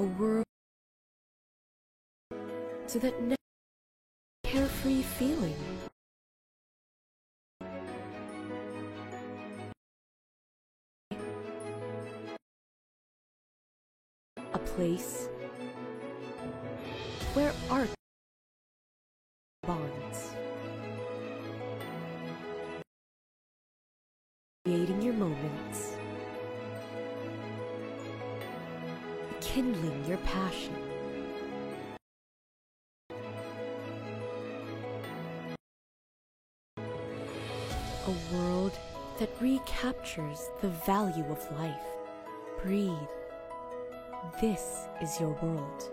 A world so that no carefree feeling. A place where art bonds. Creating your moments. Kindling your passion. A world that recaptures the value of life. Breathe. This is your world.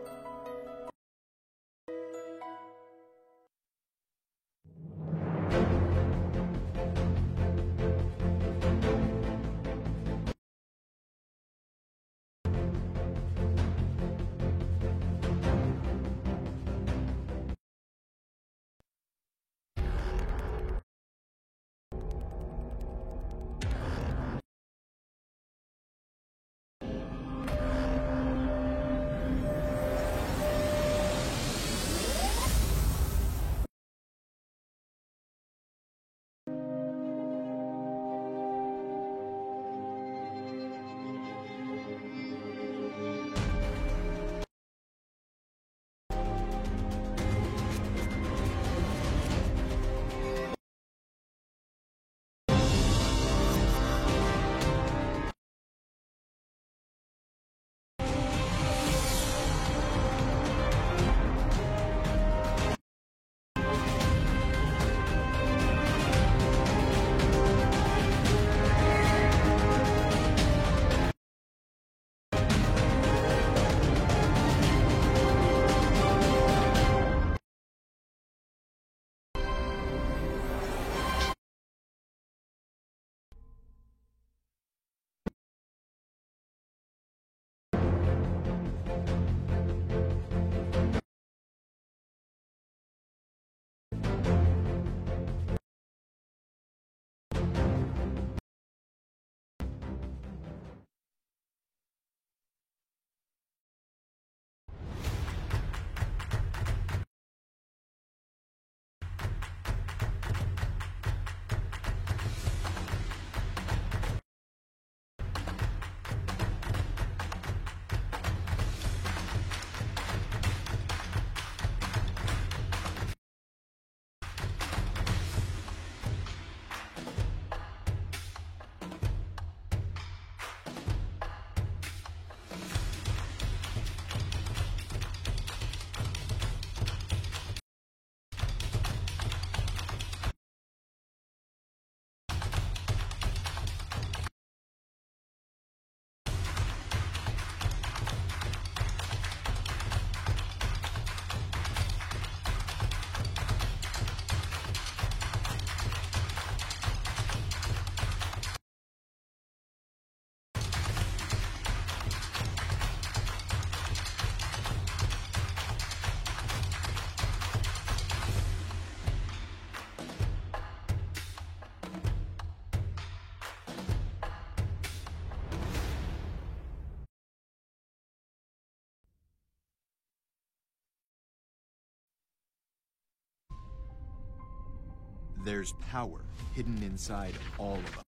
There's power hidden inside all of us.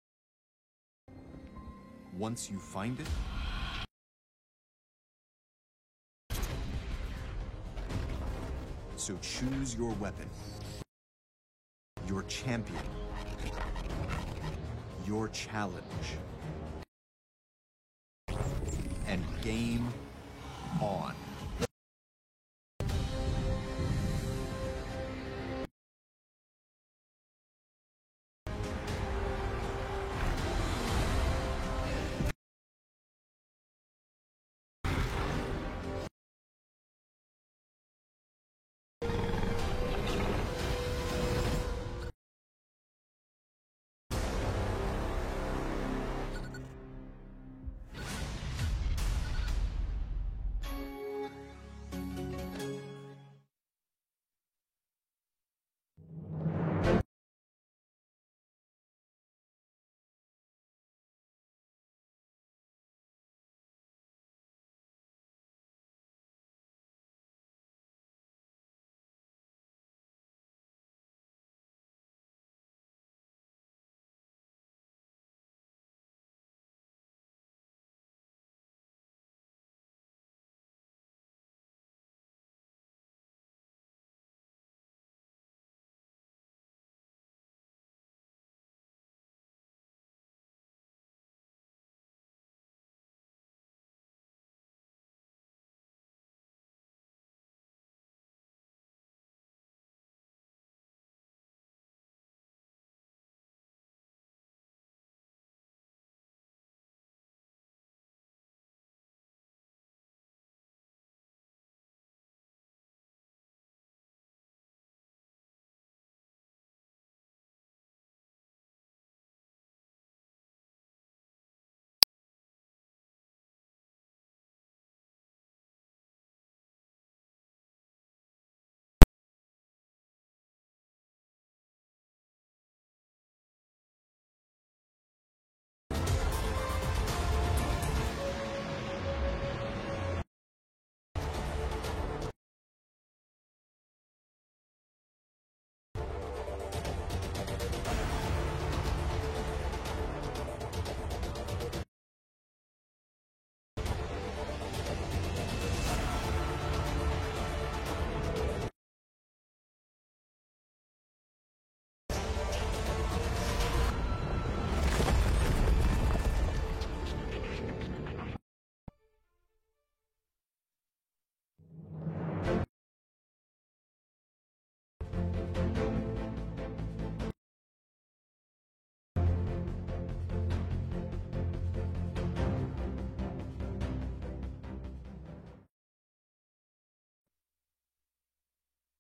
Once you find it, so choose your weapon, your champion, your challenge, and game on.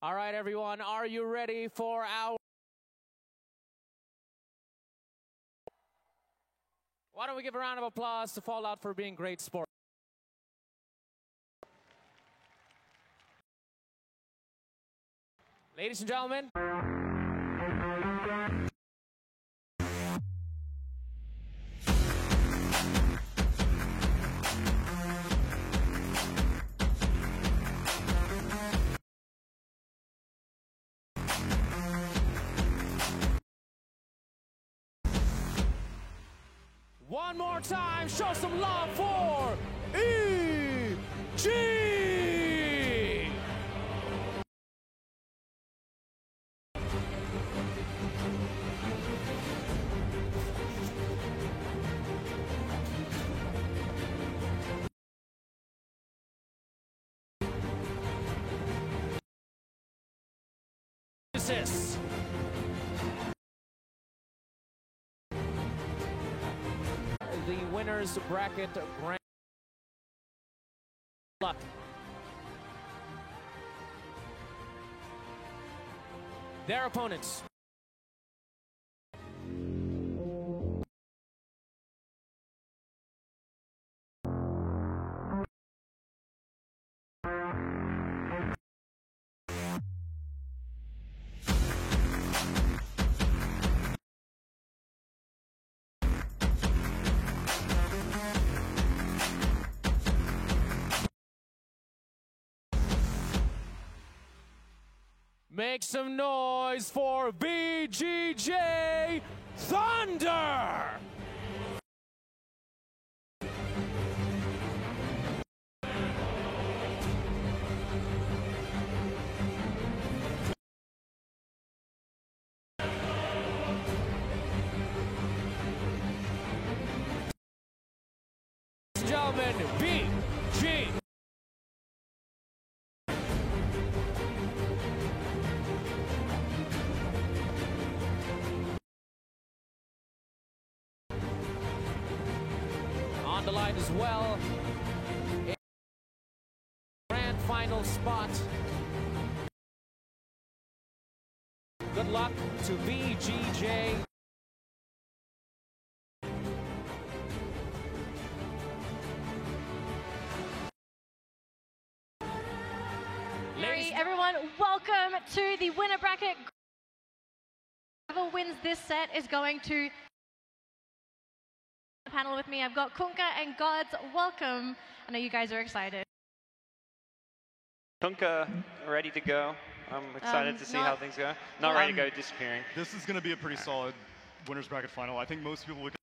All right, everyone, are you ready for our... Why don't we give a round of applause to Fallout for being great sport? Ladies and gentlemen. One more time, show some love for EG! The winners bracket grand luck. Their opponents. Make some noise for VGJ Thunder! Ladies and gentlemen, VG. On the line as well, a grand final spot. Good luck to VGJ. Everyone, welcome to the winner bracket. Whoever wins this set is going to the panel with me. I've got Kunkka and Gods. Welcome. I know you guys are excited. Kunkka, ready to go. I'm excited to see how things go. Not ready to go, disappearing. This is going to be a pretty solid winners bracket final. I think most people would.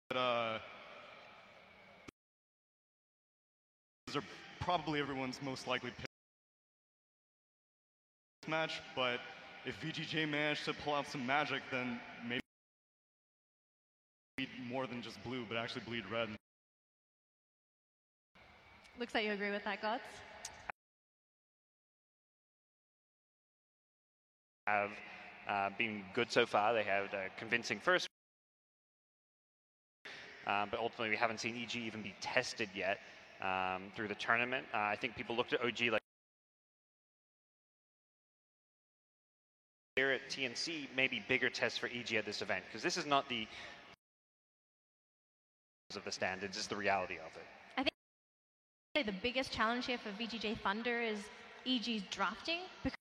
But these are probably everyone's most likely pick match. But if VGJ managed to pull out some magic, then maybe bleed more than just blue, but actually bleed red. Looks like you agree with that, Gods. Have been good so far. They had a convincing first, but ultimately we haven't seen EG even be tested yet through the tournament. I think people looked at OG like here at TNC, maybe bigger tests for EG at this event, because this is not the of the standards, it's the reality of it. I think the biggest challenge here for VGJ Thunder is EG's drafting. Because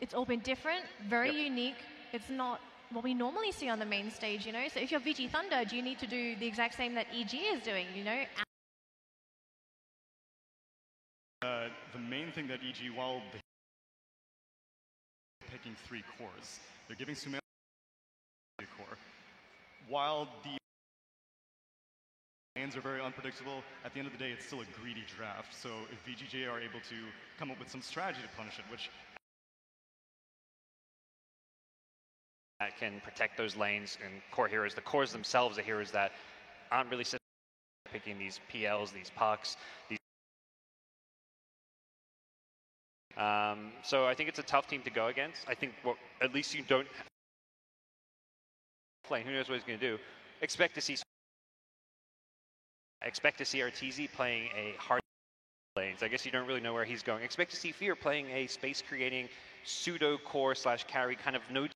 it's all been different, very unique. It's not what we normally see on the main stage, you know? So if you're VG Thunder, do you need to do the exact same that EG is doing, you know? The main thing that EG, while picking 3 cores, they're giving Sumail a core. While the lanes are very unpredictable, at the end of the day, it's still a greedy draft. So if VGJ are able to come up with some strategy to punish it, which that can protect those lanes and core heroes. The cores themselves are heroes that aren't really picking these PLs, these pucks. So I think it's a tough team to go against. I think at least you don't play. Who knows what he's going to do? Expect to see Expect to see Arteezy playing a hard lanes. I guess you don't really know where he's going. Expect to see Fear playing a space-creating pseudo core / carry kind of no.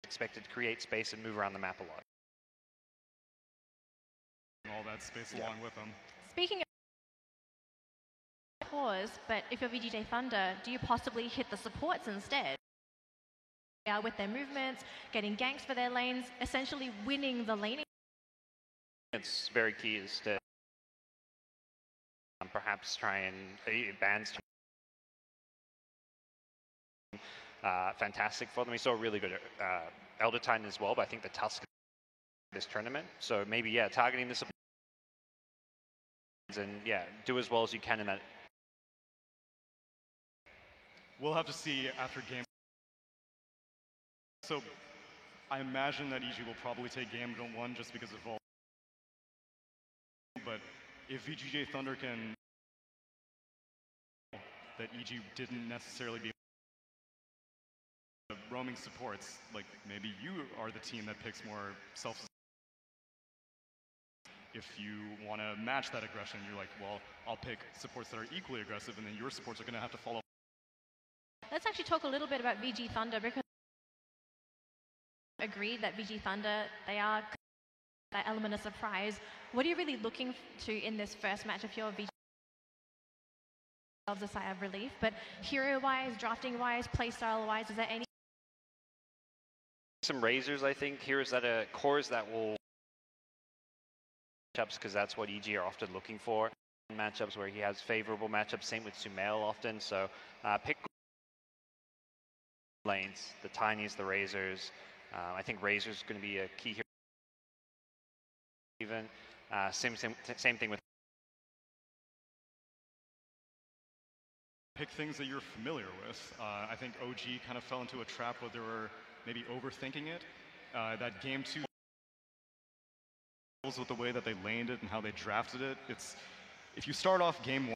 Expected to create space and move around the map a lot. All that space along with them. Speaking of cores, but if you're VGJ Thunder, do you possibly hit the supports instead? With their movements, getting ganks for their lanes, essentially winning the laning. It's very key is to perhaps try and bans fantastic for them. We saw really good Elder Titan as well, but I think the Tusk this tournament. So maybe targeting the supports and do as well as you can in that. We'll have to see after game. So I imagine that EG will probably take game 1 just because of all. But if VGJ Thunder can, that EG didn't necessarily be roaming supports, like maybe you are the team that picks more self. If you want to match that aggression, you're like, well, I'll pick supports that are equally aggressive, and then your supports are going to have to follow. Let's actually talk a little bit about VG Thunder, because I agree that VG Thunder, they are that element of surprise. What are you really looking to in this first match if you're VG? Of the sigh of relief, but hero-wise, drafting-wise, playstyle-wise, is there any? Some razors, I think. Heroes that are cores that will matchups, because that's what EG are often looking for. Matchups where he has favorable matchups. Same with Sumail often. So pick lanes, the tiniest, the razors. I think razors going to be a key here. Even same thing with. Pick things that you're familiar with. I think OG kind of fell into a trap where they were maybe overthinking it. That game 2 with the way that they laned it and how they drafted it. It's if you start off game 1,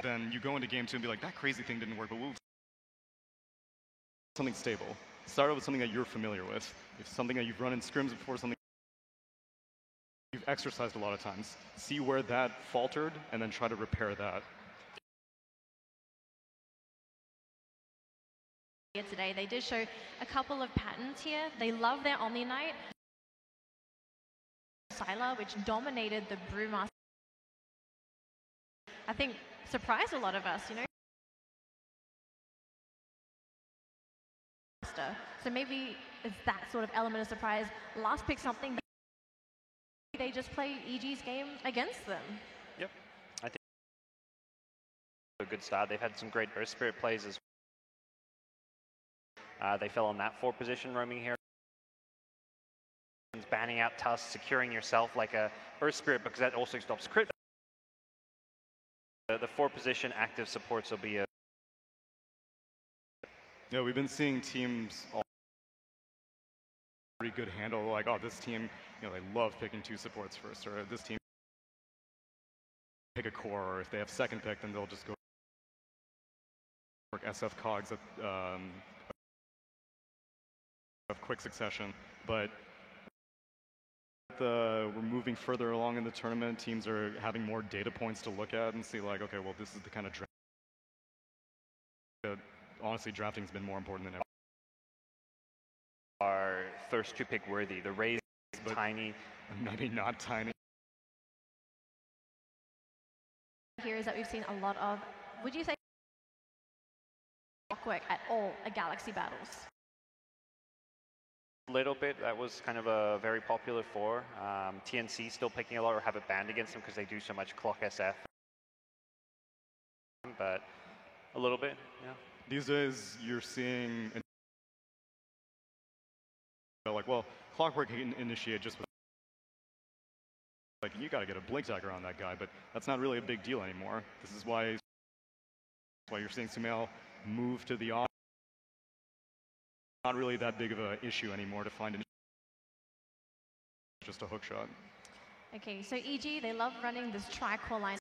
then you go into game 2 and be like, that crazy thing didn't work, but we'll something stable. Start out with something that you're familiar with. If something that you've run in scrims before, something you've exercised a lot of times. See where that faltered and then try to repair that. Today, they did show a couple of patterns here. They love their Omni Knight, Sylar, which dominated the Brewmaster. I think surprised a lot of us, you know. So maybe it's that sort of element of surprise. Last pick something. They just play EG's game against them. Yep, I think a good start. They've had some great Earth Spirit plays as well. They fell on that 4 position roaming here. Banning out Tusk, securing yourself like a Earth Spirit, because that also stops crit. The 4 position active supports will be a. Yeah, we've been seeing teams all pretty good handle, like, oh, this team, you know, they love picking 2 supports first, or this team pick a core, or if they have second pick, then they'll just go work SF cogs at of quick succession. But we're moving further along in the tournament. Teams are having more data points to look at and see, like, okay, well, this is the kind of draft. Honestly, drafting's been more important than ever. Are thirst to pick worthy. The Rays tiny. Maybe not tiny. Heroes that we've seen a lot of. Would you say Clockwork at all at Galaxy Battles? Little bit. That was kind of a very popular 4. TNC still picking a lot or have it banned against them because they do so much clock SF. But a little bit, yeah. These days, you're seeing like, well, Clockwork can initiate just with like, you got to get a blink dagger on that guy, but that's not really a big deal anymore. This is why you're seeing Sumail move to the off. Not really that big of an issue anymore to find just a hook shot. Okay, so EG, they love running this tri-core line.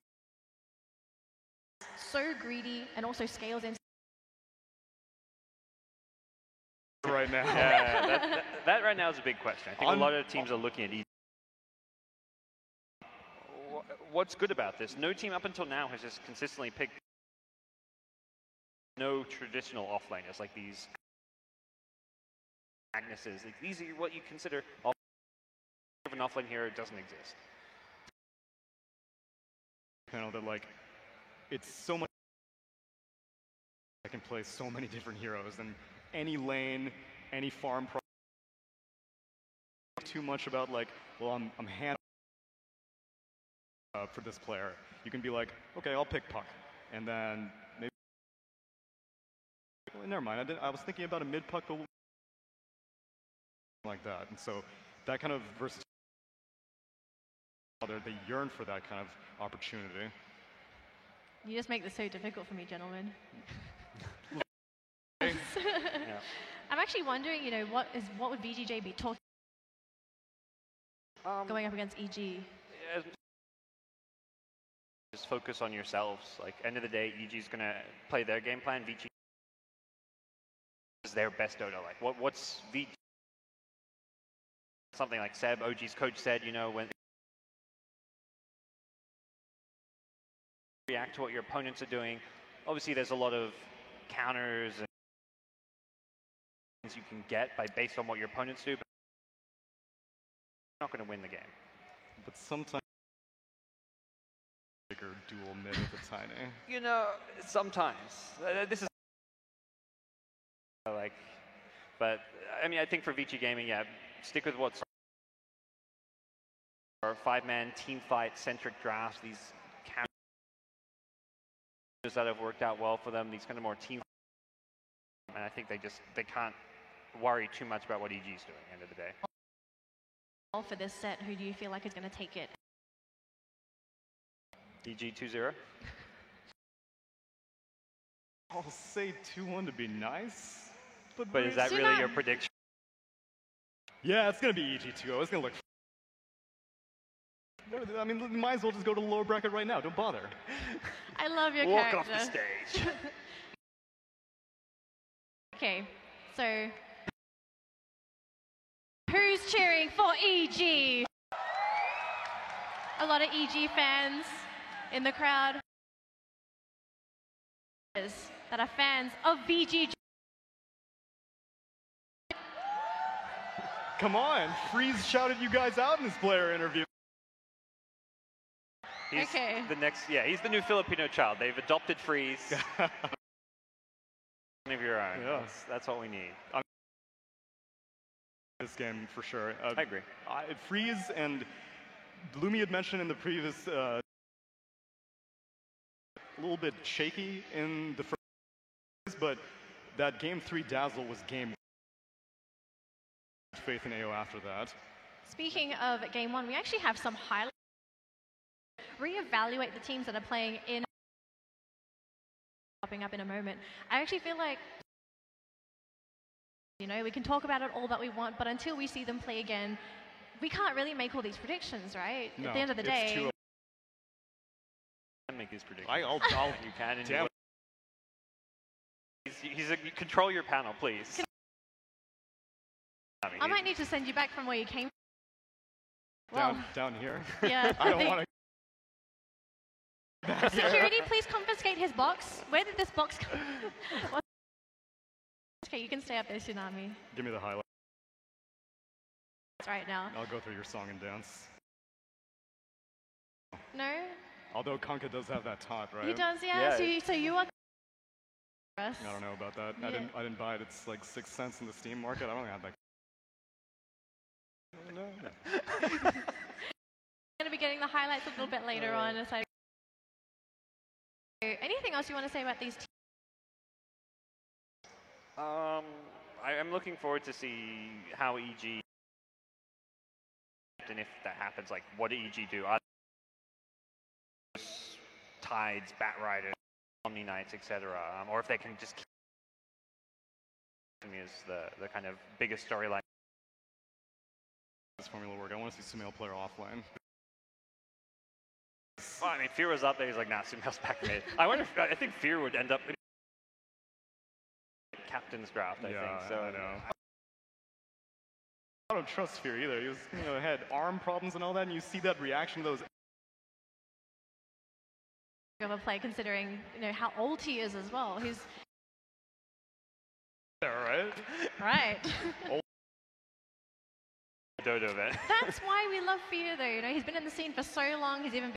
So greedy and also scales into right now. Yeah, that right now is a big question. I think a lot of teams are looking at EG. What's good about this? No team up until now has just consistently picked no traditional offlaners like these Agneses. Like, these are what you consider an offlane hero. It doesn't exist. Panel that like, it's so much. I can play so many different heroes and any lane, any farm. Too much about like, well, I'm hand for this player. You can be like, okay, I'll pick Puck, and then maybe. Well, never mind. I was thinking about a mid Puck like that, and so that kind of versus. They yearn for that kind of opportunity. You just make this so difficult for me, gentlemen. Yeah. I'm actually wondering, you know, what would VGJ be talking going up against EG? Just focus on yourselves. Like, end of the day, EG's gonna play their game plan. VG is their best Dota. Like, what's VG? Something like Seb, OG's coach, said, you know, when react to what your opponents are doing. Obviously, there's a lot of counters and things you can get based on what your opponents do, but you're not going to win the game. But sometimes bigger dual mid with the Tiny. You know, sometimes this is like, but I mean, I think for VG Gaming, yeah, stick with what's or 5-man team fight centric drafts. These counters that have worked out well for them. These kind of more team, and I think they can't worry too much about what EG is doing at the end of the day. For this set, who do you feel like is going to take it? EG 2-0. I'll say 2-1 to be nice, but is that really your prediction? Yeah, it's gonna be EG 2-0. It's gonna look. I mean, you might as well just go to the lower bracket right now. Don't bother. I love your Walk character. off the stage. Okay, so who's cheering for EG? A lot of EG fans in the crowd that are fans of VGJ. Come on, Freeze shouted you guys out in this player interview. He's Okay. the next, yeah, he's the new Filipino child. They've adopted Freeze. One of your own. Yeah. That's what we need. This game for sure. I agree. Freeze and Bloomy had mentioned in the previous a little bit shaky in the first, but that game 3 Dazzle was game. Faith in AO after that. Speaking of game one, we actually have some highlights. Reevaluate the teams that are playing in. Popping up in a moment. I actually feel like, you know, we can talk about it all that we want, but until we see them play again, we can't really make all these predictions, right? No, at the end of the it's day. too. You can make these predictions. I'll You can. And damn. you control your panel, please. I might need to send you back from where you came from. Down here. Yeah. I don't want to. Security, please confiscate his box. Where did this box come from? Okay, you can stay up there, Tsunami. Give me the highlight. Right now. I'll go through your song and dance. No? Although Conka does have that taunt, right? He does, yeah. Yeah. So you are us. I don't know about that. Yeah. I didn't buy it. It's like 6 cents in the Steam market. I don't have that. We're going to be getting the highlights a little bit later on. So anything else you want to say about these teams? I'm looking forward to see how EG, and if that happens, like, what do EG do? Are Tides, Bat Riders, Omni Knights, etc., or if they can just keep is the kind of biggest storyline. This formula work. I want to see Sumail player offline. Well, I mean, Fear was up there. He's like, nah, Sumail's back mid. I think Fear would end up in captain's draft. I think so. I know. lot of trust here either. He was, had arm problems and all that, and you see that reaction to those. Of a play, considering how old he is as well. He's Right? right. Dodo event. That's why we love Fear, though. He's been in the scene for so long. He's even been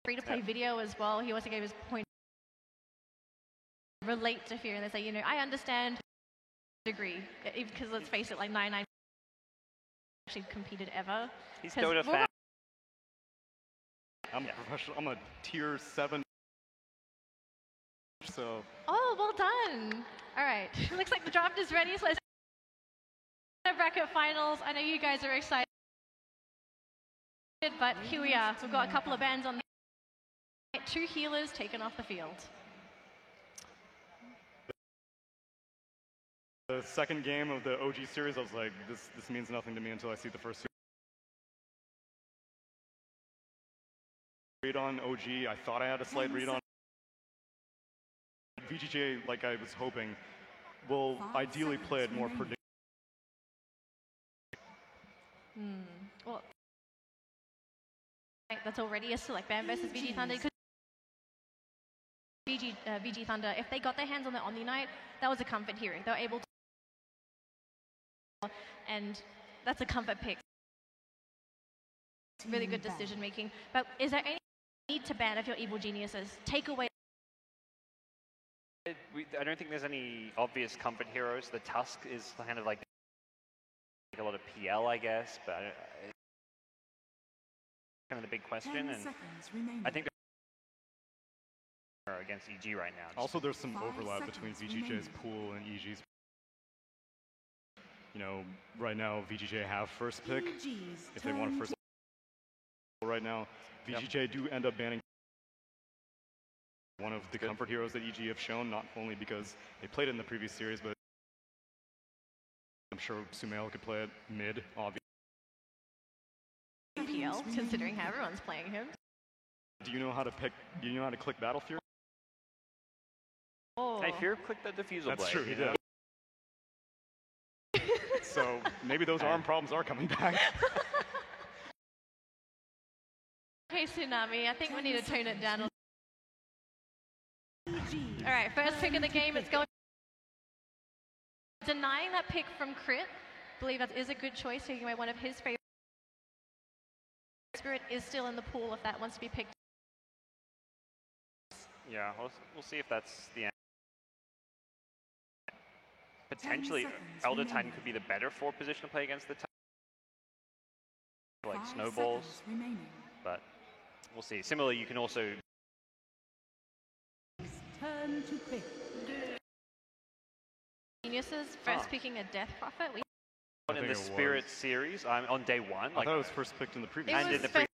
free-to-play video as well. He also gave his point relate to Fear, and they say, I understand degree, because let's face it, like 99 actually competed ever. He's Dota fan. I'm a professional. I'm a tier 7. So. Oh, well done. All right. Looks like the draft is ready. So let's bracket finals. I know you guys are excited, but here we are. We've got a couple of bands on the 2 healers taken off the field. The second game of the OG series, I was like, this means nothing to me until I see the first 2. Read on OG, I thought I had a slight read on. VGJ, like I was hoping, will ideally play it more predictable. Well, that's already a select band versus VG Thunder. VG Thunder, if they got their hands on the Omni Knight, that was a comfort hero. They were able to, and that's a comfort pick. Really good decision making. But is there any need to ban if you're evil geniuses? Take away. I don't think there's any obvious comfort heroes. The Tusk is kind of like a lot of PL, I guess, but it's kind of the big question. And I think they're against EG right now. Also, there's some overlap between VGJ's pool and EG's. Right now VGJ have first pick if they want a first. Right now, VGJ do end up banning one of the comfort heroes that EG have shown, not only because they played it in the previous series, but I'm sure Sumail could play it mid, obviously. PL, considering how everyone's playing him. Do you know how to pick? Do you know how to click Battle Fury? Oh. Hey, Fear clicked the diffusal blade. That's true, he did. So maybe those arm problems are coming back. Hey, Tsunami, I think we need to tone it down. All right, first pick of the game, it's going. Denying that pick from Crit, I believe that is a good choice, taking away one of his favorite. Spirit is still in the pool if that wants to be picked. Yeah, we'll see if that's the end. Potentially, Elder Titan could be the better 4 position to play against the Titan. Like snowballs, but we'll see. Similarly, you can also Turn to pick. Geniuses first picking a Death Prophet. in the Spirit series on day 1. I thought it was first picked in the previous. And in the previous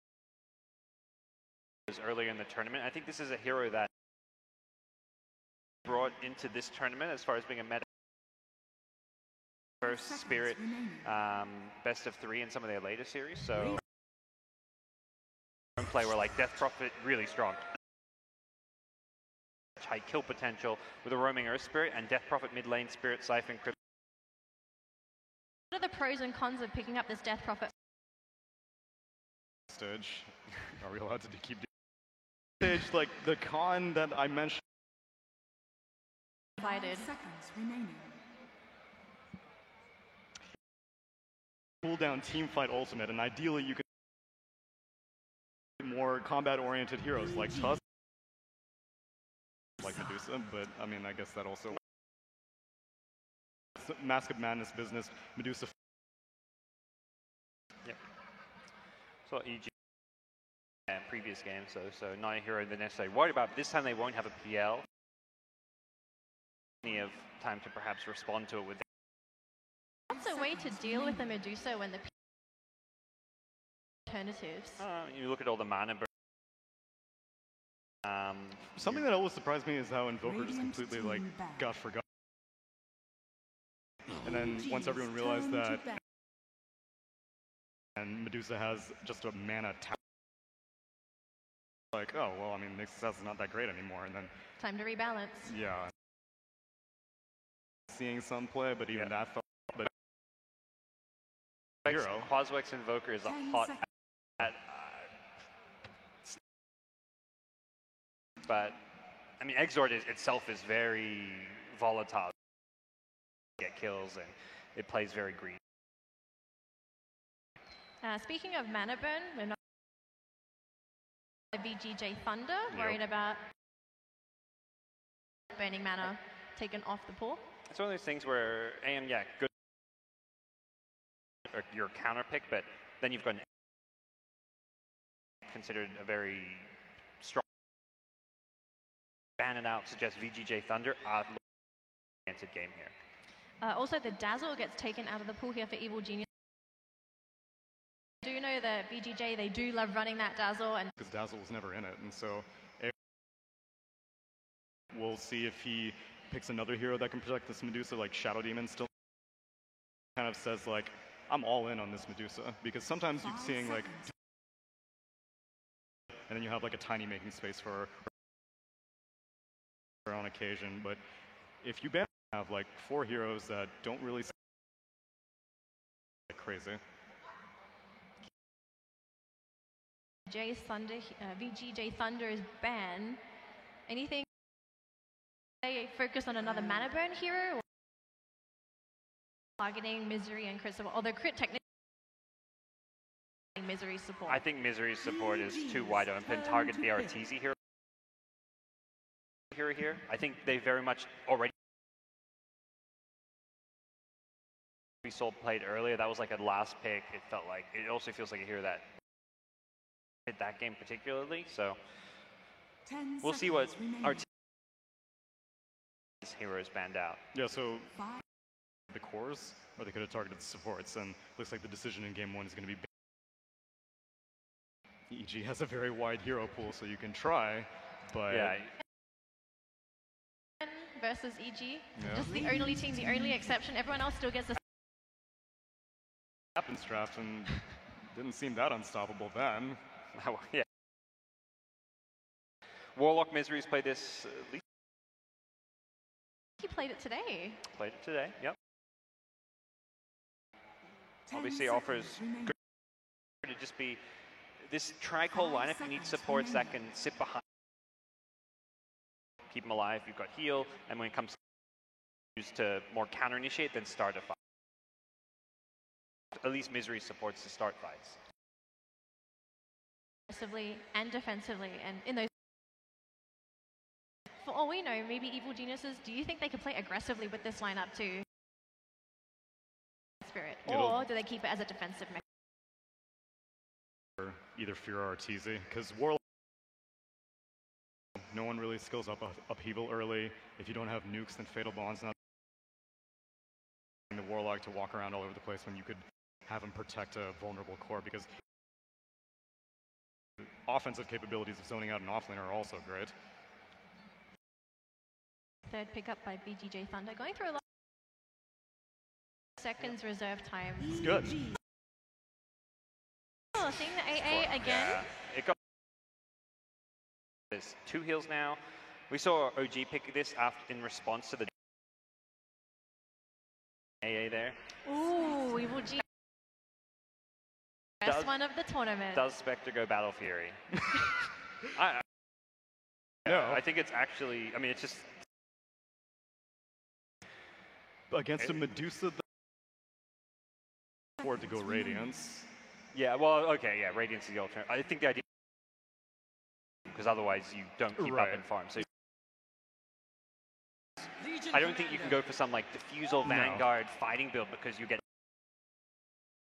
earlier in the tournament. I think this is a hero that brought into this tournament as far as being a meta. First Spirit best of 3 in some of their later series. So play where like Death Prophet really strong. High kill potential with a roaming Earth Spirit and Death Prophet mid lane Spirit Siphon Crypt. What are the pros and cons of picking up this Death Prophet? Stage. Are we allowed to keep doing stage? Like the con that I mentioned. Divided. Cooldown team fight ultimate, and ideally you could more combat-oriented heroes like Tusk, like Medusa, but I mean, I guess that also Mask of Madness business. Medusa. Yep. So EG previous game, so not a hero they're necessarily worried about. This time they won't have a PL. Plenty of time to perhaps respond to it with. What's a way to deal with the Medusa when the alternatives? You look at all the mana. Something that always surprised me is how Invoker just completely like got forgotten. And then once everyone realized that, and Medusa has just a mana tap, like, oh well, I mean, this is not that great anymore. And then Time to rebalance. yeah, seeing some play, but even that felt. But hero. Quaswex Invoker is a hot at, but I mean Exort itself is very volatile. Get kills and it plays very green. Speaking of mana burn, we're not VGJ Thunder, worried about burning mana taken off the pool. It's one of those things where AM, yeah, good or your counter pick, but then you've got an considered a very strong ban it out, suggest VGJ Thunder. Answered game here. Also, the Dazzle gets taken out of the pool here for Evil Genius. I do know that VGJ, they do love running that Dazzle. And because Dazzle was never in it, and so we'll see if he picks another hero that can protect this Medusa, like Shadow Demon still kind of says, like, I'm all in on this Medusa, because sometimes you're seeing, like, and then you have, like, a tiny making space for her on occasion, but if you have, like, 4 heroes that don't really like crazy. VGJ Thunder is banned. Anything? They focus on another mana burn hero, or targeting Misery and Crit support. Although Crit technically Misery support. I think Misery's support is too wide open. Target the Arteezy hero here. I think they very much already. We saw played earlier. That was like a last pick. It felt like it also feels like a hero that hit that game particularly. So we'll see what Arteezy hero is banned out. Yeah, so the cores, or they could have targeted the supports, and looks like the decision in game 1 is going to be EG has a very wide hero pool, so you can try, but yeah. Versus EG, Yeah. just the only team, the only exception. Everyone else still gets a happens draft, and didn't seem that unstoppable then. Yeah. Warlock Misery's played this at least. He played it today. Played it today, yep. Obviously offers good to just be this Tricol lineup. You need supports that can sit behind, keep them alive. You've got heal, and when it comes to more counter initiate, then start a fight. At least Misery supports to start fights. Aggressively and defensively, and in those. For all we know, maybe Evil Geniuses, do you think they could play aggressively with this lineup too? Spirit, or do they keep it as a defensive mechanism? Either Fear or Arteezy, because Warlock, no one really skills up Upheaval early. If you don't have nukes, then Fatal Bond's not the Warlock to walk around all over the place when you could have him protect a vulnerable core, because the offensive capabilities of zoning out an offlane are also great. Third pickup by VGJ Thunder, going through a lot of seconds reserve time. It's good. Oh, seeing the AA again. Yeah. It got there's 2 heals now. We saw OG pick this after in response to the AA there. Ooh, Evil G. Best one of the tournament. Does Spectre go Battle Fury? No. I think it's actually, I mean, it's just Against a Medusa, afford to go Radiance. yeah, well, okay, yeah, Radiance is the alternate. I think the idea, because otherwise you don't keep up in farm. So I don't think you can go for some like Diffusal Vanguard fighting build because you get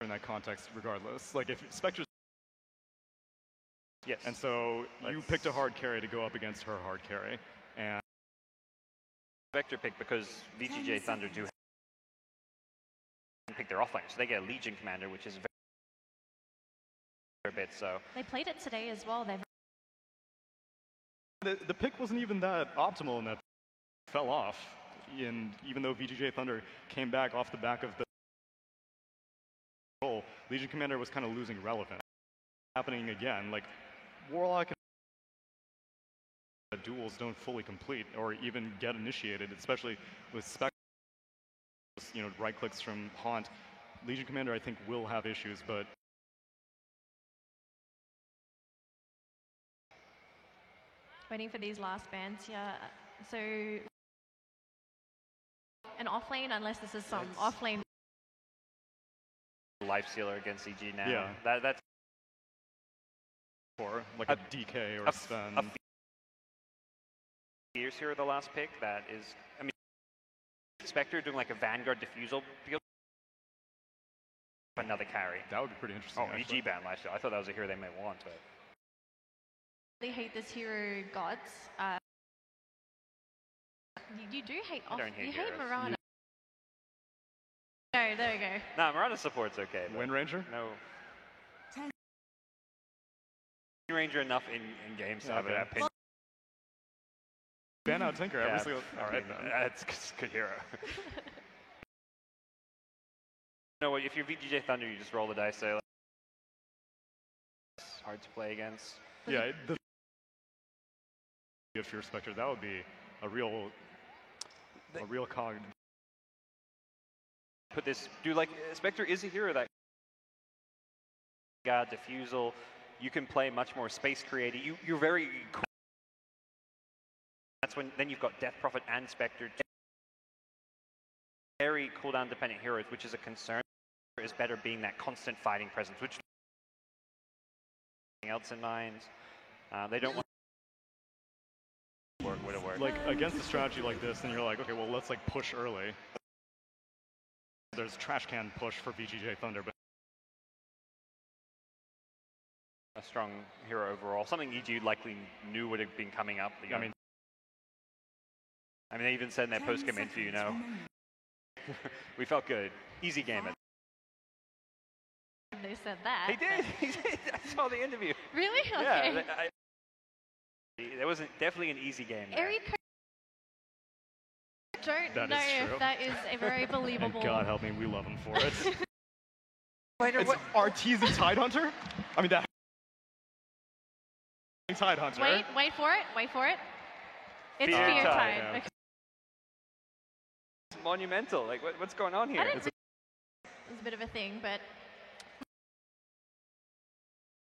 In that context, regardless. Like, if Spectre's. yes. And so you picked a hard carry to go up against her hard carry. And Vector pick because VGJ Thunder do pick their offlane, so they get a Legion Commander, which is a bit so. They played it today as well. the pick wasn't even that optimal, and that fell off. And even though VGJ Thunder came back off the back of the roll, Legion Commander was kind of losing relevance. Happening again, like Warlock and duels don't fully complete or even get initiated, especially with Spectre. You know, right clicks from Haunt, Legion Commander, I think, will have issues, but Waiting for these last bans, yeah. So, an offlane, unless this is some offlane. Life Stealer against EG now. Yeah. That's or like a DK or a Sven. Fierce here, the last pick. That is, I mean, Spectre doing like a Vanguard Diffusal. Another carry. That would be pretty interesting. Oh, actually. EG ban last year. I thought that was a hero they might want, but. They hate this hero, Gods. You do hate off. don't hate You hate heroes. Mirana. No, there we go. Nah, Mirana support's okay. Wind Ranger? No. Wind Ranger enough in games to have an opinion. Ban out Tinker. Yeah, All right, then. That's a good hero. You know what? If you're VGJ Thunder, you just roll the dice. Say, like, it's hard to play against. Yeah, the Fear Spectre, that would be a real cog. Put this, like, Spectre is a hero that got Diffusal. You can play much more space creative. You're very cool. That's when, then you've got Death Prophet and Spectre. Very cooldown dependent heroes, which is a concern. Is better being that constant fighting presence, which else in mind. They don't want would it work? Like against a strategy like this, and you're like, okay, well, let's like push early. There's trash can push for VGJ Thunder, but A strong hero overall. Something EG likely knew would have been coming up. I mean, they even said in their post-game interview, we felt good. Easy game. They said that. He did. I saw the interview. Really? Okay. Yeah. There was definitely an easy game there. Eric, don't That know is if true. that is a very believable. and God help me, we love him for it. Later, It's Arteezy Tidehunter? I mean, that Tidehunter. Wait for it. Wait for it. It's Fear Fear Tide, Tide. yeah. Okay. It's monumental. Like, what's going on here? I didn't It's a bit of a thing, but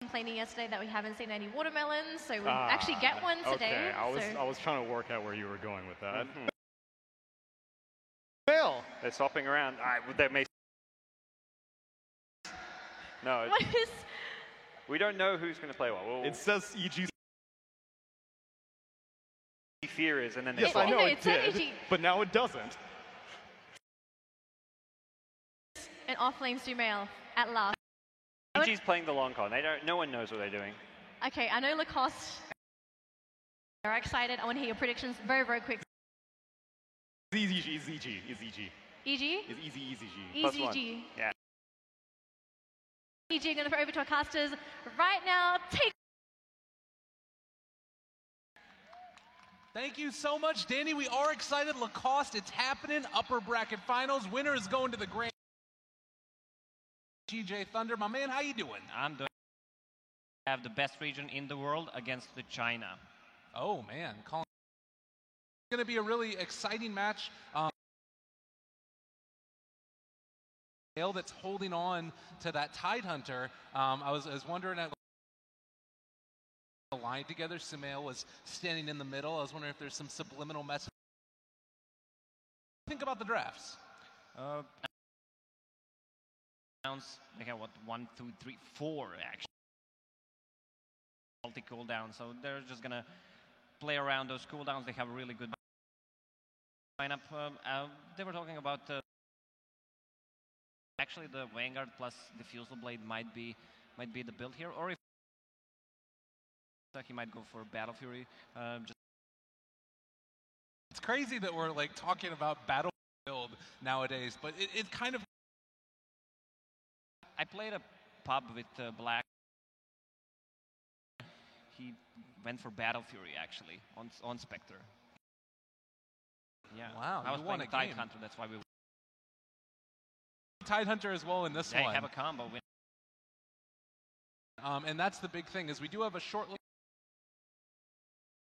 complaining yesterday that we haven't seen any watermelons, so we actually get one today. Okay, I was trying to work out where you were going with that. Fail. They're swapping around. They may. No, What is? we don't know who's going to play what. It says EG. Fear is, and then they Yes, swap. I know No, it it said did, EG. but now it doesn't. An off-lane Sumail at last. EG's playing the long con. They don't. No one knows what they're doing. Okay, I know Lacoste. They're excited. I want to hear your predictions very, very quick. Is EG. EG? Is easy G. Plus one. EZG. Yeah. EG going to throw over to our casters right now. Take. Thank you so much, Danny. We are excited. Lacoste, it's happening. Upper bracket finals. Winner is going to the grand. GJ Thunder, my man, how you doing? I'm doing. Have the best region in the world against the China. Oh man, Colin. It's going to be a really exciting match. That's holding on to that Tidehunter. I was wondering at the line together. Sumail was standing in the middle. I was wondering if there's some subliminal message. Think about the drafts. They have what 1, 2, 3, 4 actually. Multi cooldown, so they're just gonna play around those cooldowns. They have a really good lineup. They were talking about actually the Vanguard plus Diffusal Blade might be the build here, or if he might go for Battle Fury. It's crazy that we're like talking about battle build nowadays, but it kind of. I played a pub with Black. He went for Battle Fury actually on Spectre. Yeah. Wow, I was you won playing a game. Tidehunter, that's why we. Tidehunter as well in this They one. have a combo win. And that's the big thing is we do have a short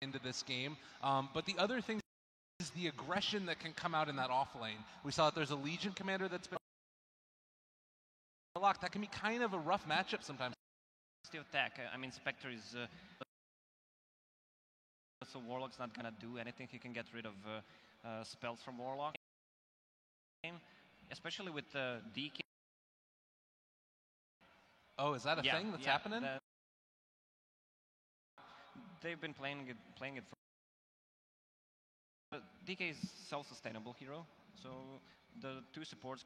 into this game, but the other thing is the aggression that can come out in that off lane. We saw that there's a Legion commander that's been Warlock, that can be kind of a rough matchup sometimes. Still attack. I mean, Spectre is... so Warlock's not gonna do anything. He can get rid of spells from Warlock. Especially with DK. Oh, is that a thing that's happening? They've been playing it for... DK is self-sustainable hero, so the two supports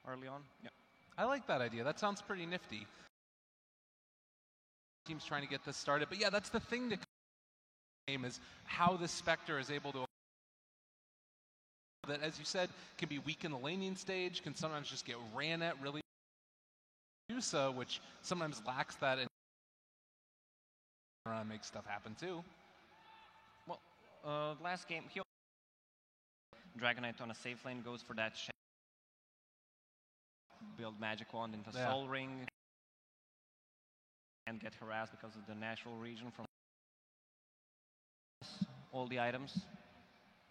early on. Yeah. I like that idea. That sounds pretty nifty. Team's trying to get this started, but yeah, that's the thing that game is how this Spectre is able to, that, as you said, can be weak in the laning stage, can sometimes just get ran at really, which sometimes lacks that, and make stuff happen too. Well, last game, Dragon Knight on a safe lane goes for that build Magic Wand into Soul Ring and get harassed because of the natural region from all the items.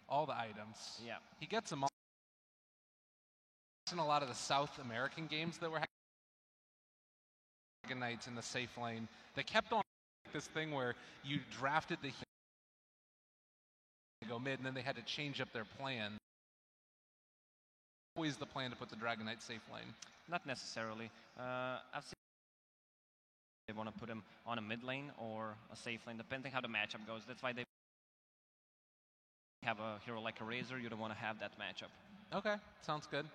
All the items. Yeah. He gets them all. In a lot of the South American games that were Dragon Knights in the safe lane, they kept on this thing where you drafted the go mid, and then they had to change up their plan. Always the plan to put the Dragon Knight safe lane. Not necessarily. I've seen they want to put him on a mid lane or a safe lane, depending how the matchup goes. That's why they have a hero like a Razor. You don't want to have that matchup. Okay, sounds good.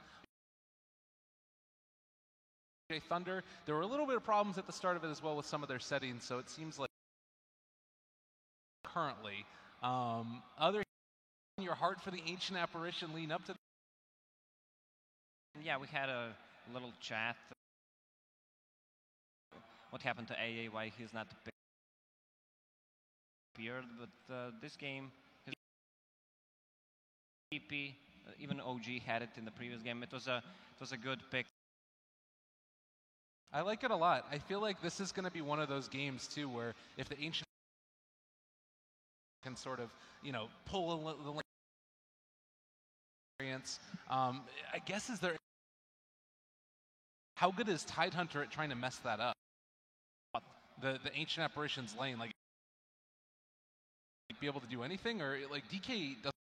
Thunder, there were a little bit of problems at the start of it as well with some of their settings, so it seems like currently. Other your heart for the Ancient Apparition leading up to. Yeah, we had a little chat. What happened to AA? Why he's not appeared? But this game, his PP, even OG had it in the previous game. It was a good pick. I like it a lot. I feel like this is going to be one of those games too, where if the Ancient can sort of, pull the experience. I guess is there. How good is Tidehunter at trying to mess that up? The Ancient Apparition's lane, like, be able to do anything, or like DK doesn't.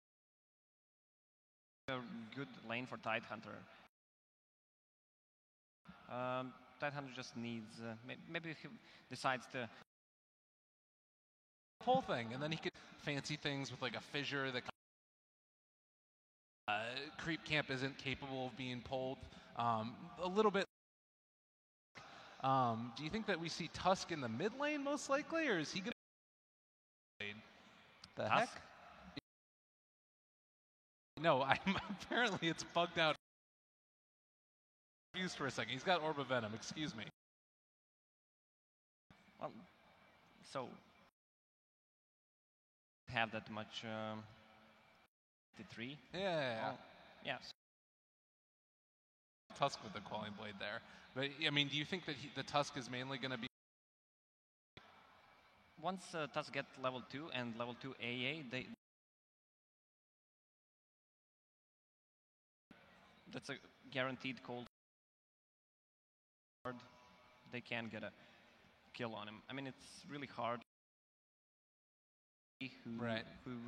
A good lane for Tidehunter. Tidehunter just needs maybe if he decides to whole thing, and then he could fancy things with like a fissure that Creep Camp isn't capable of being pulled. A little bit. Do you think that we see Tusk in the mid lane most likely, or is he going to? The Tusk? heck? No, apparently it's bugged out. Confused for a second. He's got Orb of Venom. Excuse me. Well, so have that much 53. Yeah. Yeah. Tusk with the Quelling Blade there. But, I mean, do you think that the Tusk is mainly going to be... Once Tusk get level 2 and level 2 AA, that's a guaranteed cold card. They can get a kill on him. I mean, it's really hard. Who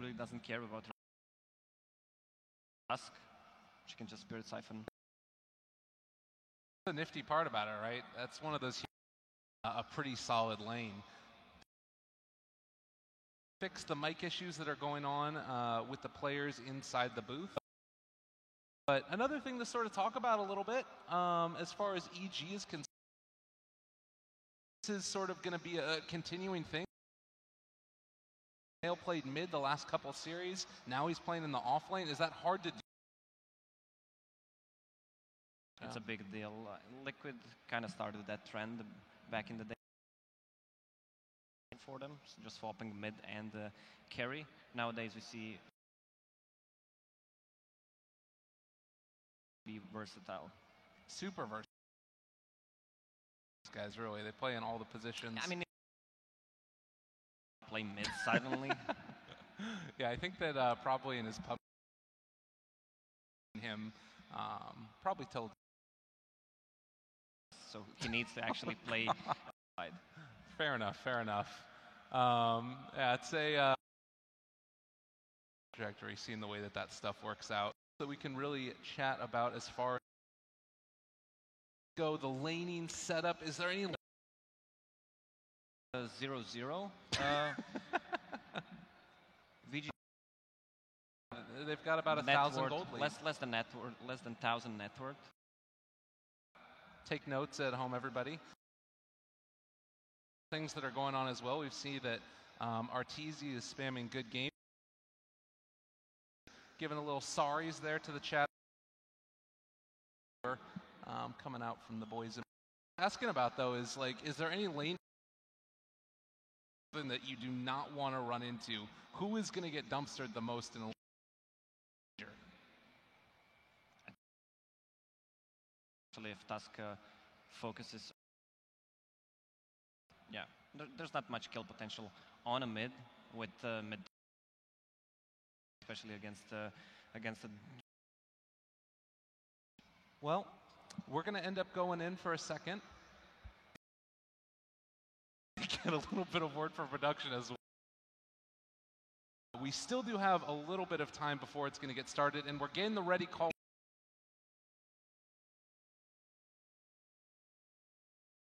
really doesn't care about Tusk. She can just Spirit Siphon. The nifty part about it, right? That's one of those a pretty solid lane. Fix the mic issues that are going on with the players inside the booth. But another thing to sort of talk about a little bit, as far as EG is concerned, this is sort of going to be a continuing thing. Hale played mid the last couple of series. Now he's playing in the off lane. Is that hard to do? It's a big deal. Liquid kind of started that trend back in the day for them, so just swapping mid and carry. Nowadays we see be versatile. Super versatile. These guys really, they play in all the positions. I mean, play mid silently. Yeah, I think that probably in his pub him Probably till. So he needs to actually play. Fair enough. Fair enough. Yeah, it's a trajectory. Seeing the way that stuff works out, so we can really chat about as far as go the laning setup. Is there any 0-0? VG. They've got about 1,000 gold lead. Less than 1,000 net worth. Take notes at home, everybody. Things that are going on as well. We've seen that Arteezy is spamming good game. Giving a little sorries there to the chat. Coming out from the boys. Asking about though is like, is there any lane that you do not want to run into? Who is going to get dumpstered the most in a lane? Actually, if Tusk focuses, yeah, there's not much kill potential on a mid with mid, especially against the. Well, we're going to end up going in for a second. Get a little bit of word for production as well. We still do have a little bit of time before it's going to get started, and we're getting the ready call.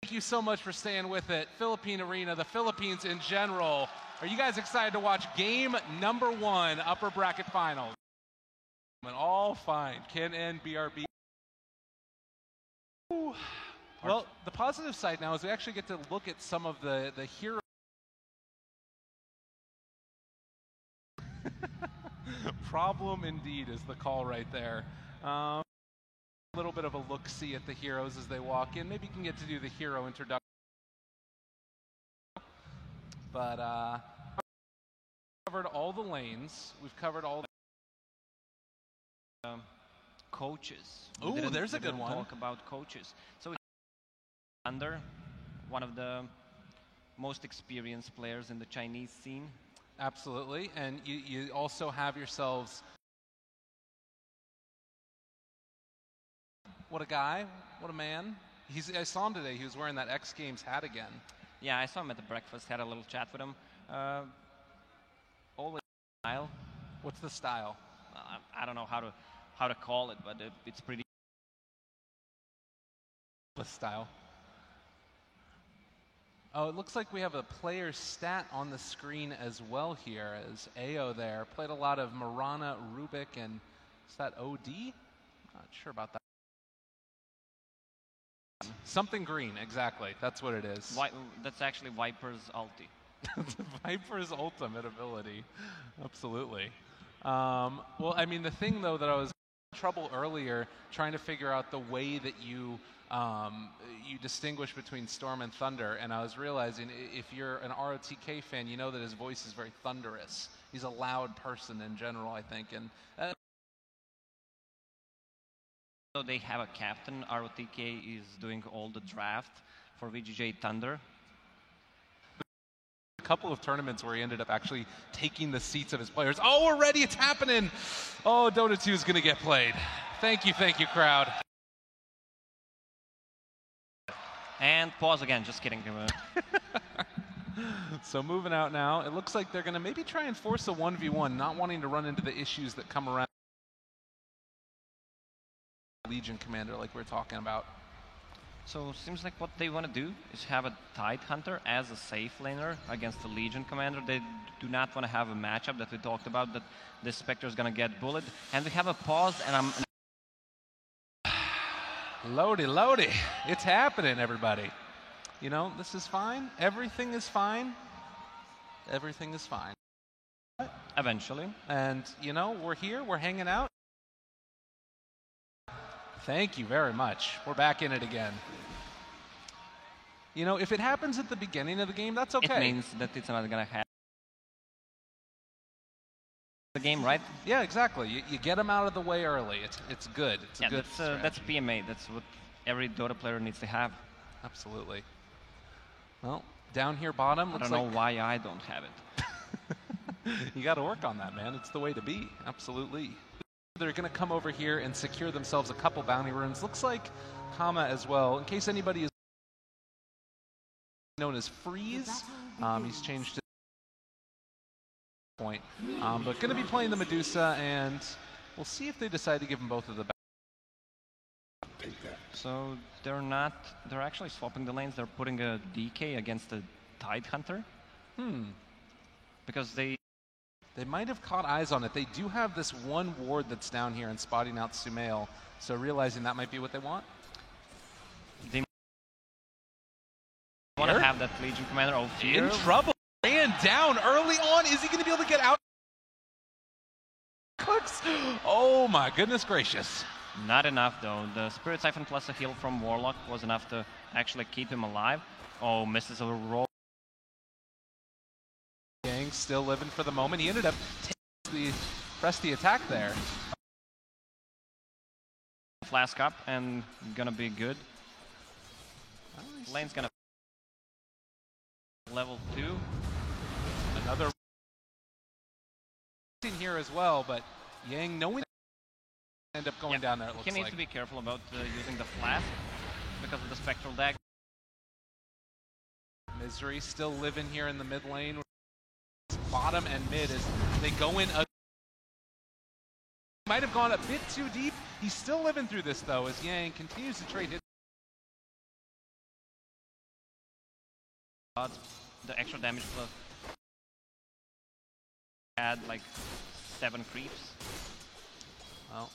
Thank you so much for staying with it. Philippine Arena, the Philippines in general. Are you guys excited to watch game number 1, upper bracket finals? All fine. Can end BRB. Well, the positive side now is we actually get to look at some of the heroes. Problem indeed is the call right there. A little bit of a look-see at the heroes as they walk in. Maybe you can get to do the hero introduction. But we've covered all the lanes. We've covered all the coaches. Oh, there's a good one. Talk about coaches. So Under, one of the most experienced players in the Chinese scene. Absolutely, and you also have yourselves. What a guy! What a man! I saw him today. He was wearing that X Games hat again. Yeah, I saw him at the breakfast. Had a little chat with him. Always style. What's the style? I don't know how to call it, but it's pretty. The style. Oh, it looks like we have a player stat on the screen as well here as AO there. Played a lot of Marana, Rubik, and is that OD? Not sure about that. Something green, exactly. That's what it is. That's actually Viper's ulti. Viper's ultimate ability. Absolutely. Well, I mean, the thing, though, that I was in trouble earlier trying to figure out the way that you distinguish between Storm and Thunder, and I was realizing if you're an ROTK fan, you know that his voice is very thunderous. He's a loud person in general, I think. And so they have a captain. ROTK is doing all the draft for VGJ Thunder. A couple of tournaments where he ended up actually taking the seats of his players. Oh, already it's happening. Oh, Dota 2 is going to get played. Thank you, crowd. And pause again, just kidding. So moving out now, it looks like they're going to maybe try and force a 1v1, not wanting to run into the issues that come around Legion Commander like we're talking about. So it seems like what they want to do is have a Tidehunter as a safe laner against the Legion Commander. They do not want to have a matchup that we talked about, that the Spectre is going to get bullied. And we have a pause, and I'm... Loady. It's happening, everybody. You know, this is fine. Everything is fine. Everything is fine. Eventually. And, you know, we're here. We're hanging out. Thank you very much. We're back in it again. You know, if it happens at the beginning of the game, that's okay. It means that it's not going to happen. The game, right? Yeah, exactly. You get them out of the way early. It's good. It's a good that's PMA. That's what every Dota player needs to have. Absolutely. Well, down here bottom, I don't know why I don't have it. You got to work on that, man. It's the way to be. Absolutely. They're going to come over here and secure themselves a couple bounty runes. Looks like Kama as well. In case anybody is known as Freeze, he's changed his point. But going to be playing the Medusa, and we'll see if they decide to give him both of the. So they're actually swapping the lanes. They're putting a DK against a Tidehunter. Because they might have caught eyes on it. They do have this one ward that's down here and spotting out Sumail, so realizing that might be what they want. They want to have that Legion Commander. Oh, Fear. In trouble. Ran down early on. Is he going to be able to get out? Cooks. Oh my goodness gracious. Not enough though. The Spirit Siphon plus a heal from Warlock was enough to actually keep him alive. Oh, misses a roll. Yang still living for the moment. He ended up press the attack there. Flask up and gonna be good. Lane's gonna level 2. Another here as well, but Yang knowing end up going down there. It looks he needs like. to be careful about using the flask because of the Spectral Dagger. Misery still living here in the mid lane. Bottom and mid as they go in. Might have gone a bit too deep. He's still living through this though as Yang continues to trade hit. The extra damage plus add like 7 creeps. Well,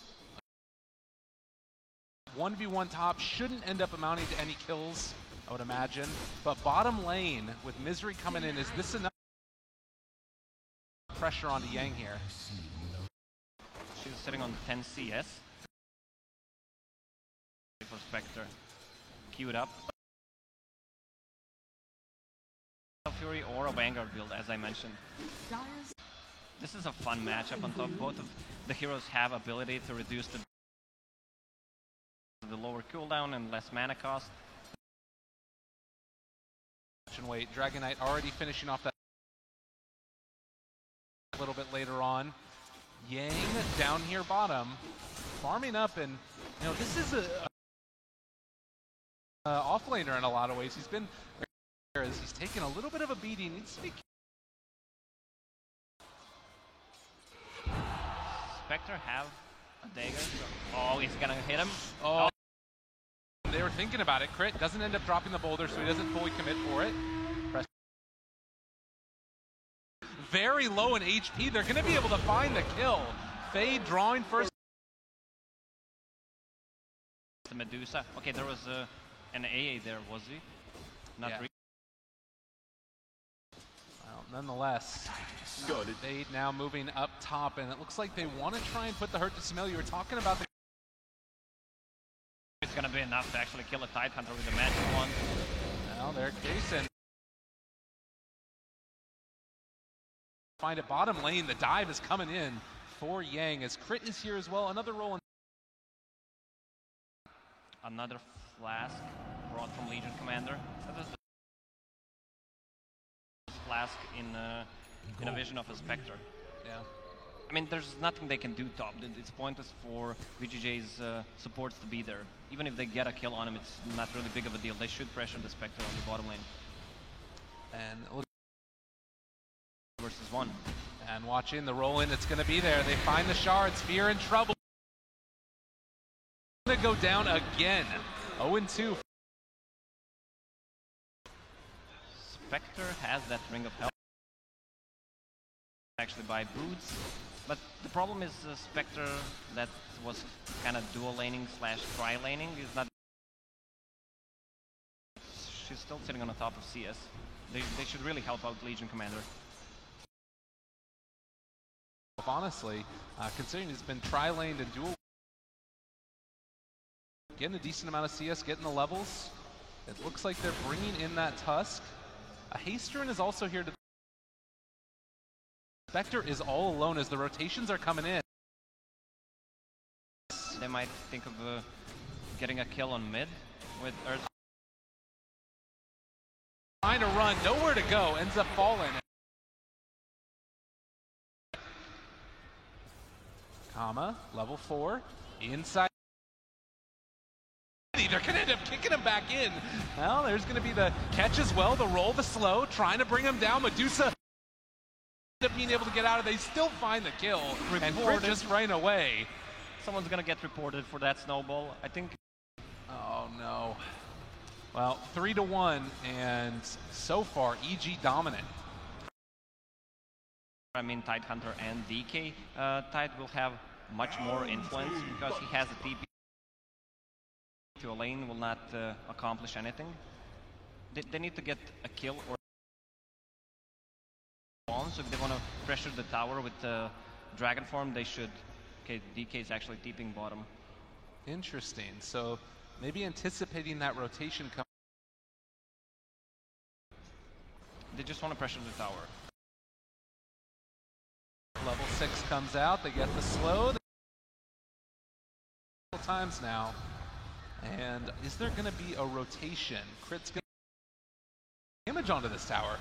1v1 top shouldn't end up amounting to any kills, I would imagine. But bottom lane with Misery coming in, is this enough pressure onto Yang here? She's sitting on 10 CS. For Spectre. Queued up. Fury or a Vanguard build, as I mentioned. This is a fun matchup on top. Both of the heroes have ability to reduce the lower cooldown and less mana cost. Wait, Dragon Knight already finishing off that a little bit later on. Yang down here bottom, farming up, and you know this is a offlaner in a lot of ways. He's been as he's taken a little bit of a beating. Needs to be. Spectre have a dagger. Oh, he's gonna hit him. Oh, they were thinking about it. Crit doesn't end up dropping the boulder, so he doesn't fully commit for it. Very low in HP. They're going to be able to find the kill. Fade drawing first. The Medusa. Okay, there was an AA there, was he? Not really. Well, nonetheless, Fade now moving up top, and it looks like they want to try and put the hurt to Sumail. You were talking about the. It's going to be enough to actually kill a Tidehunter with the magic one. Well, they're Jason. Find it bottom lane. The dive is coming in for Yang as Crit is here as well. Another roll. Another flask brought from Legion Commander. That is the flask in a vision of a Spectre. Yeah. I mean, there's nothing they can do top. It's pointless for VGJ's supports to be there. Even if they get a kill on him, it's not really big of a deal. They should pressure the Spectre on the bottom lane. And versus 1. And watching the roll in, it's going to be there. They find the shards. Fear in trouble. Going to go down again. 0-2. Spectre has that Ring of Health. Actually by boots. But the problem is Spectre that was kind of dual laning / tri laning is not. She's still sitting on the top of CS. They should really help out Legion Commander. Honestly, considering he's been tri-laned and dual, getting a decent amount of CS, getting the levels, it looks like they're bringing in that Tusk. A Hasterin is also here to. Spectre is all alone as the rotations are coming in. They might think of getting a kill on mid with Earth. Trying to run, nowhere to go, ends up falling. Hama, level 4, inside. They're going to end up kicking him back in. Well, there's going to be the catch as well, the roll, the slow, trying to bring him down. Medusa end up being able to get out of it. They still find the kill, and Crit just ran away. Someone's going to get reported for that snowball, I think. Oh, no. Well, 3-1, and so far, EG dominant. I mean, Tidehunter and DK. Tide will have much more influence because he has a TP. To a lane will not accomplish anything. They need to get a kill or one, so if they want to pressure the tower with Dragon Form, they should. Okay, DK is actually TPing bottom. Interesting. So maybe anticipating that rotation coming. They just want to pressure the tower. Level 6 comes out. They get the slow. Times now. And is there going to be a rotation? Crit's going to damage onto this tower.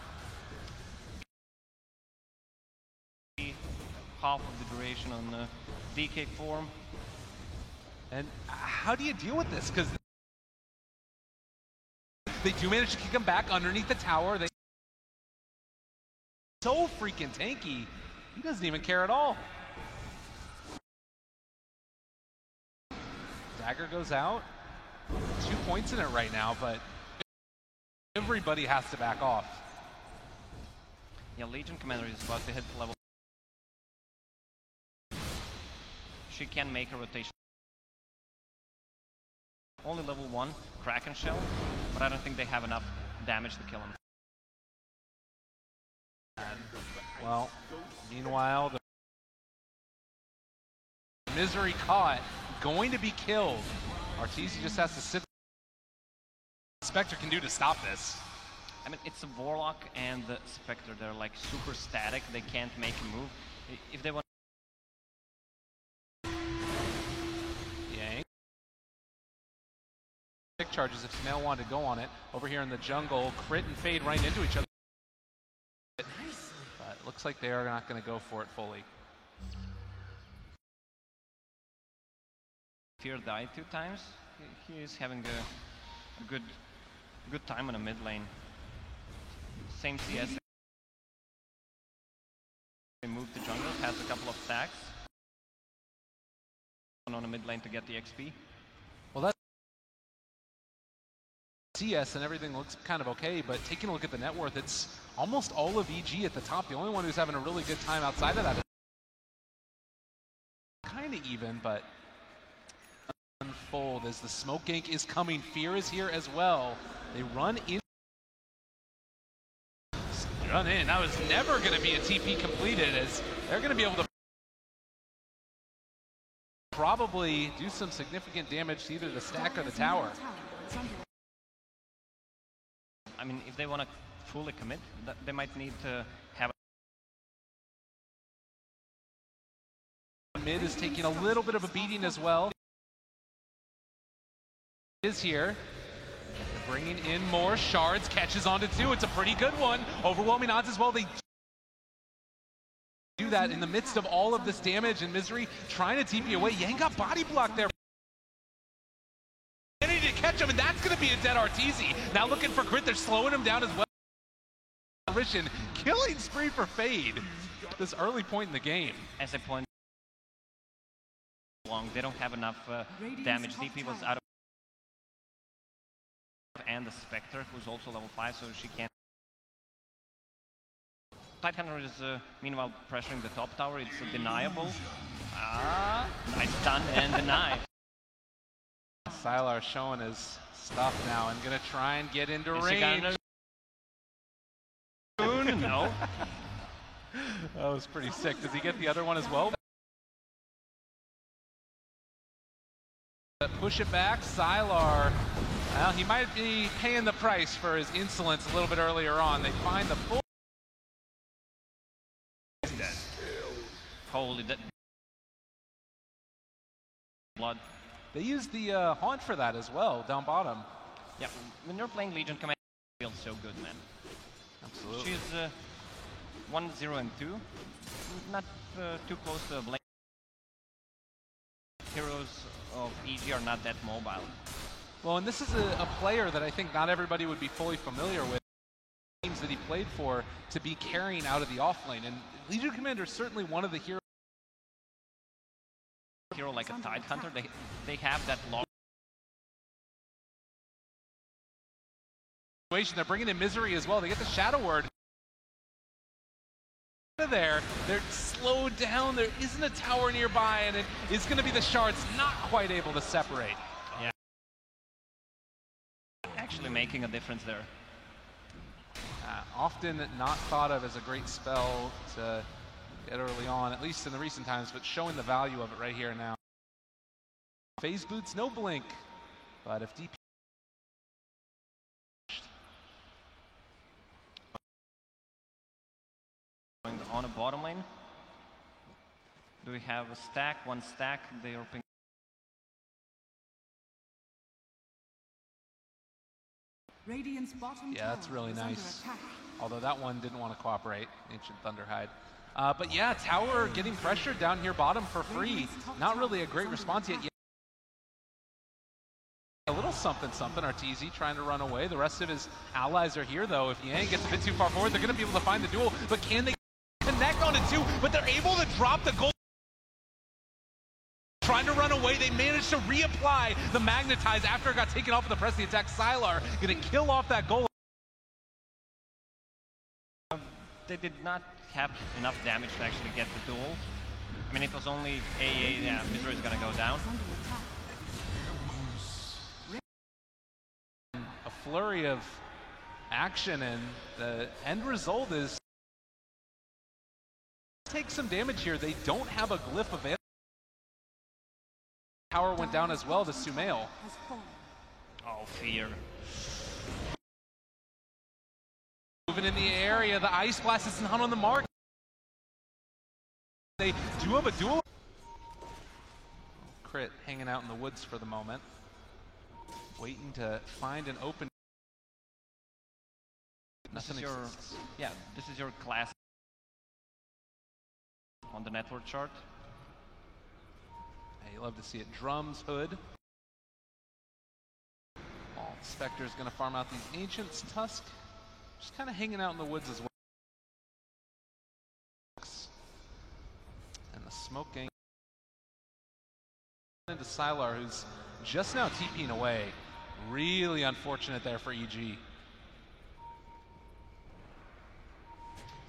Half of the duration on the DK form. And how do you deal with this? Because they do manage to kick him back underneath the tower. They so freaking tanky. He doesn't even care at all. Dagger goes out. 2 points in it right now, but everybody has to back off. Yeah, Legion Commander is about to hit level. She can make a rotation. Only level 1 Kraken Shell, but I don't think they have enough damage to kill him. Well, meanwhile, the Misery caught, going to be killed. Arteezy just has to sit. Spectre can do to stop this. I mean, it's a Warlock and the Spectre. They're like super static. They can't make a move. If they want. Yang. Big charges if Sumail wanted to go on it. Over here in the jungle, Crit and Fade right into each other. But it looks like they are not going to go for it fully. Fear died 2 times. He is having a good time on a mid lane. Same CS. They moved to jungle, has a couple of stacks. On a mid lane to get the XP. Well, that's CS and everything looks kind of okay, but taking a look at the net worth, it's almost all of EG at the top. The only one who's having a really good time outside of that is kind of even, but unfold as the smoke gank is coming. Fear is here as well. They run in. That was never going to be a TP completed, as they're going to be able to probably do some significant damage to either the stack or the tower. I mean, if they want to fully commit, they might need to have. Mid is taking a little bit of a beating as well. Is here. They're bringing in more shards, catches onto 2. It's a pretty good one. Overwhelming odds as well. They do that in the midst of all of this damage, and Misery trying to TP away. Yang got body blocked there. They need to catch him, and that's going to be a dead Arteezy. Now looking for Crit. They're slowing him down as well. Killing spree for Fade at this early point in the game. As a point long, they don't have enough damage. DP was out of. And the Spectre, who's also level 5, so she can't. Tidehunter is meanwhile pressuring the top tower. It's deniable. Nice stun and deny. Sylar showing his stuff now and gonna try and get into range. No. That was pretty sick. Does he get the other one as well? Push it back, Sylar. Well, he might be paying the price for his insolence a little bit earlier on. They find the full. He's dead. Holy blood. They use the haunt for that as well, down bottom. Yeah, when you're playing Legion Commander, it feels so good, man. Absolutely. She's 1, 0, and 2. Not too close to a blame. EG are not that mobile. Well, and this is a player that I think not everybody would be fully familiar with. Teams that he played for to be carrying out of the offlane, and Legion Commander is certainly one of the heroes. Hero like a Tidehunter, they have that long situation. They're bringing in Misery as well. They get the Shadow Word. There, they're slowed down. There isn't a tower nearby, and it is going to be the Shards not quite able to separate. Yeah, actually making a difference there. Often not thought of as a great spell to get early on, at least in the recent times, but showing the value of it right here now. Phase boots, no blink, but if DP on a bottom lane, do we have a stack? One stack. They are ping. Radiant's bottom yeah, that's really tower is nice. under attack. Although that one didn't want to cooperate, Ancient Thunderhide. But yeah, tower getting pressured down here bottom for free. Not really a great response yet. A little something, Arteezy trying to run away. The rest of his allies are here, though. If Yang gets a bit too far forward, they're going to be able to find the duel. But can they connect on it too? But they're able to drop the gold. Trying to run away, they managed to reapply the Magnetize after it got taken off with the press the attack. Sylar going to kill off that goal. They did not have enough damage to actually get the duel. I mean, it was only AA, yeah, Misery is going to go down. A flurry of action, and the end result is take some damage here. They don't have a glyph available. Power went down as well to Sumail. Oh, fear. Moving in the area, the Ice Blast is not on the mark. They do have a duel. Crit hanging out in the woods for the moment. Waiting to find an open. This is your, yeah, this is your class on the network chart. Hey, you love to see it. Drums, Hood. Oh, Spectre's gonna farm out these Ancients. Tusk just kind of hanging out in the woods as well. And the Smoke Gang into Sylar, who's just now TPing away. Really unfortunate there for EG.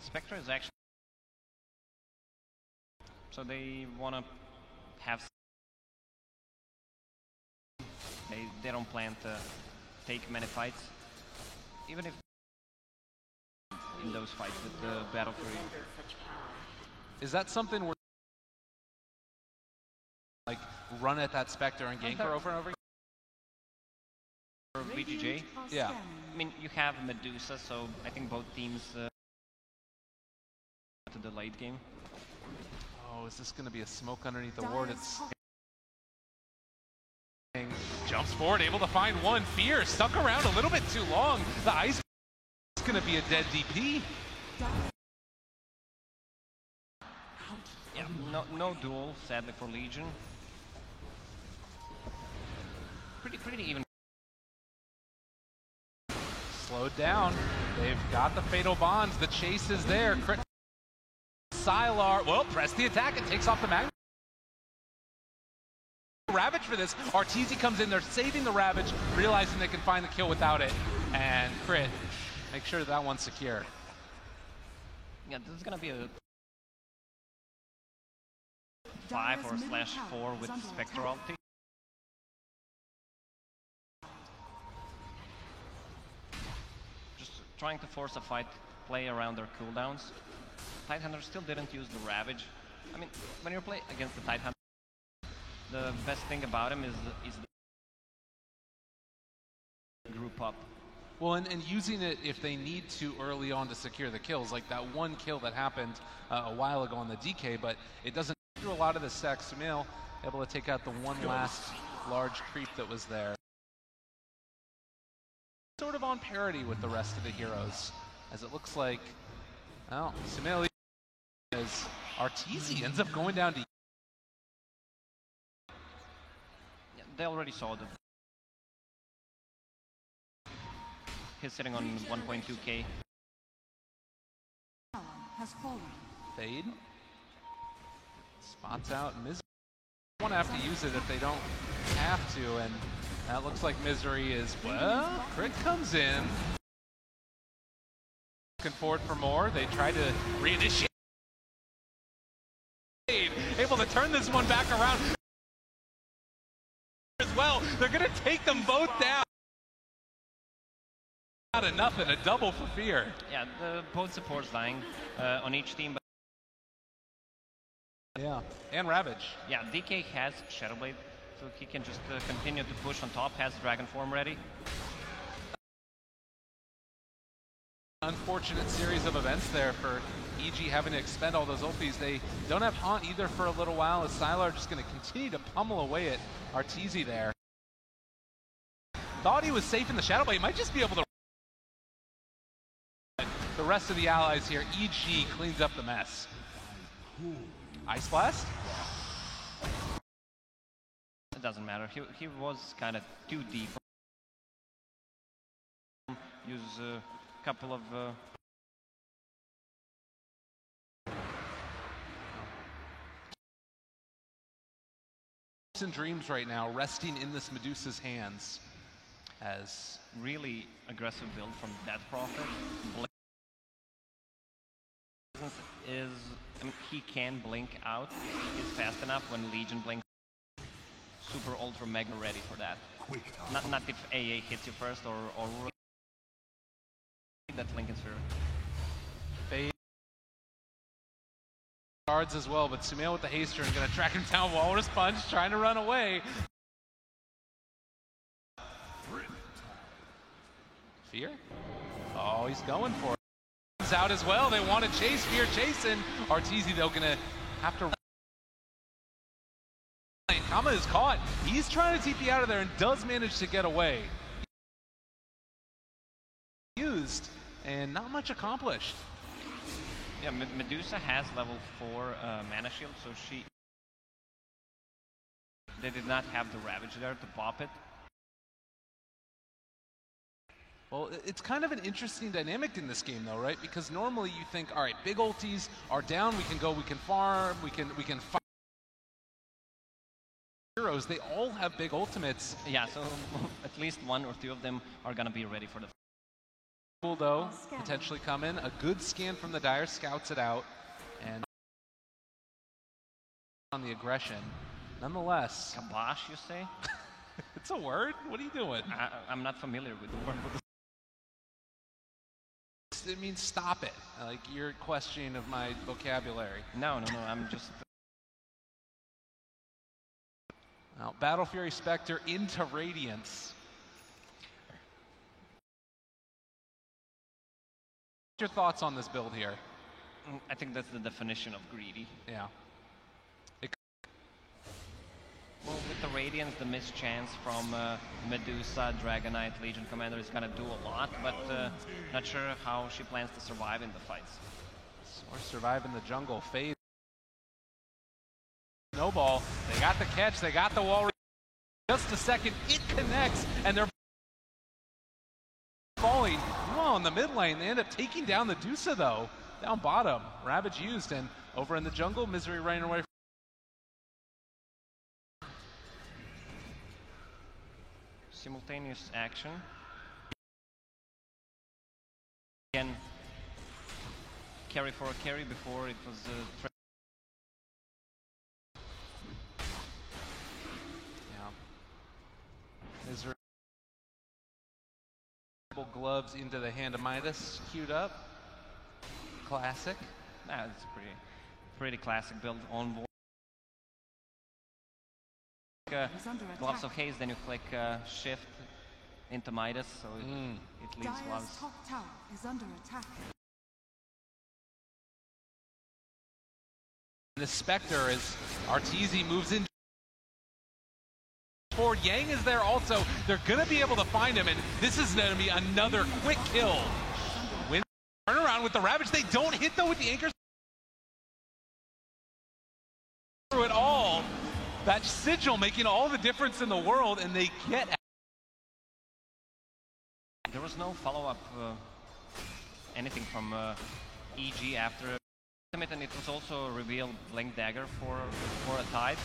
Spectre is actually, so they want to have, they don't plan to take many fights, even if in those fights with the Battle Fury. Is that something where like run at that Spectre and gank her over and over again? Or VGJ? Yeah. I mean, you have Medusa, so I think both teams to the late game. Oh, is this going to be a smoke underneath the ward? It's jumps forward, able to find one. Fear stuck around a little bit too long. The Ice is going to be a dead DP. Yeah, no duel, sadly, for Legion. Pretty even. Slowed down. They've got the Fatal Bonds. The chase is there. Crit Sylar, well, press the attack. It takes off the Magnet. Ravage for this. Arteezy comes in. They're saving the Ravage, realizing they can find the kill without it. And Crit, make sure that one's secure. Yeah, this is going to be a 5 or /4 with Spectrality. Just trying to force a fight, play around their cooldowns. Tidehunter still didn't use the Ravage. I mean, when you play against the Tidehunter, the best thing about him is the group up. Well, and using it if they need to early on to secure the kills, like that one kill that happened a while ago on the DK, but it doesn't do a lot of the stack. Sumail able to take out the one last large creep that was there. Sort of on parity with the rest of the heroes, as it looks like, well, Sumail as Arteezy ends up going down to they already saw that. He's sitting on 1.2k. Fade. Spots out Misery. They won't have to use it if they don't have to, and that looks like Misery is, well, Crit comes in. Looking forward for more. They try to reinitiate. Able to turn this one back around as well. They're going to take them both down. Not enough and a double for Fear. Yeah, both supports dying on each team. But yeah, and Ravage. Yeah, DK has Shadowblade, so he can just continue to push on top, has Dragon Form ready. Unfortunate series of events there for EG having to expend all those ultis. They don't have Haunt either for a little while, as Sylar just going to continue to pummel away at Arteezy there. Thought he was safe in the Shadowblade, might just be able to. The rest of the allies here, EG cleans up the mess. Ice Blast? It doesn't matter. He was kind of too deep. Use a couple of... And dreams right now, resting in this Medusa's hands. As really aggressive build from Death Prophet. Is he can blink out. He's fast enough when Legion blinks. Super ultra mega ready for that. Not if AA hits you first or that Linken's Sphere. Fade guards as well, but Sumail with the haster and gonna track him down. Walrus Punch trying to run away. Fear? Oh, he's going for it. Out as well. They want to chase. Fear chasing. Arteezy though gonna have to. Kama is caught. He's trying to TP out of there and does manage to get away. Used and not much accomplished. Yeah, Medusa has level 4 mana shield, so they did not have the Ravage there to pop it. Well, it's kind of an interesting dynamic in this game, though, right? Because normally you think, all right, big ultis are down, we can go, we can farm, we can fight heroes. They all have big ultimates. Yeah, so at least 1 or 2 of them are gonna be ready for the. Cool though, potentially come in. A good scan from the Dire scouts it out, and on the aggression, nonetheless. Kabosh, you say? It's a word. What are you doing? I'm not familiar with the word. It means stop it. Like you're questioning of my vocabulary. No, I'm just... Now, Battle Fury Spectre into Radiance. What's your thoughts on this build here? I think that's the definition of greedy. Yeah. Well, with the Radiance, the missed chance from Medusa, Dragonite, Legion Commander is going to do a lot, but not sure how she plans to survive in the fights. Or survive in the jungle. Fade. Snowball. They got the catch. They got the wall. Just a second. It connects, and they're falling. Oh, in the mid lane. They end up taking down the Medusa, though. Down bottom. Ravage used, and over in the jungle, Misery running away. Simultaneous action. Again, carry for a carry before it was yeah. Misery. Gloves into the hand of Midas, queued up. Classic. It's pretty classic build on board. Gloves of Haze, then you click shift into Midas, so it leaves gloves. Top tower is under attack. The Spectre as Arteezy moves in forward. Yang is there also. They're going to be able to find him, and this is going to be another quick kill. Win turn around with the Ravage. They don't hit, though, with the anchors. Through it all. That sigil making all the difference in the world, and they get. There was no follow-up, anything from EG after ultimate, and it was also revealed Blink Dagger for a tide.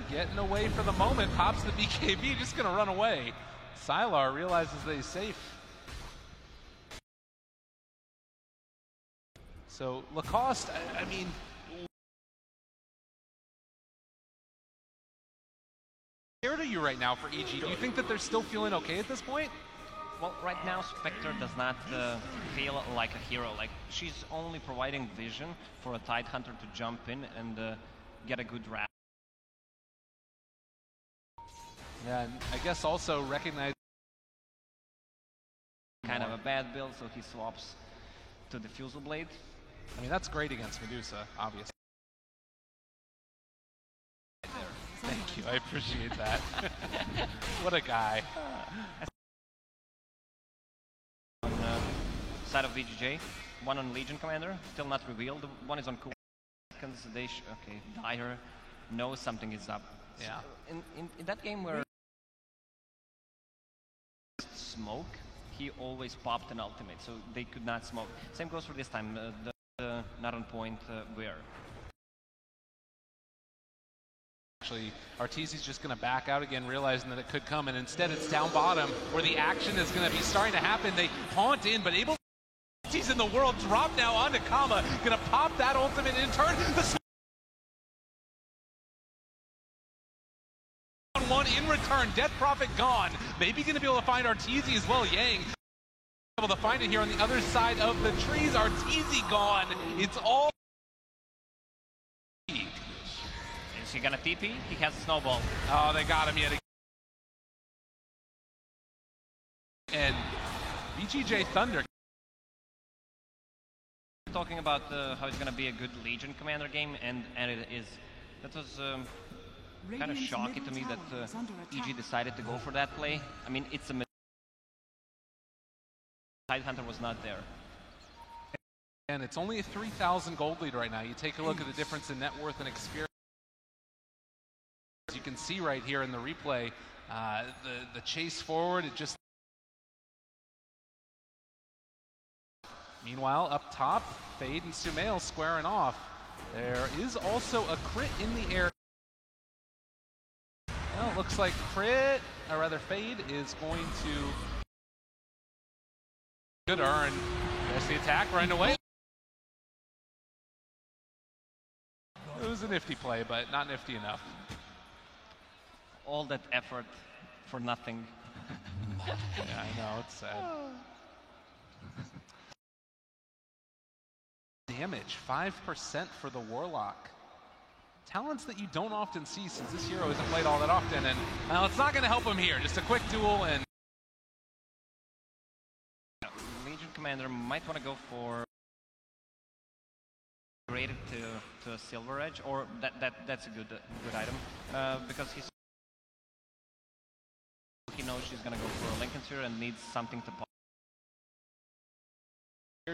Getting away for the moment, pops the BKB, just gonna run away. Sylar realizes that he's safe. So Lacoste, I mean, where are you right now for EG? Do you think that they're still feeling okay at this point? Well, right now Spectre does not feel like a hero. Like, she's only providing vision for a Tidehunter to jump in and get a good wrap. Yeah, and I guess also recognize kind of a bad build, so he swaps to the Fusel Blade. I mean, that's great against Medusa, obviously. Thank you, I appreciate that. What a guy. On side of VGJ, one on Legion Commander, still not revealed. One is on Cool. Okay, Dire knows something is up. Yeah. So in that game where smoke, he always popped an ultimate, so they could not smoke. Same goes for this time, the not on point Weir. Actually, Arteezy's just going to back out again, realizing that it could come, and instead it's down bottom, where the action is going to be starting to happen. They haunt in, but able to in the world drop now onto Kama, going to pop that ultimate in turn. The one in return, Death Prophet gone. Maybe going to be able to find Arteezy as well. Yang able to find it here on the other side of the trees. Arteezy gone. It's all. Is he gonna TP? He has a snowball. Oh, they got him yet again. And VGJ Thunder. Talking about how it's gonna be a good Legion Commander game, and it is. That was kind of shocking to me that EG decided to go for that play. I mean, it's a Tidehunter was not there. And it's only a 3,000 gold lead right now. You take a look at the difference in net worth and experience. As you can see right here in the replay, the chase forward, it just... Meanwhile, up top, Fade and Sumail squaring off. There is also a crit in the air. Well, it looks like crit, or rather Fade, is going to... Good earn. There's the attack right away. It was a nifty play, but not nifty enough. All that effort for nothing. Yeah, I know, it's sad. Damage, 5% for the Warlock. Talents that you don't often see, since this hero isn't played all that often, and well, it's not going to help him here. Just a quick duel, and Legion Commander might want to go for graded to a Silver Edge, or that's a good item because he knows she's going to go for a Lincoln Sphere and needs something to pop.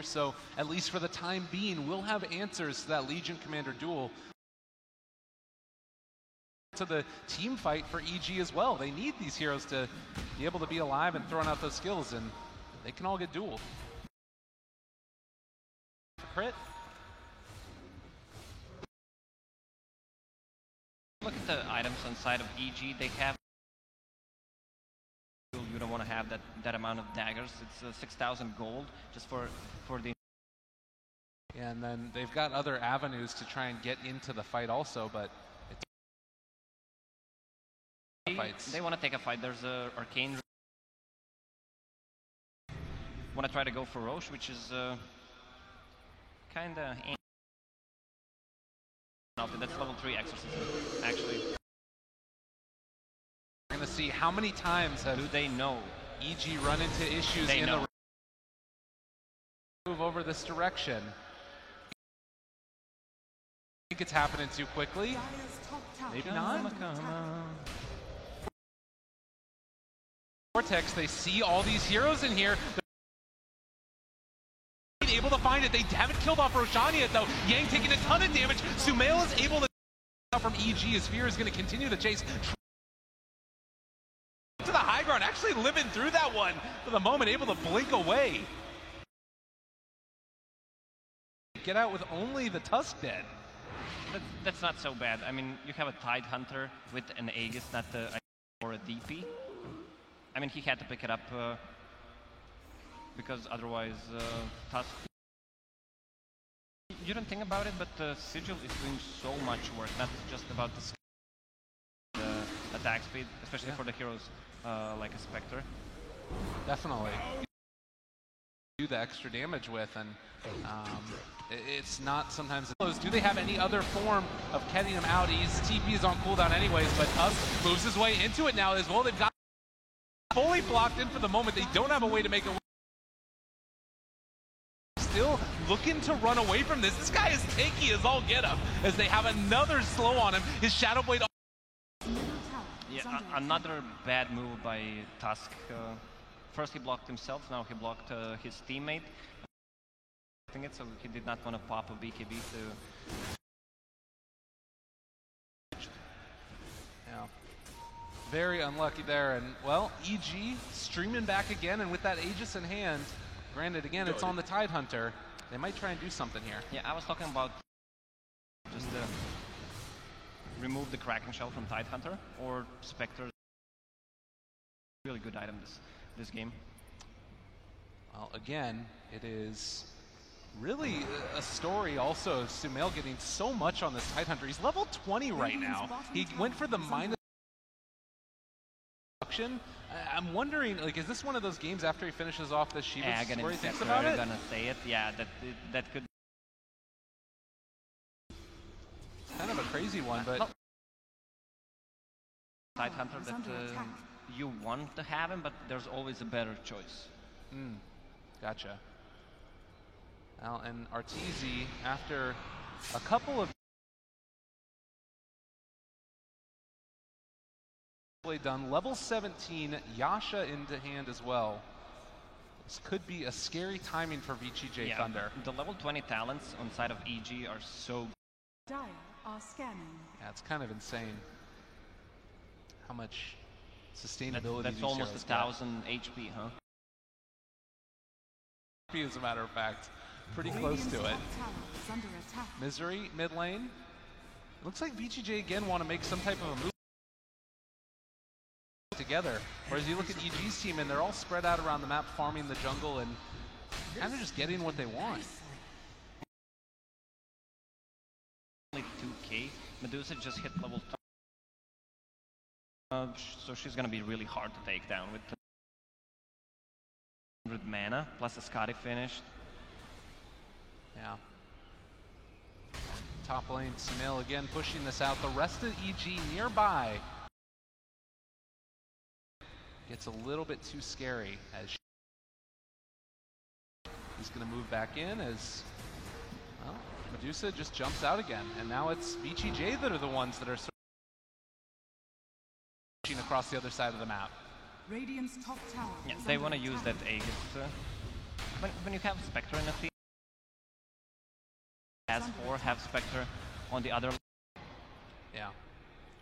So at least for the time being, we'll have answers to that Legion Commander duel. To the team fight for EG as well. They need these heroes to be able to be alive and throwing out those skills, and they can all get dueled. Crit. Look at the items inside of EG. They have. You don't want to have that amount of daggers. It's 6,000 gold just for the. And then they've got other avenues to try and get into the fight also, but they want to take a fight. There's a Arcane. Want to try to go for Roche, which is kind of. That's level 3 exorcism, actually. We're going to see how many times do they know EG run into issues they in know. The move over this direction. I think it's happening too quickly. Maybe not. Vortex, they see all these heroes in here. able to find it. They haven't killed off Roshan yet, though. Yang taking a ton of damage. Sumail is able to from EG. His fear is going to continue to chase to the high ground, actually living through that one for the moment, able to blink away. Get out with only the Tusk dead. That's not so bad. I mean, you have a Tidehunter with an Aegis, not or a DP. I mean, he had to pick it up because otherwise Tusk. You don't think about it, but Sigil is doing so much work, not just about the attack speed, especially for the heroes like a Spectre. Definitely. Do the extra damage with, and it's not sometimes. Do they have any other form of getting him out? His TP is on cooldown anyways, but Tusk moves his way into it now as well. They've got fully blocked in for the moment. They don't have a way to make it. Still looking to run away from this. This guy is tanky as all get up as they have another slow on him. His Shadow Blade. Yeah, another bad move by Tusk. First he blocked himself, now he blocked his teammate. I think it's so he did not want to pop a BKB to... Yeah. Very unlucky there, and well, EG streaming back again, and with that Aegis in hand, granted again it's on the Tidehunter, they might try and do something here. Yeah, I was talking about just remove the Kraken Shell from Tidehunter, or Spectre. Really good item this game. Well, again, it is really a story also of Sumail getting so much on this Tidehunter. He's level 20 right now. He went for the minus reduction. I'm wondering, like, is this one of those games after he finishes off the Shiva where he thinks about it? Gonna say it. Yeah, that could. Kind of a crazy one, but Tidehunter that you want to have him, but there's always a better choice. Gotcha. Well, and Arteezy, after a couple of done, level 17, Yasha into hand as well. This could be a scary timing for VGJ Thunder. The level 20 talents on side of EG are so Dire are scanning. Yeah, it's kind of insane how much sustainability that's almost 1,000 HP, huh? As a matter of fact, pretty close to it. Misery mid lane. Looks like VGJ again want to make some type of a move together. Whereas you look at EG's team and they're all spread out around the map, farming the jungle and kind of just getting what they want. Only 2k. Medusa just hit level 2. So she's gonna be really hard to take down with 100 mana plus a Scotty finished. Yeah. Top lane, Sumail again pushing this out. The rest of EG nearby gets a little bit too scary as he's going to move back in as, well, Medusa just jumps out again. And now it's VGJ that are the ones that are pushing across the other side of the map. Radiant's top tower. Yeah, they want to use that Aegis. When you have Spectre in the team, as 4 have Spectre on the other. Yeah.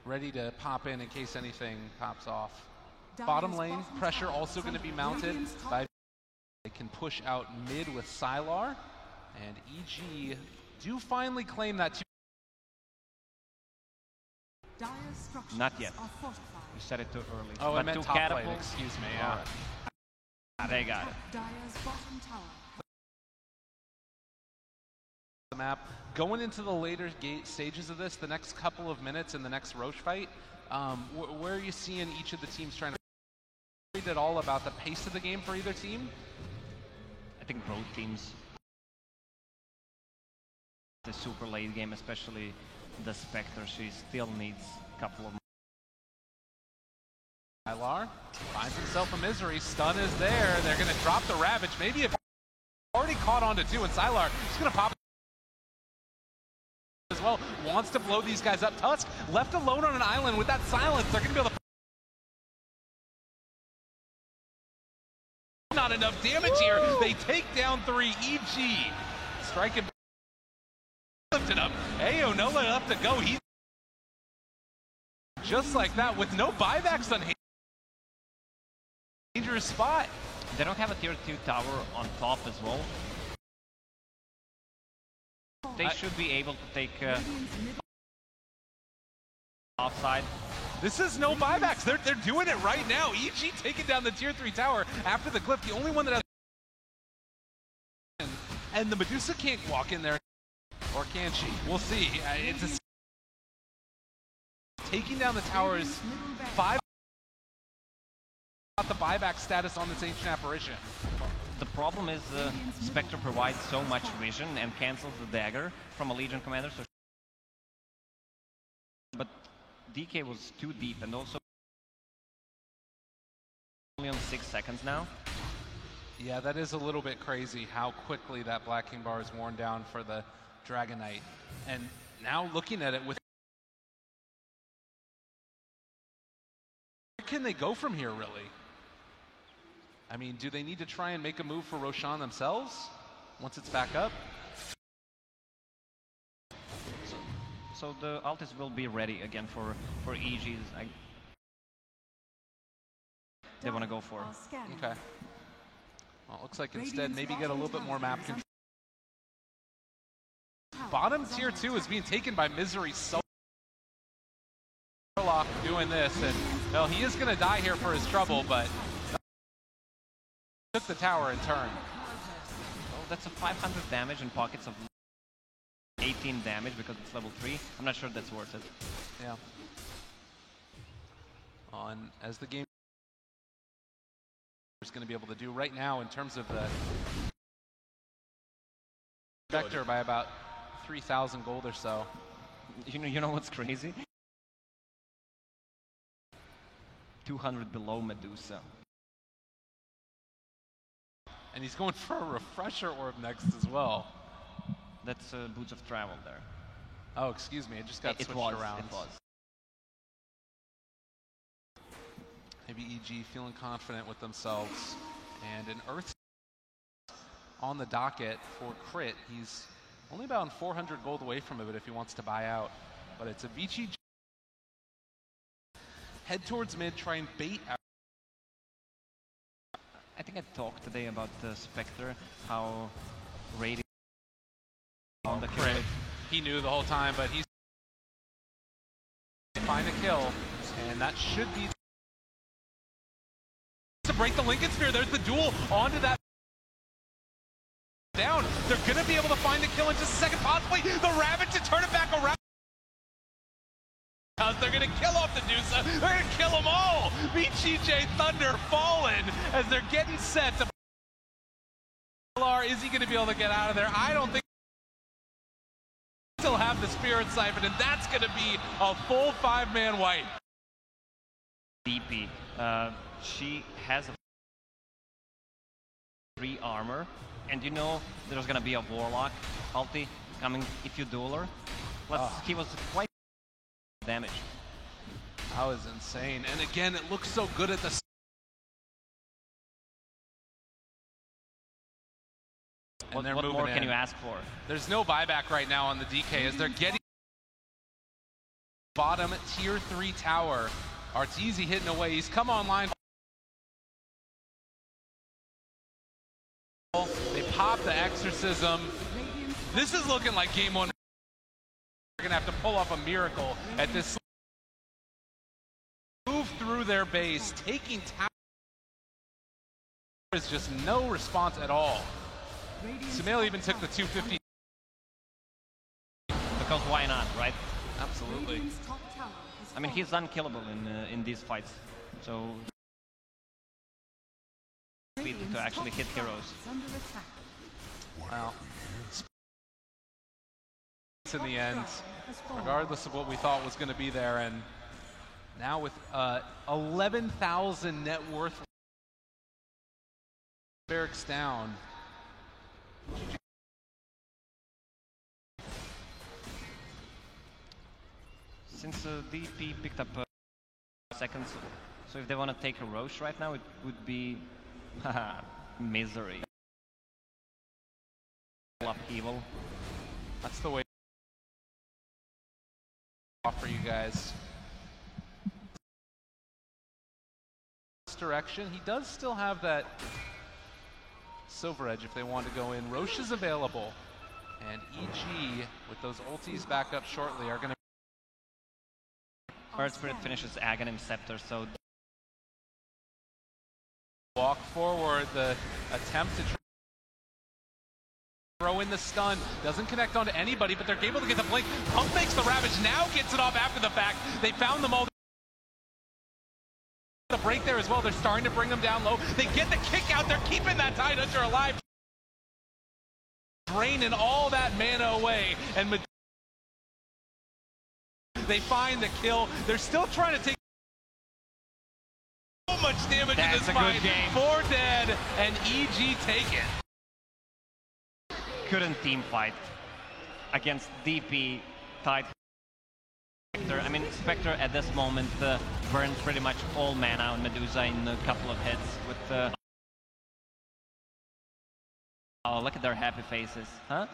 Ready to pop in case anything pops off. Bottom lane, pressure also going to be mounted by. They can push out mid with Sylar, and EG do finally claim that. Not yet. You said it too early. Oh, but I meant top lane, excuse me. Yeah. They got it. The map. Going into the later stages of this, the next couple of minutes in the next Roche fight, where are you seeing each of the teams trying to read at all about the pace of the game for either team? I think both teams. The super late game, especially the Spectre, she still needs a couple of. Sylar finds himself a Misery. Stun is there. They're going to drop the Ravage. Maybe if already caught on to 2, and Sylar is going to pop as well. Wants to blow these guys up. Tusk left alone on an island with that silence. They're going to be able to not enough damage here. They take down 3. EG striking, lifted up. Ayo, no left to go. He's just like that with no buybacks on hand. Dangerous spot. They don't have a tier 2 tower on top as well. They should be able to take offside. This is no buybacks. They're doing it right now. EG taking down the tier 3 tower after the cliff. The only one that has... And the Medusa can't walk in there. Or can she? We'll see. It's taking down the towers. 5 the buyback status on this Ancient Apparition. The problem is Spectre provides so much vision and cancels the dagger from a Legion commander. So but DK was too deep and also only on 6 seconds now. Yeah, that is a little bit crazy how quickly that Black King bar is worn down for the Dragon Knight. And now looking at it with... Where can they go from here, really? I mean, do they need to try and make a move for Roshan themselves once it's back up? So the Altis will be ready again for EG's. They want to go for. Okay. Well, it looks like instead maybe get a little bit more map control. Bottom tier 2 is being taken by Misery so Warlock doing this, and well, he is going to die here for his trouble, but took the tower in turn. Well, that's a 500 damage in pockets of 18 damage because it's level 3. I'm not sure that's worth it. Yeah. And as the game is going to be able to do right now in terms of the Spectre by about 3,000 gold or so. You know what's crazy? 200 below Medusa. And he's going for a refresher orb next as well. That's Boots of Travel there. Oh, excuse me, it just got switched around. It was. Maybe EG feeling confident with themselves. And an Earth on the docket for crit. He's only about 400 gold away from it if he wants to buy out. But it's a Vici. Head towards mid, try and bait out. I think I talked today about the Spectre, how rating on the crit. He knew the whole time, but he's find a kill, and that should be to break the Lincoln Sphere. There's the duel onto that down. They're gonna be able to find the kill in just a second, possibly the Rabbit to turn it back around. They're gonna kill off the Medusa. They're gonna kill them all. VGJ Thunder fallen as they're getting set to. Is he gonna be able to get out of there? I don't think. Still have the Spirit Siphon, and that's gonna be a full 5-man wipe. DP, she has a 3 armor, and you know there's gonna be a Warlock ulti coming if you duel her. He was quite damage. That was insane. And again, it looks so good at the... What more can you ask for? There's no buyback right now on the DK as they're getting bottom tier 3 tower. Arteezy hitting away. He's come online. They pop the Exorcism. This is looking like game 1. They're gonna have to pull off a miracle at this. Move through their base, taking tower. There's just no response at all. Sumail even took the 250. Because why not, right? Absolutely. I mean, he's unkillable in these fights, so speed to actually hit heroes. Wow. In the end, regardless of what we thought was going to be there, and now with 11,000 net worth barracks down. Since DP picked up seconds, so if they want to take a Roche right now, it would be Misery. Upheaval. That's the way off for you guys. This direction, he does still have that Silver Edge if they want to go in. Roche is available, and EG with those ultis back up shortly are going to. Earth Spirit finishes Aghanim Scepter, so walk forward. The attempt to throw in the stun doesn't connect onto anybody, but they're able to get the blink. Pump makes the Ravage, now gets it off after the fact. They found them all. The break there as well. They're starting to bring them down low. They get the kick out. They're keeping that Tidehunter alive. Draining all that mana away, and they find the kill. They're still trying to take so much damage in this fight. 4 dead, and EG take it. Couldn't team fight against DP Tidehunter. I mean, Spectre at this moment burned pretty much all mana on Medusa in a couple of hits with oh, look at their happy faces, huh?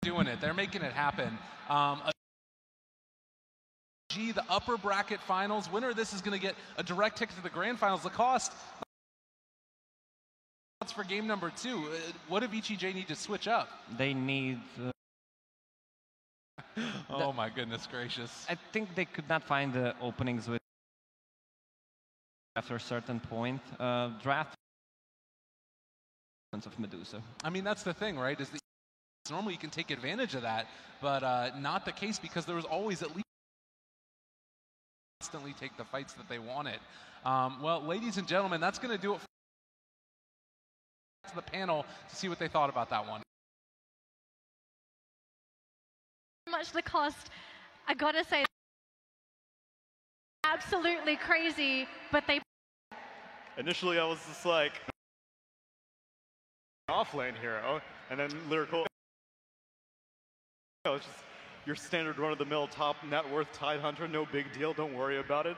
Doing it, they're making it happen. The upper bracket finals winner of this is going to get a direct ticket to the grand finals. The cost for game number 2. What do VGJ need to switch up? They need oh my goodness gracious. I think they could not find the openings with after a certain point. Draft of Medusa. I mean, that's the thing, right? Is normally you can take advantage of that, but not the case, because there was always at least constantly take the fights that they wanted. Well, ladies and gentlemen, that's going to do it for the panel to see what they thought about that one. Much the cost, I gotta say, absolutely crazy, but they. Initially, I was just like, off-lane hero, and then Lyrical. It's just your standard run-of-the-mill top net worth Tidehunter, no big deal, don't worry about it.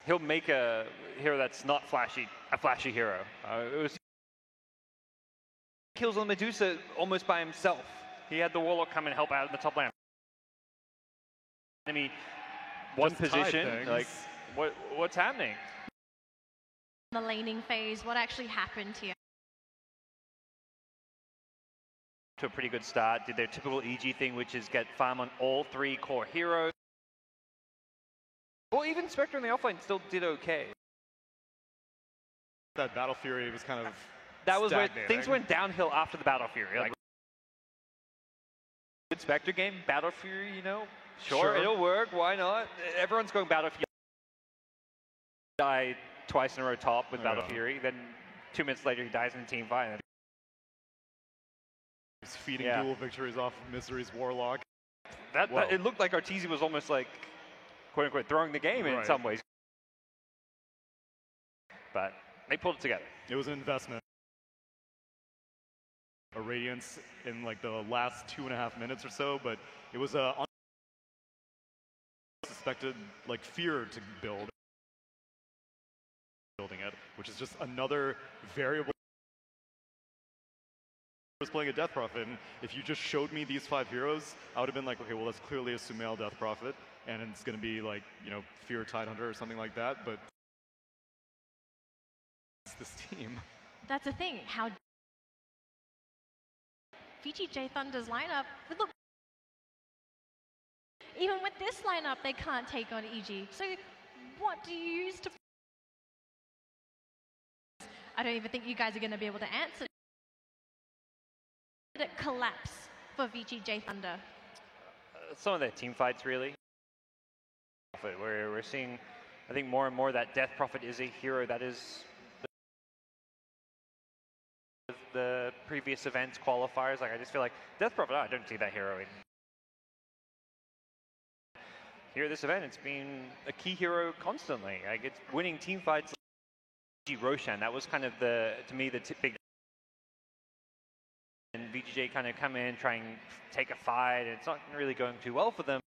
He'll make a hero that's not flashy, a flashy hero. It was kills on Medusa almost by himself. He had the Warlock come and help out in the top lane. Enemy one Just position, like what's happening? The laning phase, what actually happened here? To a pretty good start, did their typical EG thing, which is get farm on all 3 core heroes. Well, even Spectre in the offlane still did okay. That Battle Fury was kind of that was where things went downhill after the Battle Fury. Like, good Spectre game, Battle Fury, you know, sure, it'll work. Why not? Everyone's going Battle Fury. Died twice in a row top with Battle Fury. Then 2 minutes later, he dies in a team fight. He's feeding dual victories off of Misery's Warlock. That it looked like Arteezy was almost like, quote unquote, throwing the game in some ways. But they pulled it together. It was an investment. A Radiance in like the last 2.5 minutes or so, but it was a unsuspected like fear to building it, which is just another variable. I was playing a Death Prophet, and if you just showed me these 5 heroes, I would have been like, okay, well that's clearly a Sumail Death Prophet, and it's going to be like, you know, Fear Tidehunter or something like that, but it's this team. That's the thing, how VGJ Thunder's lineup, look, even with this lineup, they can't take on EG. So what do you use to... I don't even think you guys are going to be able to answer. Did it collapse for VGJ Thunder? Some of their team fights, really. We're seeing, I think, more and more that Death Prophet is a hero that is the previous events qualifiers. Like, I just feel like Death Prophet, I don't see that hero in. Here at this event, it's been a key hero constantly. Like, it's winning team fights. Roshan, that was kind of to me, the big. And VGJ kind of come in, try and take a fight, and it's not really going too well for them.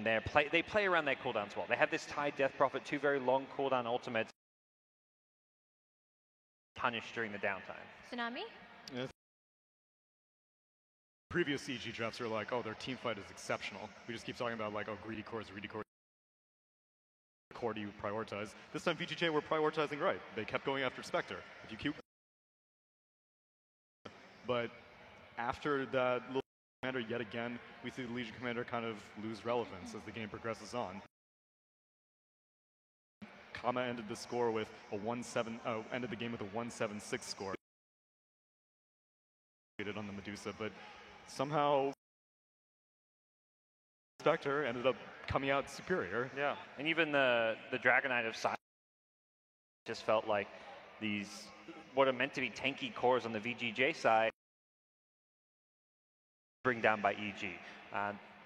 They play around their cooldowns well. They have this Tide Death Prophet, 2 very long cooldown ultimates. punished during the downtime. Tsunami? Yeah. Previous EG drafts are like, oh, their team fight is exceptional. We just keep talking about like, oh, greedy cores. Core do you prioritize? This time VGJ were prioritizing right. They kept going after Spectre. If you keep, but after that little commander, yet again, we see the Legion commander kind of lose relevance as the game progresses on. Kama ended the score with a 1-7. Ended the game with a 1-7-6 score. On the Medusa, but somehow Spectre ended up coming out superior. Yeah, and even the Dragon Knight of Side just felt like these what are meant to be tanky cores on the VGJ side bring down by EG.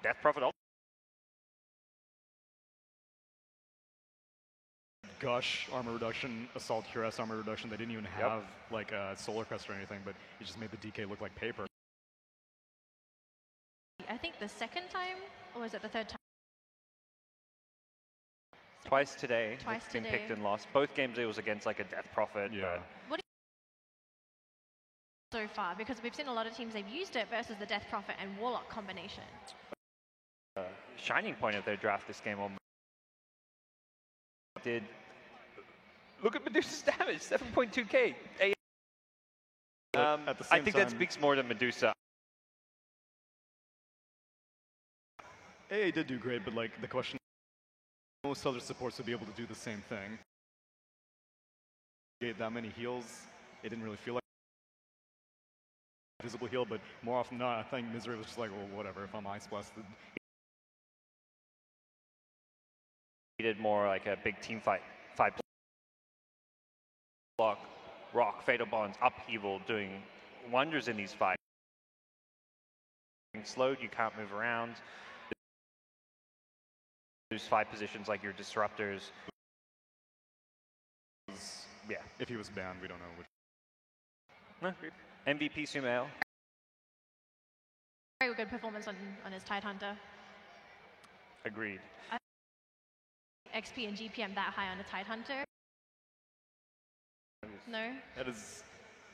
Death Prophet also. Gush armor reduction, Assault Cuirass armor reduction. They didn't even have like a Solar Crest or anything, but it just made the DK look like paper. I think the second time, or was it the third time? Twice today. Twice it's been today. picked and lost. Both games it was against like a Death Prophet. Yeah. What do you so far? Because we've seen a lot of teams they've used it versus the Death Prophet and Warlock combination. Shining point of their draft this game on did. Look at Medusa's damage, 7.2k. At the same I think time, that speaks more to Medusa. AA did do great, but like the question, most other supports would be able to do the same thing. Get that many heals, it didn't really feel like a visible heal, but more often than not, I think Misery was just like, well, whatever, if I'm Ice Blasted. He did more like a big team fight. 5 block, rock, fatal bonds, upheaval, doing wonders in these fights. Slowed, you can't move around. Lose 5 positions like your disruptors. Yeah, if he was banned, we don't know which. MVP Sumail. Very good performance on his Tidehunter. Agreed. XP and GPM that high on a Tidehunter. No? That is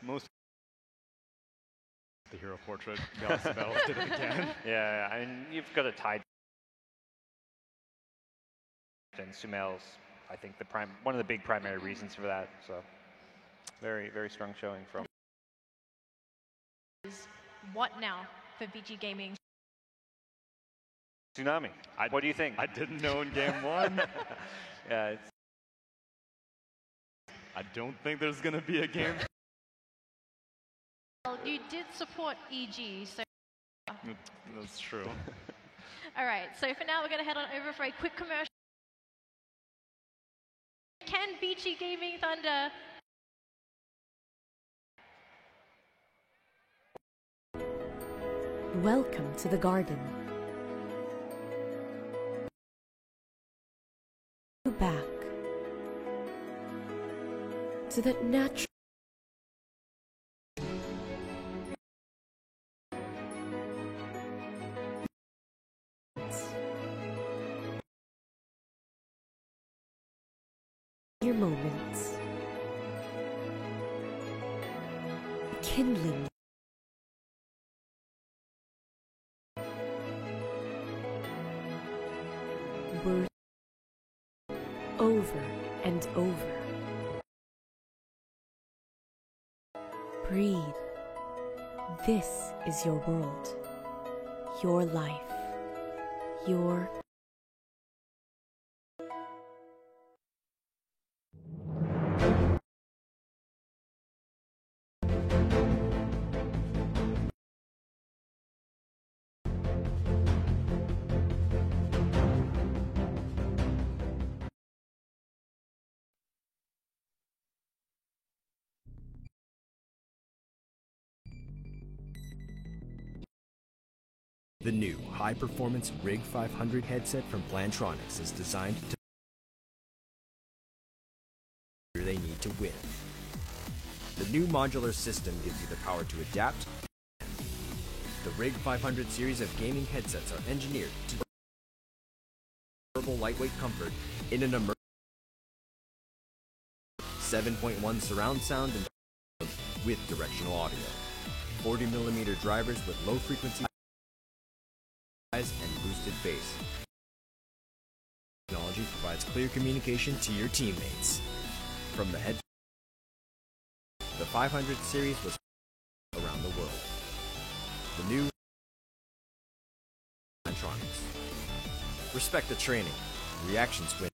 most the hero portrait. Galaxy Battle did it again. Yeah, I mean, you've got a Tide. And Sumail's, I think, one of the big primary reasons for that. So, very, very strong showing from. What now for VG Gaming? Tsunami. What do you think? I didn't know in game 1. Yeah, I don't think there's going to be a game. Well, you did support EG, so. That's true. All right, so for now, we're going to head on over for a quick commercial. Can VG Gaming Thunder Welcome to the garden. Back to that natural your moments, kindling words over and over. Breathe. This is your world, your life, your The new high-performance RIG 500 headset from Plantronics is designed to they need to win. The new modular system gives you the power to adapt. The RIG 500 series of gaming headsets are engineered to durable lightweight comfort in an immersive 7.1 surround sound and with directional audio. 40mm drivers with low frequency and boosted bass. Technology provides clear communication to your teammates. From the head, the 500 series was around the world. The new Plantronics. Respect the training. Reactions win.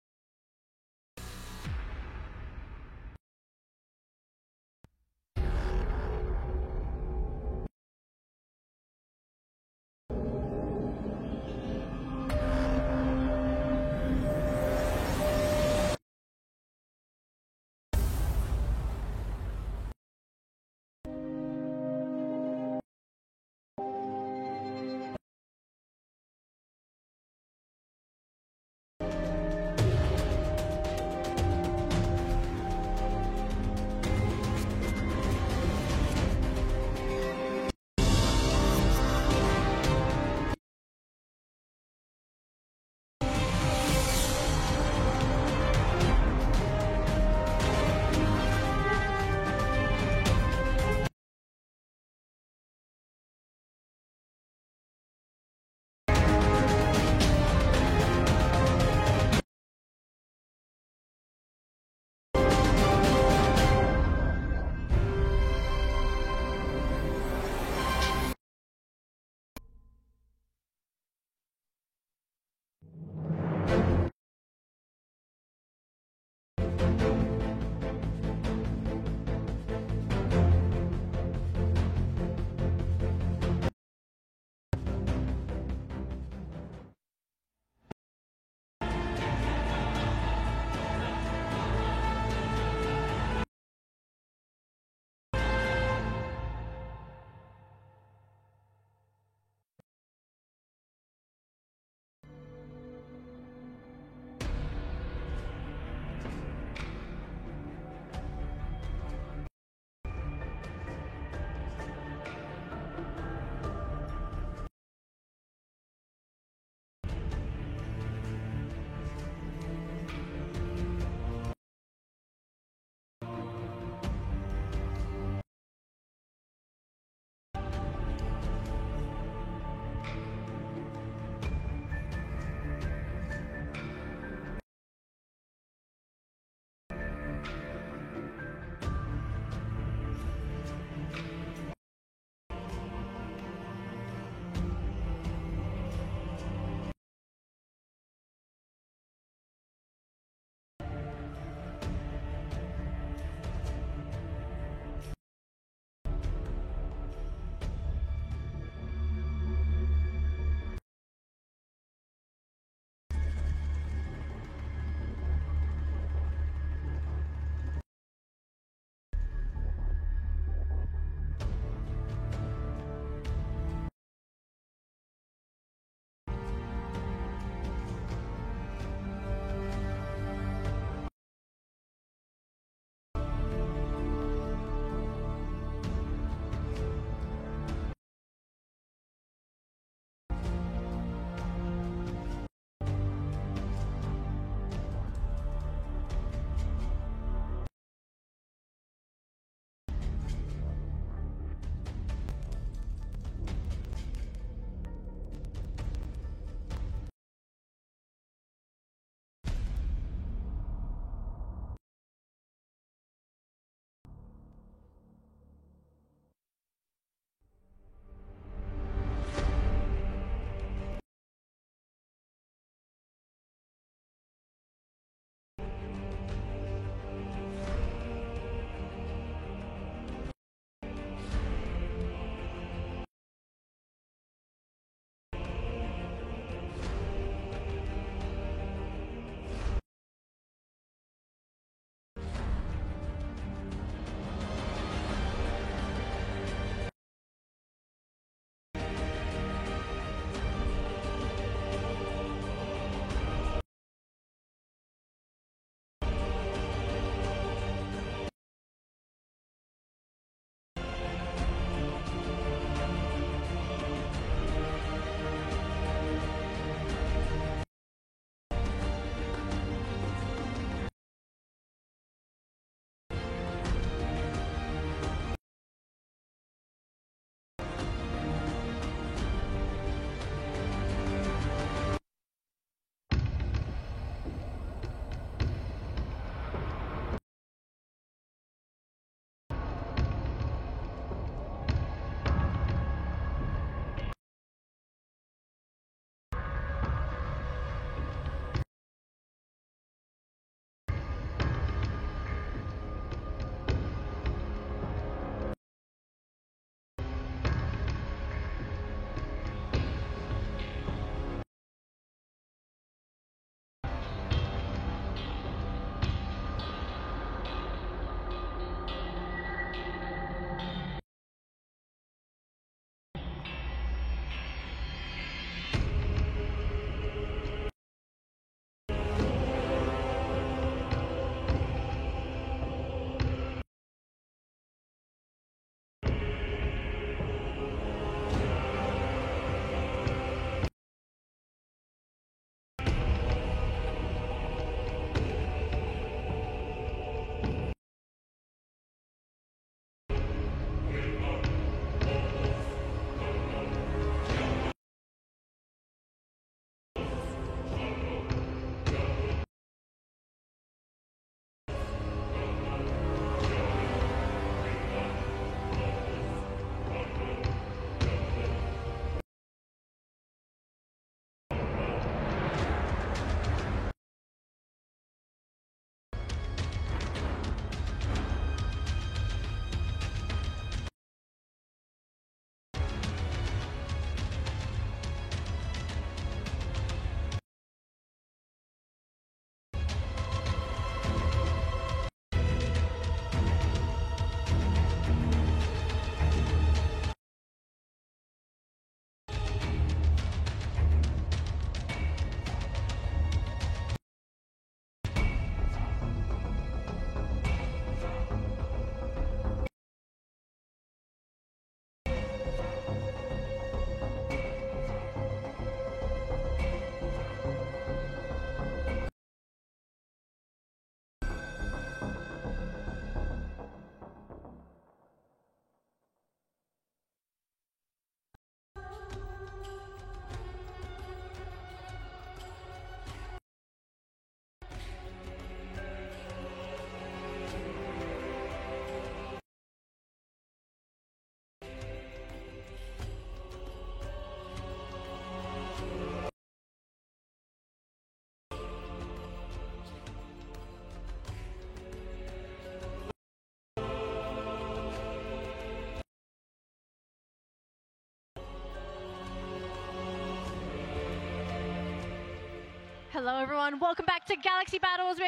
Hello everyone, welcome back to Galaxy Battles. We're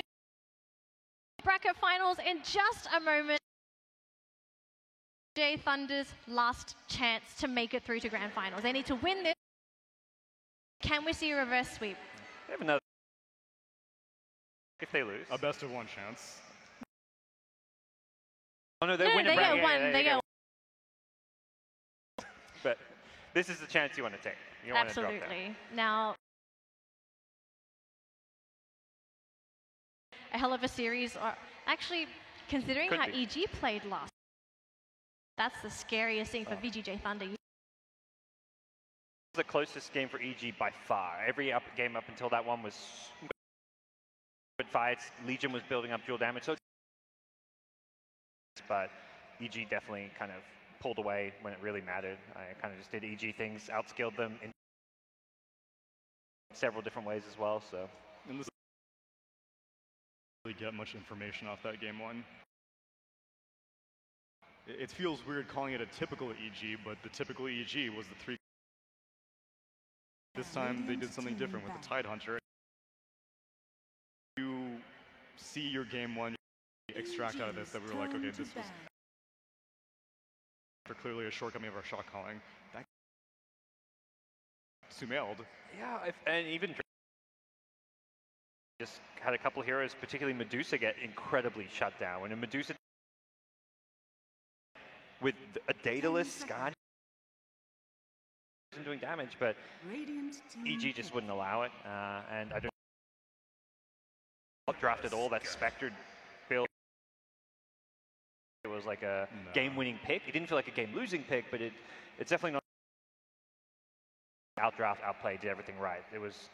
bracket finals in just a moment. VJ Thunder's last chance to make it through to grand finals. They need to win this. Can we see a reverse sweep? They have another. If they lose. A best of one chance. Oh no, they win they a get bracket. one. They get one. But this is the chance you want to take. You don't want to drop that. Absolutely. Now, a hell of a series. Or actually, considering Could how be. EG played last, that's the scariest thing for VGJ Thunder. The closest game for EG by far. Every game up until that one was good fights. Legion was building up dual damage, so but EG definitely kind of pulled away when it really mattered. I kind of just did EG things, outskilled them in several different ways as well. So. And this really get much information off that game one. It feels weird calling it a typical EG, but the typical EG was the 3. This time they did something different with the Tidehunter. You see your game one extract out of this that we were like, okay, this was for clearly a shortcoming of our shot calling. That Sumailed. Yeah, and even just had a couple of heroes, particularly Medusa, get incredibly shut down. When a Medusa with a dataless Scar isn't doing damage, but EG just wouldn't allow it, and I don't draft at all. That Spectre build, it was like a game-winning pick. It didn't feel like a game-losing pick, but it's definitely not outdraft, outplay, did everything right. It was,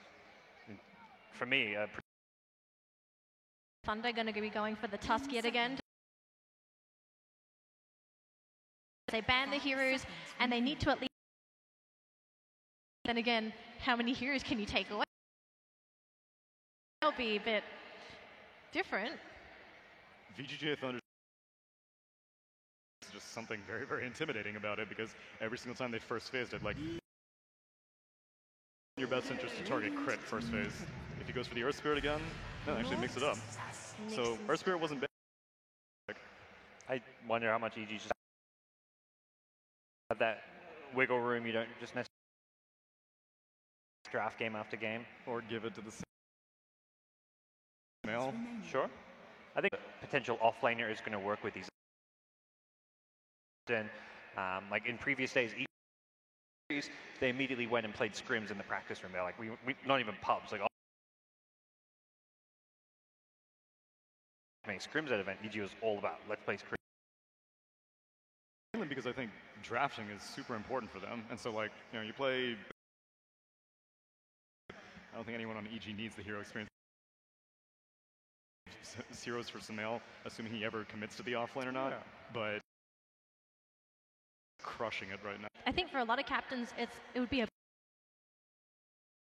for me, Thunder going to be going for the Tusk yet again. They ban the heroes, and they need to at least. Then again, how many heroes can you take away? That'll be a bit different. VGJ Thunder is just something very, very intimidating about it, because every single time they first phased it, like, in your best interest to target crit first phase. If he goes for the Earth Spirit again, no, actually mix it up. So Earth Spirit wasn't bad. I wonder how much EG just have that wiggle room. You don't just necessarily draft game after game. Or give it to the male. Sure. I think potential offlaner is going to work with these. And like in previous days, they immediately went and played scrims in the practice room. They're like, we not even pubs, like making scrims at event. EG was all about, let's play scrims. Mainly because I think drafting is super important for them, and so like, you know, you play. I don't think anyone on EG needs the hero experience. Zeros for Sumail, assuming he ever commits to the offlane or not, but crushing it right now. I think for a lot of captains, it would be a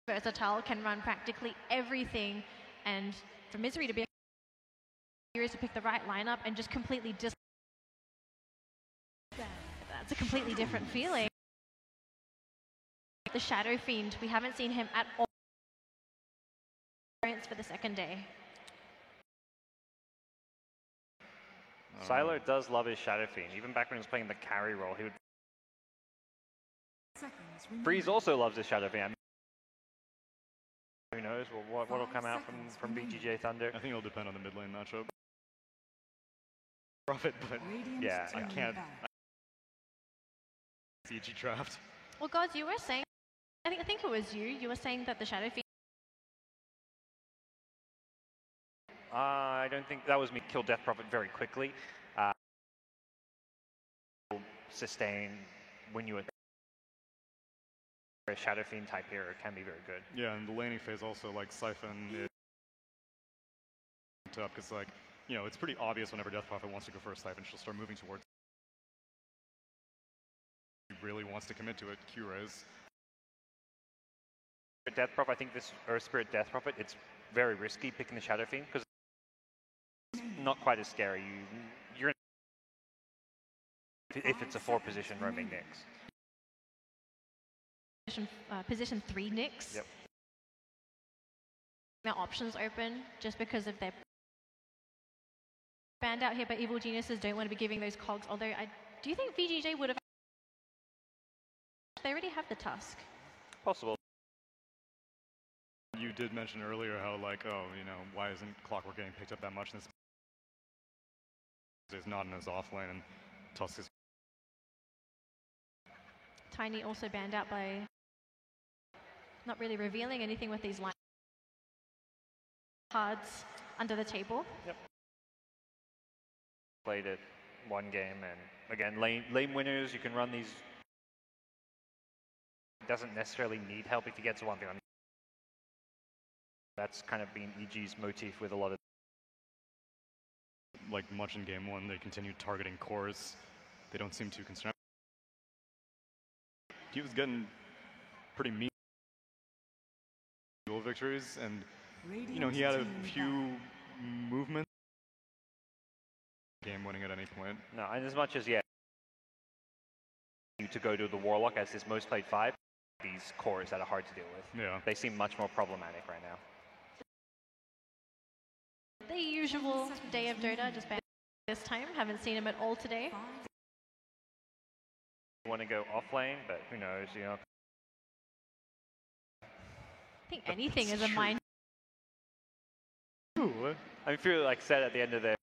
versatile, can run practically everything, and for Misery to be to pick the right lineup and just completely that's a completely different feeling. The Shadow Fiend, we haven't seen him at all for the second day. Sylar does love his Shadow Fiend. Even back when he was playing the carry role, he would. Freeze also loves his Shadow Fiend. Who knows what will come out from VGJ Thunder? I think it'll depend on the mid lane matchup. Profit, but yeah, I can't. CG draft. Well, Gods, you were saying, I think it was you. You were saying that the Shadow Fiend. I don't think that was me. Kill Death Prophet very quickly. Sustain when you are a Shadow Fiend type hero can be very good. Yeah, and the laning phase also, like Siphon is up because, like, you know, it's pretty obvious whenever Death Prophet wants to go for a Siphon, she'll start moving towards. He really wants to commit to it. Q-Raise. Death Prophet, I think this Earth Spirit Death Prophet, it's very risky picking the Shadow Fiend because it's not quite as scary. You're if it's a 4-position roaming Nyx. Position 3 Nyx. Yep. their options open just because of their banned out here, but Evil Geniuses don't want to be giving those cogs, although do you think VGJ would have... They already have the Tusk. Possible. You did mention earlier how, like, oh, you know, why isn't Clockwork getting picked up that much in this? Is not in his off lane, and Tusk is... Tiny also banned out by not really revealing anything with these line cards under the table. Yep. Played it one game, and again, lane winners, you can run these. Doesn't necessarily need help if he gets one thing on. That's kind of been EG's motif with a lot of. Like much in game one, they continue targeting cores. They don't seem too concerned. He was getting pretty mean dual victories, and you know, he had a few movements. Game winning at any point. No, and as much as to go to the Warlock as his most played 5, these cores that are hard to deal with. Yeah. They seem much more problematic right now. The usual day of Dota, just banned this time. Haven't seen him at all today. Want to go off lane, but who knows, you know. I think anything is a mind. I mean, if you like said at the end of the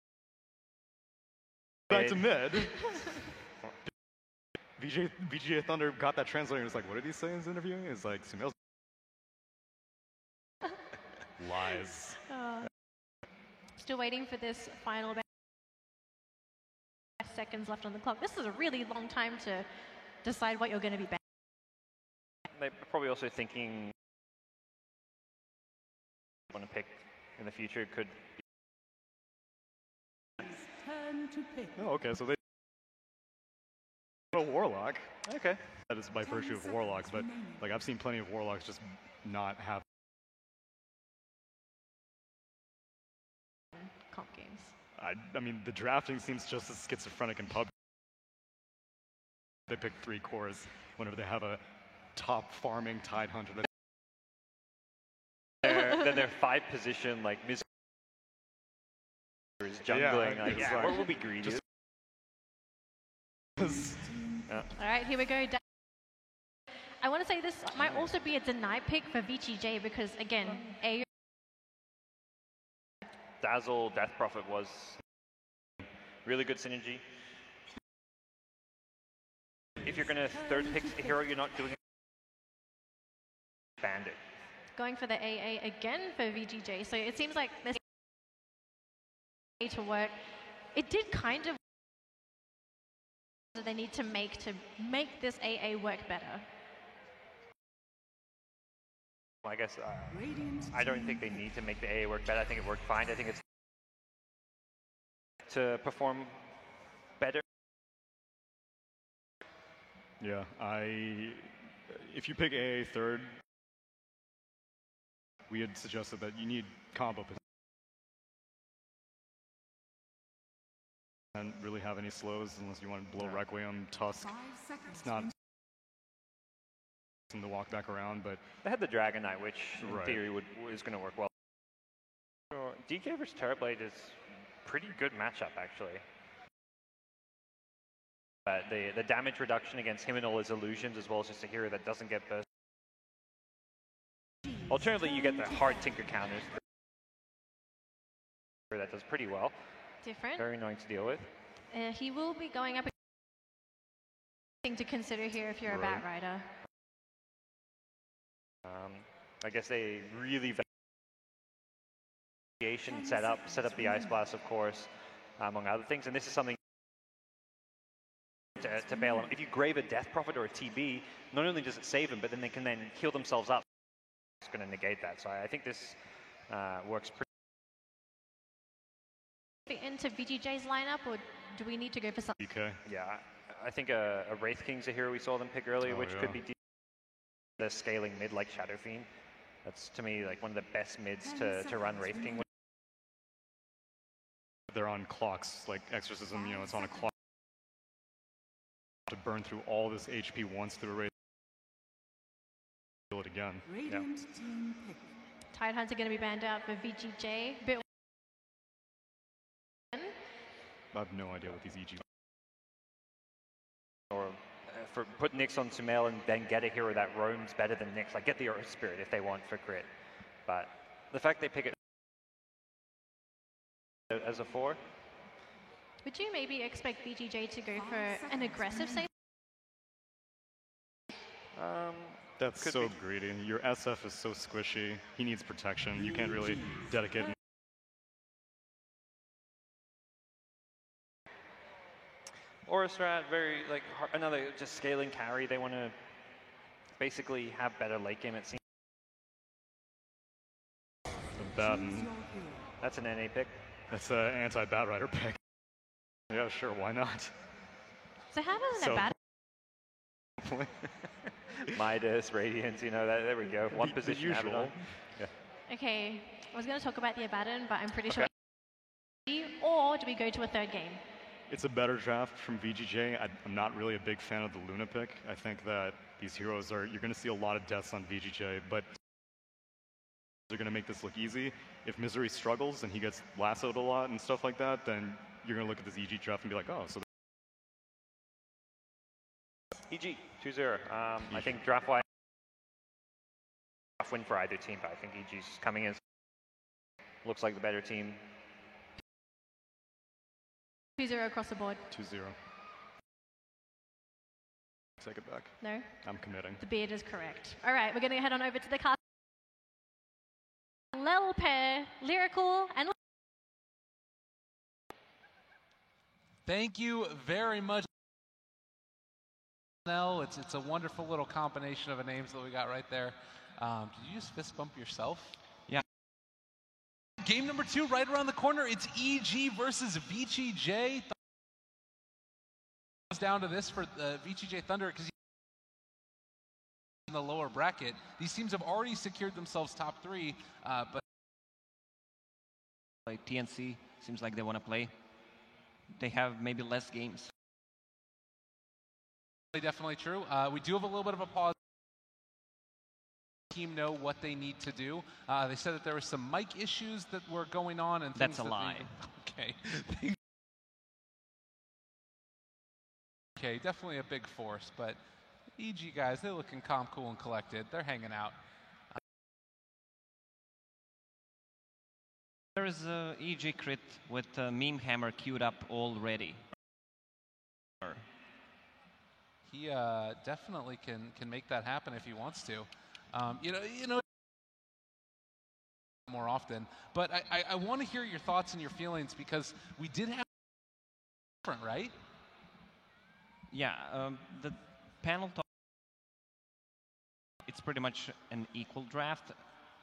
back to mid. VGA Thunder got that translator and was like, what did he say in his interview? It's like, Sumail's lies. Still waiting for this final seconds left on the clock. This is a really long time to decide what you're going to be banned. They're probably also thinking want to pick in the future could. Turn to pick. Oh, okay, so they a Warlock. Okay. That is by virtue of Warlocks, but like I've seen plenty of Warlocks just not have comp games. I mean, the drafting seems just as schizophrenic in PUBG. They pick 3 cores whenever they have a top farming Tide Hunter. Then they're 5 position like Miz is jungling. Yeah, what will be greedy? All right, here we go. I want to say this might also be a deny pick for VGJ because, again, Dazzle, Death Prophet was really good synergy. If you're going to third pick a hero, you're not doing Bandit. Going for the AA again for VGJ. So it seems like this to work. It did kind of they need to make this AA work better. Well, I guess I don't think they need to make the AA work better. I think it worked fine. I think it's to perform better. Yeah, if you pick AA third, we had suggested that you need combo position. And really have any slows unless you want to blow Requiem, Tusk. It's not to walk back around, but they had the Dragon Knight, which in theory is going to work well. DK versus Terrorblade is pretty good matchup actually. The damage reduction against him and all his illusions, as well as just a hero that doesn't get burst. Alternatively, you get the hard Tinker counters that does pretty well. Different. Very annoying to deal with. He will be going up thing to consider here if you're a Bat Rider. I guess they really set up the Ice Blast, of course, among other things, and this is something to bail him. If you grave a Death Prophet or a TB, not only does it save them, but then they can then heal themselves up. It's going to negate that. So I think this works pretty. Into VGJ's lineup, or do we need to go for something? DK. Yeah, I think a Wraith King's a hero we saw them pick earlier, which could be the scaling mid like Shadow Fiend. That's to me like one of the best mids to run Wraith King with. They're on clocks, like Exorcism, you know, it's on a clock to burn through all this HP once through a Wraith. Do it again. Radiant team pick. Tidehunter are going to be banned out for VGJ. I have no idea what these EG. Or for put Nyx on Sumail and then get a hero that roams better than Nyx. Like get the Earth Spirit if they want for crit. But the fact they pick it as a 4. Would you maybe expect VGJ to go for an aggressive save? That's so greedy. Your SF is so squishy. He needs protection. You can't really dedicate. Aura Strat, very like another just scaling carry. They want to basically have better late game. It seems. That's an NA pick. That's an anti-Bat Rider pick. Yeah, sure, why not? So how does a Bat? Midas, Radiance, you know, there we go. One position usual. Yeah. Okay, I was going to talk about the Abaddon, but I'm pretty sure. Or do we go to a third game? It's a better draft from VGJ. I'm not really a big fan of the Luna pick. I think that these heroes you're going to see a lot of deaths on VGJ, but they're going to make this look easy. If Misery struggles and he gets lassoed a lot and stuff like that, then you're going to look at this EG draft and be like, oh, so. EG, 2-0. I think draft-wise, win for either team, but I think EG's coming in. Looks like the better team. 2-0 across the board. 2-0. Take it back. No? I'm committing. The beard is correct. All right, we're going to head on over to the cast. Lel pair, Lyrical and... Thank you very much. It's a wonderful little combination of names that we got right there. Did you just fist bump yourself? Yeah. Game number 2 right around the corner. It's EG versus VGJ. Comes down to this for VGJ Thunder because in the lower bracket, these teams have already secured themselves top 3, but like TNC seems like they want to play. They have maybe less games. Definitely true. We do have a little bit of a pause. Team know what they need to do. They said that there were some mic issues that were going on, and that's a lie. Okay. Okay, definitely a big force, but EG guys, they're looking calm, cool, and collected. They're hanging out. There is a EG crit with Meme Hammer queued up already. He definitely can make that happen if he wants to. You know, more often. But I want to hear your thoughts and your feelings because we did have different, right? Yeah, the panel talk. It's pretty much an equal draft.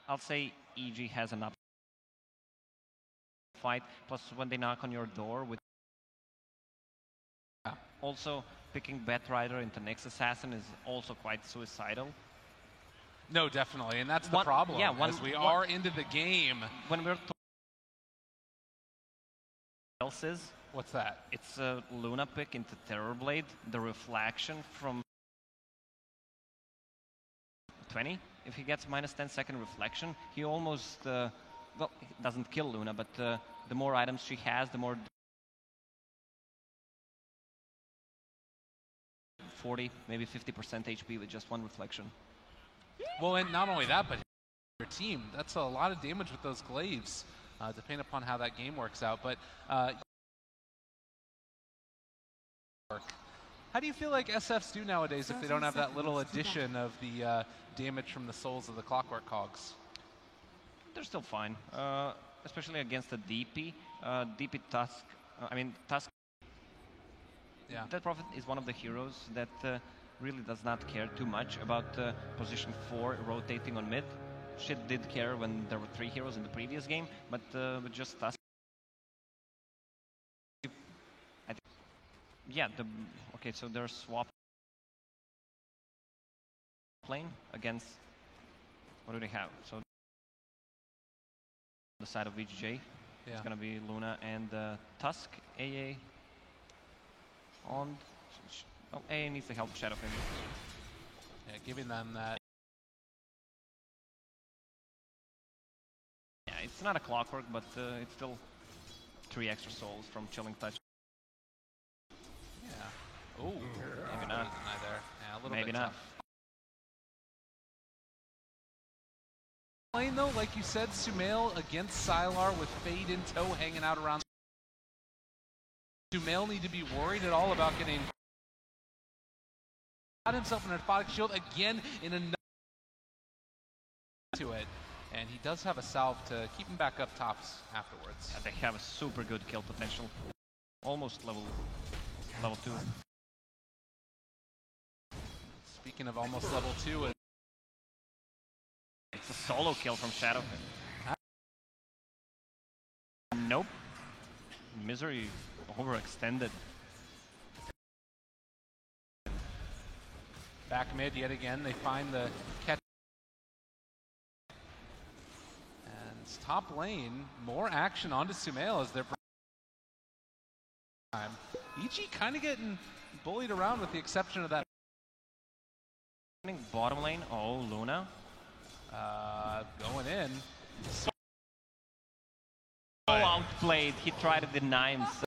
I'll say EG has an up fight. Plus, when they knock on your door with also. Picking Bat Rider into Nyx Assassin is also quite suicidal. No, definitely, and that's the problem. Yeah, as we are into the game. When we're else is what's that? It's a Luna pick into Terrorblade. The reflection from 20. If he gets minus 10-second reflection, he almost well, he doesn't kill Luna, but the more items she has, the more 40, maybe 50% HP with just one reflection. Well, and not only that, but your team, that's a lot of damage with those glaives, depending upon how that game works out. But how do you feel like SFs do nowadays if they don't have that little addition of the damage from the souls of the Clockwork Cogs? They're still fine, especially against the DP. DP Tusk, Tusk. Yeah. Dead Prophet is one of the heroes that really does not care too much about position 4 rotating on mid. Shit did care when there were 3 heroes in the previous game, but with just Tusk. Yeah, okay, so they're swap playing against, what do they have? So the side of VGJ, it's gonna be Luna and Tusk, AA. AA needs the help of Shadowfin. Yeah, giving them that It's not a clockwork, but it's still 3 extra souls from Chilling Touch. Yeah. Oh, maybe not. Either. Yeah, a little maybe bit not. Tough. Lane though, like you said, Sumail against Sylar with Fade in tow hanging out around. Sumail need to be worried at all about getting got himself an orthotic shield again in another to it, and he does have a salve to keep him back up tops afterwards. Yeah, they have a super good kill potential, almost level 2. Speaking of almost level 2, it's a solo kill from Shadowfin. Nope. Misery overextended. Back mid yet again, they find the catch. And top lane, more action onto Sumail as they're time. EG kind of getting bullied around with the exception of that. Bottom lane, oh, Luna. Going in. So outplayed, he tried to deny himself.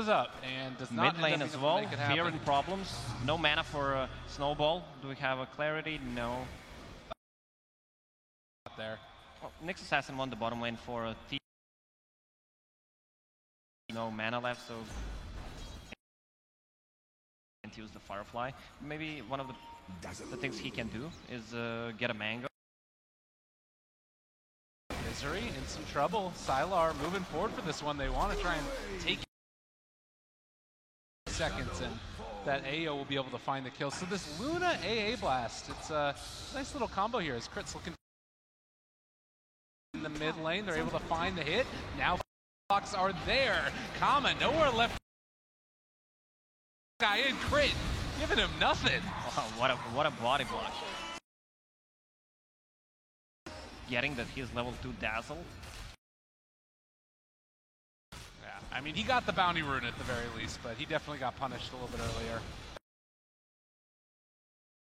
Up and does not mid lane as well, fear and problems. No mana for a snowball. Do we have a clarity? No. There. Well, Nyx Assassin won the bottom lane for a T. No mana left, so can't use the Firefly. Maybe one of the things he can do is get a mango. Misery in some trouble. Sylar moving forward for this one. They want to try and take seconds, and that AO will be able to find the kill. So this Luna AA Blast, it's a nice little combo here as Crit's looking in the mid lane. They're able to find the hit. Now blocks are there. Kama nowhere left. Guy in Crit giving him nothing. Wow, what a body block. Getting that he's level 2 Dazzle. I mean, he got the bounty rune at the very least, but he definitely got punished a little bit earlier.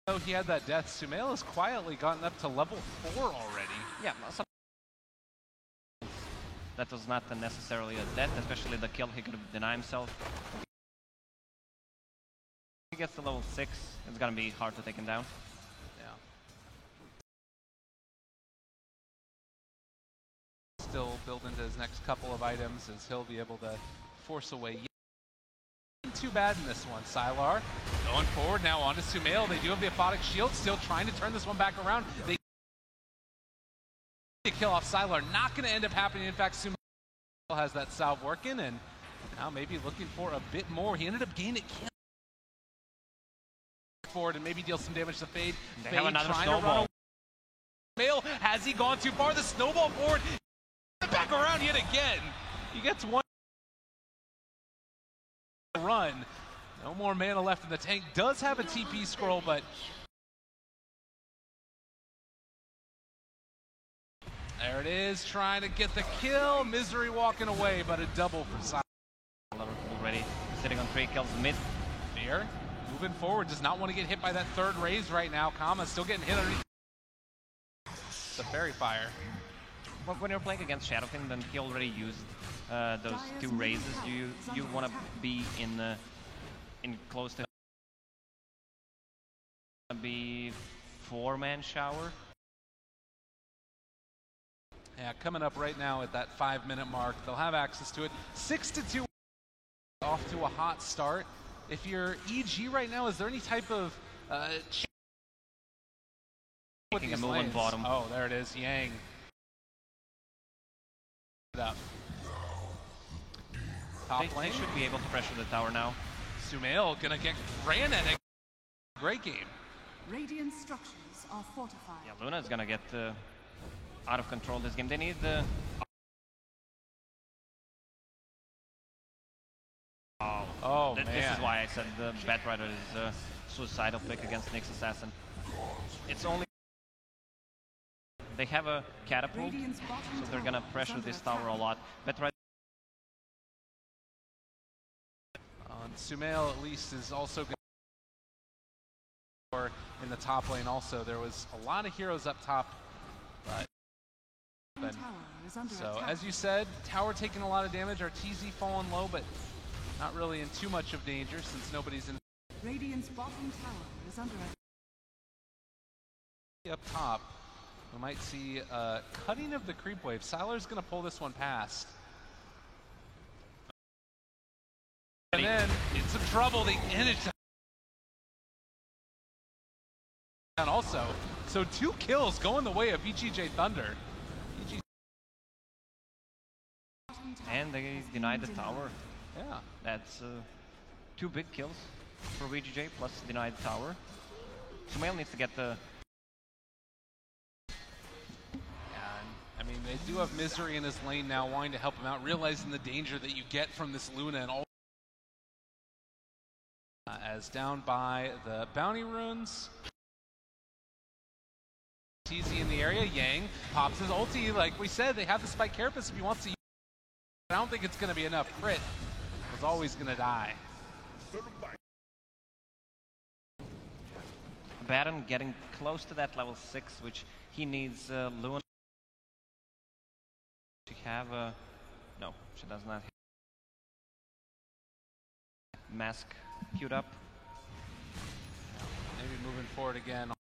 So he had that death. Sumail has quietly gotten up to level 4 already. Yeah, that was not necessarily a death, especially the kill he could have denied himself. If he gets to level 6, it's gonna be hard to take him down. Still build into his next couple of items as he'll be able to force away. Too bad in this one. Sylar going forward now onto Sumail. They do have the Aphotic Shield, still trying to turn this one back around. They kill off Sylar. Not going to end up happening. In fact, Sumail has that salve working, and now maybe looking for a bit more. He ended up gaining kill forward and maybe deal some damage to Fade. They Fade have another trying snowball. to run away. Sumail, has he gone too far? The snowball forward. Back around yet again. He gets one run. No more mana left in the tank. Does have a TP scroll, but there it is, trying to get the kill. Misery walking away, but a double for Sylar. Already sitting on 3 kills mid. Fear moving forward, does not want to get hit by that third raise right now. Kama still getting hit underneath the Fairy Fire. When you're playing against Shadowfin, then he already used those 2 raises. You want to be in close to be 4-man shower. Yeah, coming up right now at that 5-minute mark. They'll have access to it. 6-2 off to a hot start. If you're EG right now, is there any type of Making a move on bottom. Oh, there it is, Yang. Up. Top lane. They should be able to pressure the tower now. Sumail gonna get ran at it. Great game. Radiant structures are fortified. Yeah, Luna is gonna get out of control this game. They need the. Oh man. This is why I said the Batrider is a suicidal pick against Nyx Assassin. It's only. They have a catapult, so they're gonna pressure this tower a lot. Batrider. Sumail at least is also good in the top lane also. There was a lot of heroes up top, but under So, attack. as you said, tower taking a lot of damage, our TZ falling low, but not really in too much of danger since nobody's in. Radiant's bottom tower is under attack. Up top, we might see cutting of the creep wave. Sylar's going to pull this one past. And then, in some trouble, they managed to. And also, so 2 kills going the way of VGJ Thunder. And they denied the tower. Yeah. That's 2 big kills for VGJ plus denied tower. Sumail needs to get the. I mean, they do have Misery in his lane now, wanting to help him out, realizing the danger that you get from this Luna and all. As down by the bounty runes. TZ in the area, Yang pops his ulti. Like we said, they have the Spike Carapace if he wants to use it. I don't think it's going to be enough. Crit was always going to die. Baron getting close to that level 6, which he needs Luna to have a. No, she does not have mask queued up. Maybe moving forward again.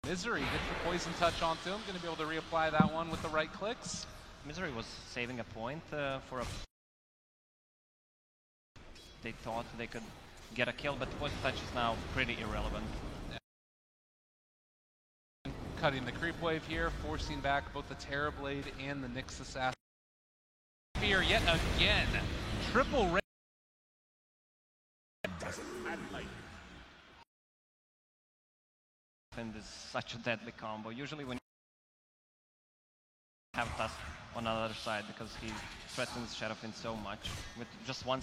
Misery gets the poison touch onto him. Going to be able to reapply that one with the right clicks. Misery was saving a point for a. They thought they could get a kill, but the poison touch is now pretty irrelevant. Cutting the creep wave here, forcing back both the Terrorblade and the Nyx Assassin. Fear yet again. Triple red. And is such a deadly combo. Usually when you have Tusk on the other side because he threatens Shadowfin so much with just one.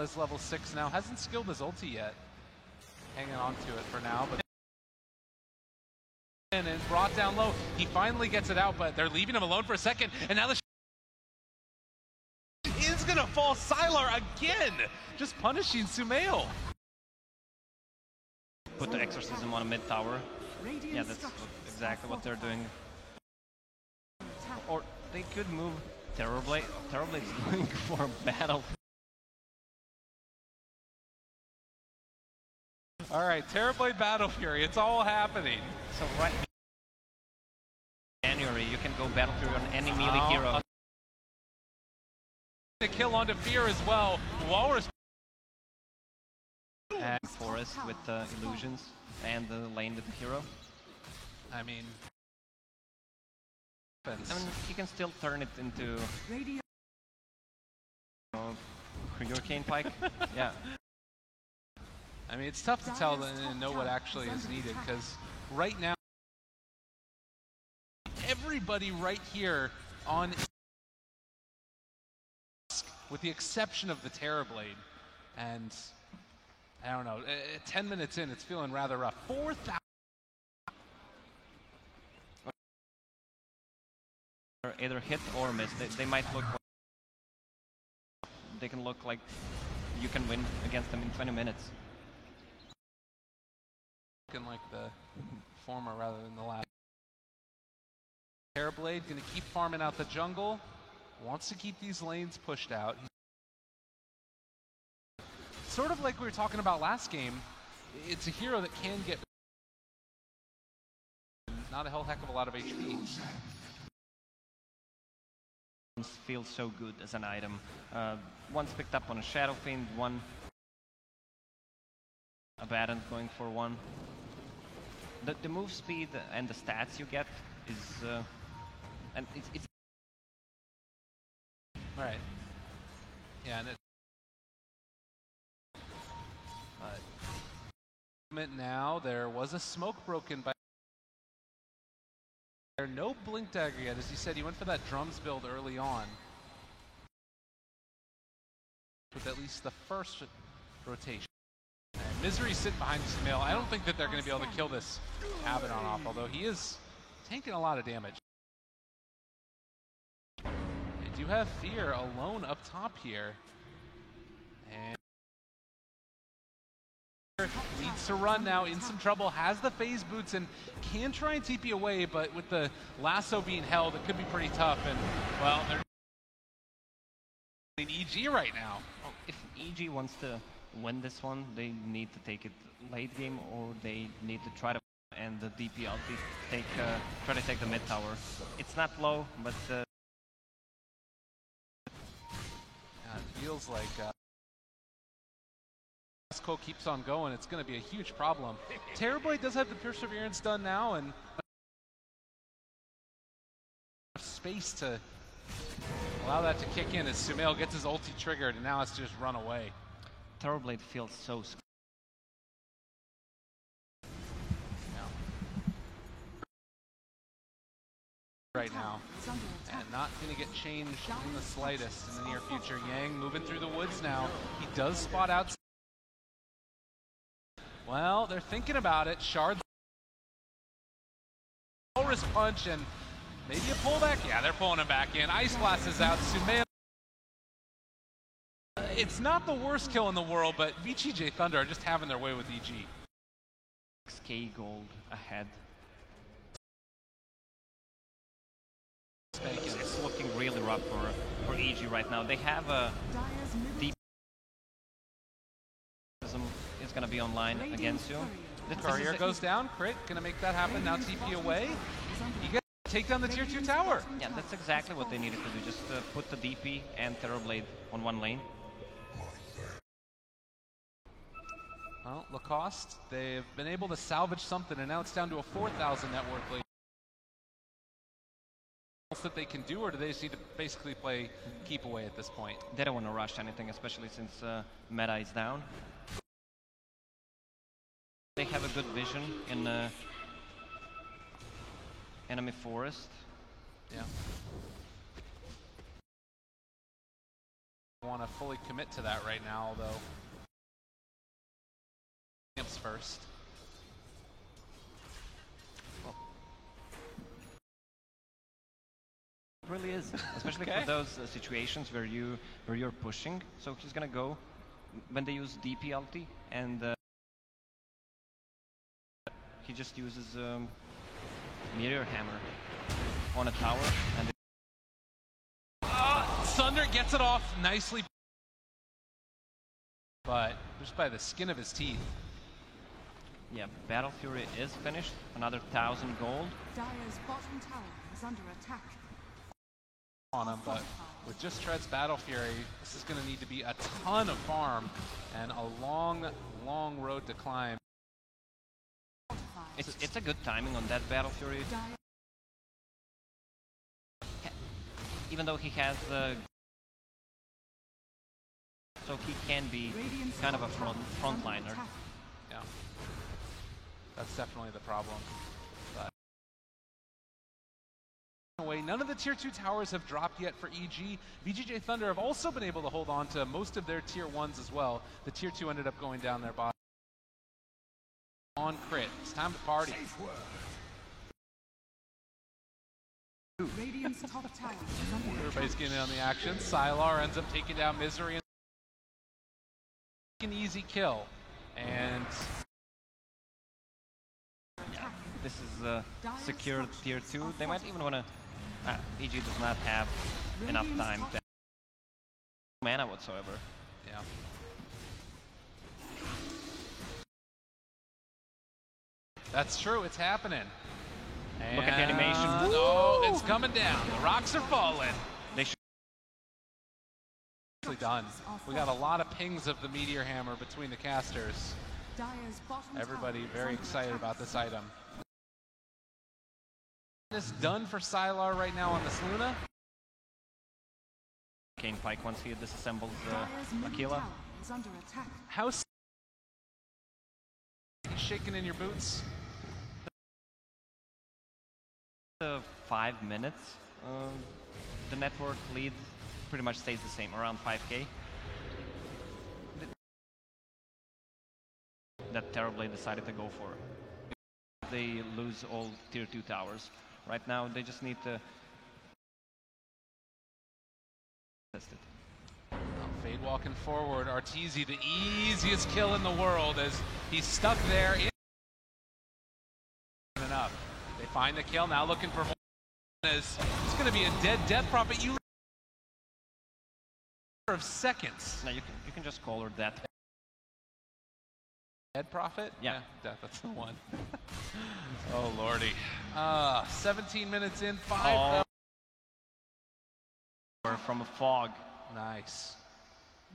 Is level 6 now, hasn't skilled his ulti yet. Hanging on to it for now, but and brought down low. He finally gets it out, but they're leaving him alone for a second, and now the is gonna fall. Sylar again, just punishing Sumail. Put the exorcism on a mid tower. Yeah, that's exactly what they're doing. Or they could move Terrorblade. Terrorblade's going for a battle. All right, Terrorblade Battle Fury, it's all happening. So right January, you can go Battle Fury on any melee hero. The kill onto Fear as well. Walrus. And Forest with illusions and the lane with the hero. I mean, you can still turn it into Hurricane Pike. Yeah. I mean, it's tough to tell and know what actually is needed because right now, everybody right here on, with the exception of the Terrorblade, and I don't know, 10 minutes in, it's feeling rather rough. 4,000. Either hit or miss. They might look. They can look like you can win against them in 20 minutes. Looking like the former rather than the last. Terrorblade going to keep farming out the jungle. Wants to keep these lanes pushed out. Sort of like we were talking about last game, it's a hero that can get not a hell heck of a lot of HP. Feels so good as an item. One's picked up on a Shadow Fiend, one Abaddon going for one. The move speed and the stats you get is and it's right. Yeah, and now there was a smoke broken by no blink dagger yet. As you said, he went for that drums build early on with at least the first rotation. And Misery sitting behind Sumail. I don't think that they're going to be able to kill this Abaddon off, although he is taking a lot of damage. They do have Fear alone up top here. And Needs to run now, in some trouble, has the phase boots and can try and TP away, but with the lasso being held, it could be pretty tough. And, well, they're in EG right now. Well, if EG wants to win this one, they need to take it late game, or they need to try to and the DP ulti try to take the mid tower. It's not low, but yeah, it feels like Cole keeps on going. It's going to be a huge problem. Terrorblade does have the Perseverance done now, and space to allow that to kick in as Sumail gets his ulti triggered, and now it's just run away. Terrorblade feels so scared. Right now, and not going to get changed in the slightest in the near future. Yang moving through the woods now. He does spot out. Well, they're thinking about it. Shard, Walrus punch, and maybe a pullback. Yeah, they're pulling him back in. Ice Blast is out. Sumail. It's not the worst kill in the world, but VGJ Thunder are just having their way with EG. 6k gold ahead. It's looking really rough for EG right now. They have a deep is going to be online again soon. The Courier goes down. Crit going to make that happen. Now TP away. You get to take down the tier 2 tower. Yeah, that's exactly what they needed to do. Just put the DP and Terrorblade on one lane. Well, Lacoste, they've been able to salvage something, and now it's down to a 4,000 net worth lead. That they can do, or do they just need to basically play keep away at this point? They don't want to rush anything, especially since meta is down. They have a good vision in enemy forest. Yeah. I want to fully commit to that right now, although camps first. Really is, especially for those situations where you're pushing. So he's gonna go when they use DP ulti, and he just uses Meteor Hammer on a tower, and Thunder gets it off nicely, but just by the skin of his teeth. Yeah, Battle Fury is finished. Another 1,000 gold. Dire's bottom tower is under attack. On him, but with just Tread's Battle Fury, this is going to need to be a ton of farm and a long, long road to climb. It's a good timing on that Battle Fury. Even though he has so he can be kind of a frontliner. Yeah, that's definitely the problem. But away. None of the tier 2 towers have dropped yet for EG. VGJ Thunder have also been able to hold on to most of their tier 1s as well. The tier 2 ended up going down their bottom. On Crit, it's time to party. Everybody's getting in on the action. Sylar ends up taking down Misery. An easy kill. And this is secured tier 2. They might even want to... EG does not have enough time to mana whatsoever. Yeah. That's true, it's happening. And look at the animation. Oh, it's coming down. The rocks are falling. They should done. We got a lot of pings of the Meteor Hammer between the casters. Everybody very excited about this item. It's done for Sylar right now on this Luna. Kane Pike once he disassembles Aquila. How's shaking in your boots? 5 minutes. The network lead pretty much stays the same, around 5k. That Terrorblade decided to go for. They lose all tier 2 towers. Right now they just need to test it. Fade walking forward. Arteezy, the easiest kill in the world, as he's stuck there. Enough. They find the kill, now looking for more. It's going to be a dead death prophet. You of seconds. No, you can just call her that. Dead prophet? Yeah. That's the one. Oh lordy. 17 minutes in, 5. From a fog. Nice.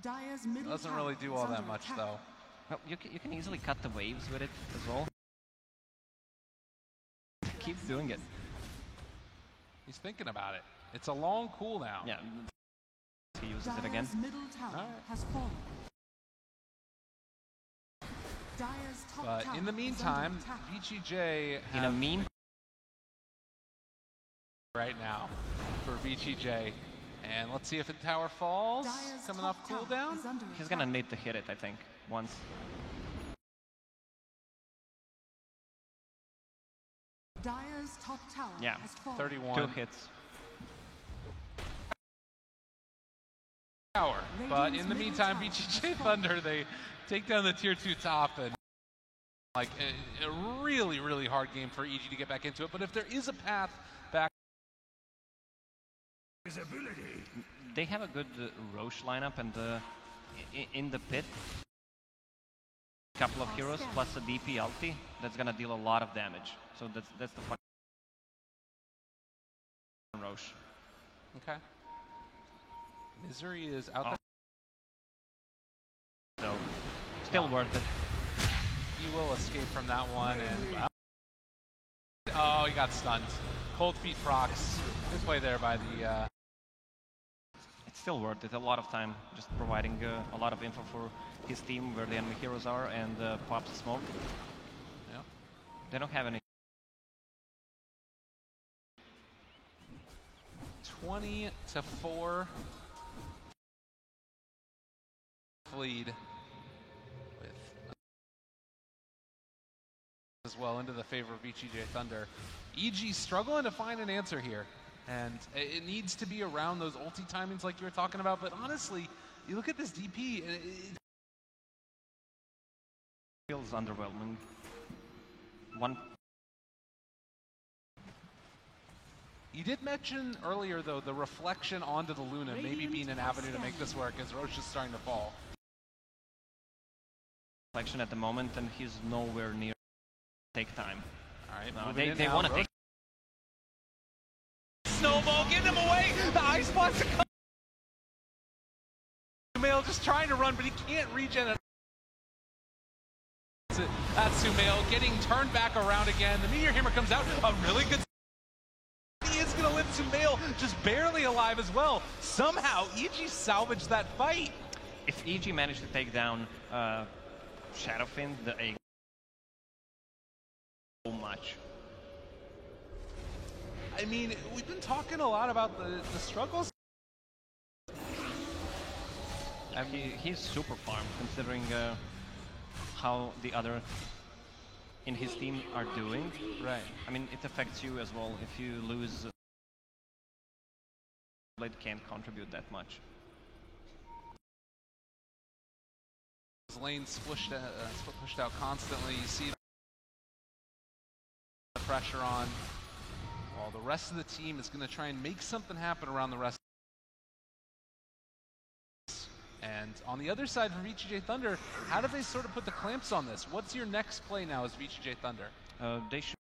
Dire's middle Doesn't really do all that much though. Well, you can easily cut the waves with it as well. Keep doing it. He's thinking about it. It's a long cooldown. Yeah. He uses it again. Middle tower has fallen. Dire's top But tower in the meantime, VGJ In a meme. right now for VGJ. And let's see if the tower falls. Dire's Coming top off tower cooldown. is under He's attack. gonna need to hit it, I think, once. Dire's top tower Yeah, has fallen. 31. 2 hits. Tower. But in Radiant's the middle meantime, tower VGJ has fallen. Thunder, they take down the tier 2 top, and like a really, really hard game for EG to get back into it. But if there is a path back, They have a good Roche lineup, and in the pit, a couple of heroes plus a DP ulti that's gonna deal a lot of damage. So that's the fun. Roche. okay. Misery is out there. So still worth it. He will escape from that one, and oh, he got stunned. Cold feet procs. Good play there by the. It's still worth it. A lot of time, just providing a lot of info for his team where the enemy heroes are, and pops the smoke. Yeah. They don't have any. 20-4 lead with as well into the favor of VGJ Thunder. EG struggling to find an answer here, and it needs to be around those ulti timings like you were talking about. But honestly, you look at this DP, and it Feels underwhelming. You did mention earlier, though, the reflection onto the Luna maybe being an avenue to make this work as Roche is starting to fall. Reflection at the moment, and he's nowhere near take time. All right, No, moving in they now, want to Roche. take. Snowball, get him away! The ice box are coming! Sumail just trying to run, but he can't regen it. That's Sumail getting turned back around again. The Meteor Hammer comes out. A really good. He is going to lift Sumail, just barely alive as well. Somehow, EG salvaged that fight. If EG managed to take down Shadowfin, the A so much. I mean, we've been talking a lot about the struggles. I mean, he's super farmed considering how the other in his team are doing. Right. I mean, it affects you as well if you lose. Blade can't contribute that much. His lane's pushed out constantly. You see the pressure on. While the rest of the team is going to try and make something happen around the rest. And on the other side for VGJ Thunder, how do they sort of put the clamps on this? What's your next play now as VGJ Thunder? They should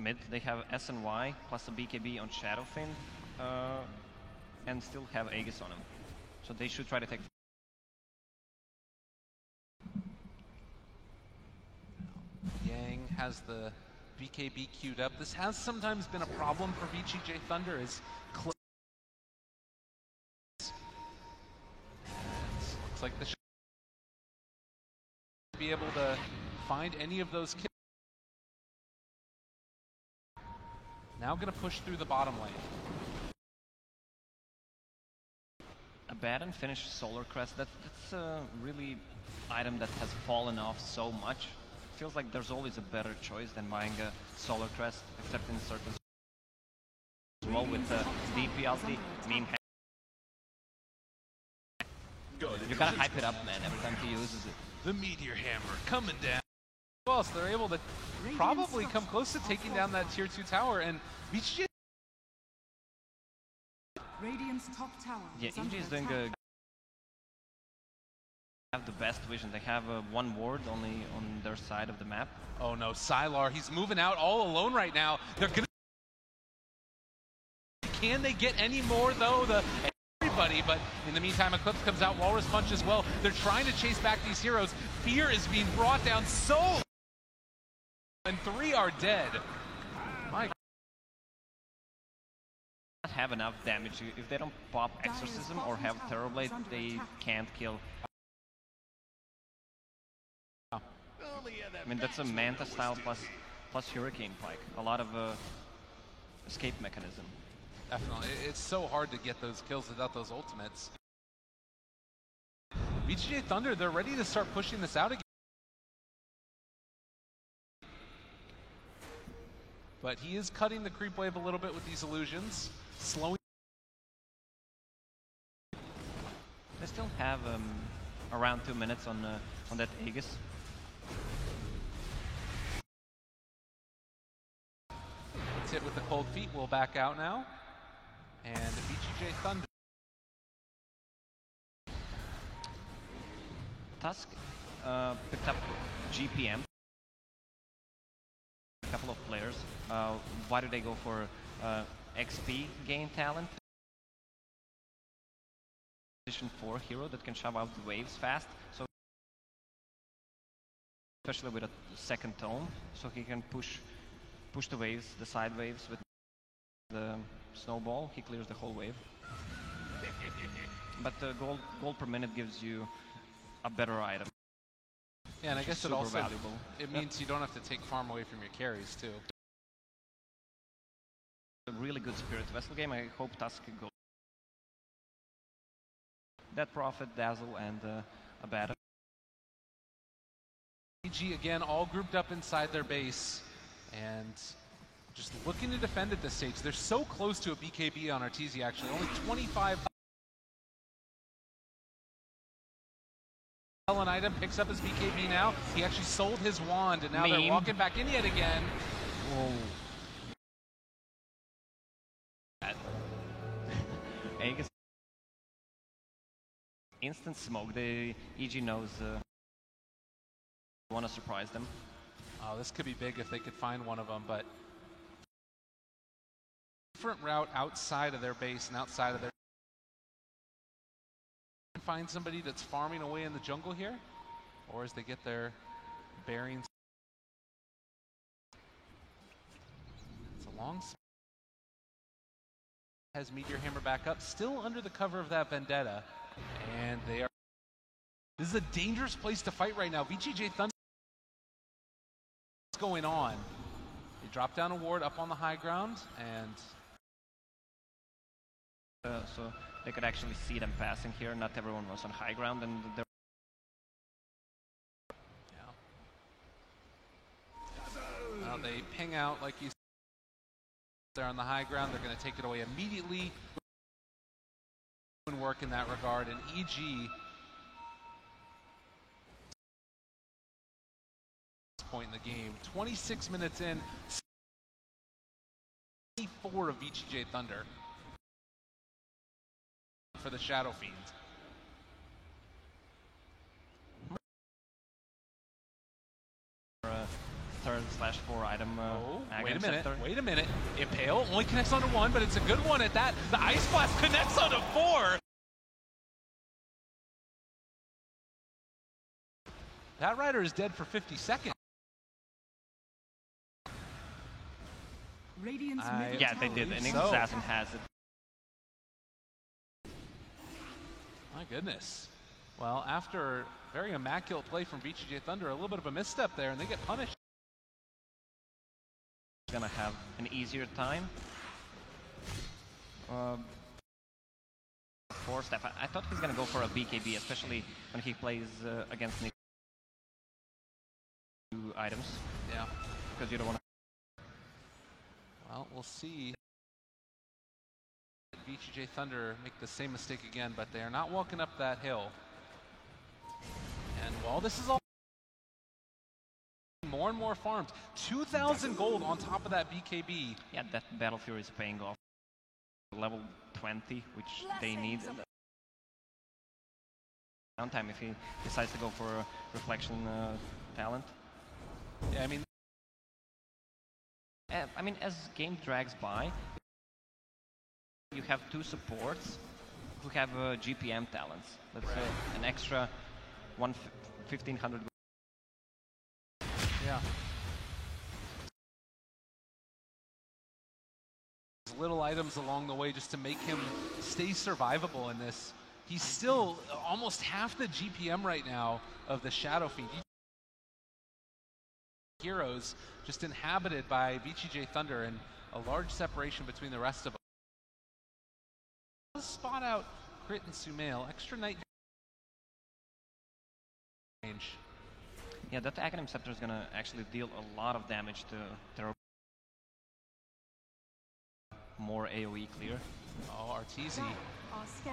mid. They have SNY plus a BKB on Shadowfin, and still have Aegis on him. So they should try to take. Yang has the BKB queued up. This has sometimes been a problem for VGJ Thunder. Is looks like they should be able to find any of those kills. Now going to push through the bottom lane. Abaddon finished Solar Crest. That's a really item that has fallen off so much. Feels like there's always a better choice than buying a Solar Crest, except in certain as well with the DP ulti, meme You gotta hype it up, man, every time he uses it. The Meteor Hammer coming down. Well, so they're able to probably come close to taking down that tier 2 tower, and VGJ. Radiant's top tower. Yeah, is under EG is doing attack. have the best vision. They have one ward only on their side of the map. Oh no, Sylar, he's moving out all alone right now. They're gonna. Can they get any more though? Everybody, but in the meantime, Eclipse comes out, Walrus Punch as well. They're trying to chase back these heroes. Fear is being brought down so, and 3 are dead. My. Not have enough damage. If they don't pop Exorcism or have Terrorblade, they can't kill. I mean, that's a Manta style plus Hurricane Pike. A lot of escape mechanism. Definitely. It's so hard to get those kills without those ultimates. VGJ Thunder, they're ready to start pushing this out again. But he is cutting the creep wave a little bit with these illusions, slowing. They still have around 2 minutes on that Aegis. It's hit with the cold feet. Will back out now, and VGJ Thunder. Tusk picked up GPM. A couple of players. Why do they go for XP gain talent? Position 4 hero that can shove out the waves fast. So especially with a second tome, so he can push the waves, the side waves with the snowball. He clears the whole wave. But the gold per minute gives you a better item. Yeah, and I guess it also valuable. It means you don't have to take farm away from your carries too. A really good Spirit Vessel game. I hope Tusk can go. Dead Prophet, Dazzle, and Abaddon. EG again, all grouped up inside their base, and just looking to defend at this stage. They're so close to a BKB on Arteezy, actually. Only 25. An item picks up his BKB now. He actually sold his wand, and now they're walking back in yet again. Whoa. Aegis. Instant smoke. The EG knows want to surprise them. Oh, this could be big if they could find one of them, but different route outside of their base and outside of their. Find somebody that's farming away in the jungle here, or as they get their bearings. It's a long. Has Meteor Hammer back up, still under the cover of that Vendetta, and they are. This is a dangerous place to fight right now. VGJ Thunder. What's going on? They drop down a ward up on the high ground, and so they could actually see them passing here. Not everyone was on high ground, and they're. Yeah. Well, they ping out like you said. They're on the high ground. They're going to take it away immediately. Work in that regard, and EG. Point in the game, 26 minutes in, 24 of VGJ Thunder for the Shadow Fiend. Third/4 item. Wait a minute. Impale only connects onto 1, but it's a good one at that. The Ice Blast connects onto 4. That rider is dead for 50 seconds. Yeah, they did. An Assassin has it. My goodness. Well, after a very immaculate play from VGJ Thunder, a little bit of a misstep there, and they get punished. Gonna have an easier time. 4-step. I thought he's gonna go for a BKB, especially when he plays against Nick. 2 items. Yeah. Because you don't want to. Well, we'll see. VGJ Thunder make the same mistake again, but they are not walking up that hill. And while this is all more and more farms, 2,000 gold on top of that BKB. Yeah, that Battle Fury is paying off. Level 20, which they need. Downtime if he decides to go for a reflection talent. Yeah, I mean, as game drags by, you have two supports who have GPM talents. That's an extra 1,500. Yeah. Little items along the way just to make him stay survivable in this. He's still almost half the GPM right now of the Shadow Fiend. Heroes just inhabited by VGJ Thunder and a large separation between the rest of them. Let's spot out Crit and Sumail. Extra night range. Yeah, that Aghanim Scepter is going to actually deal a lot of damage to their more AoE clear. Oh, Arteezy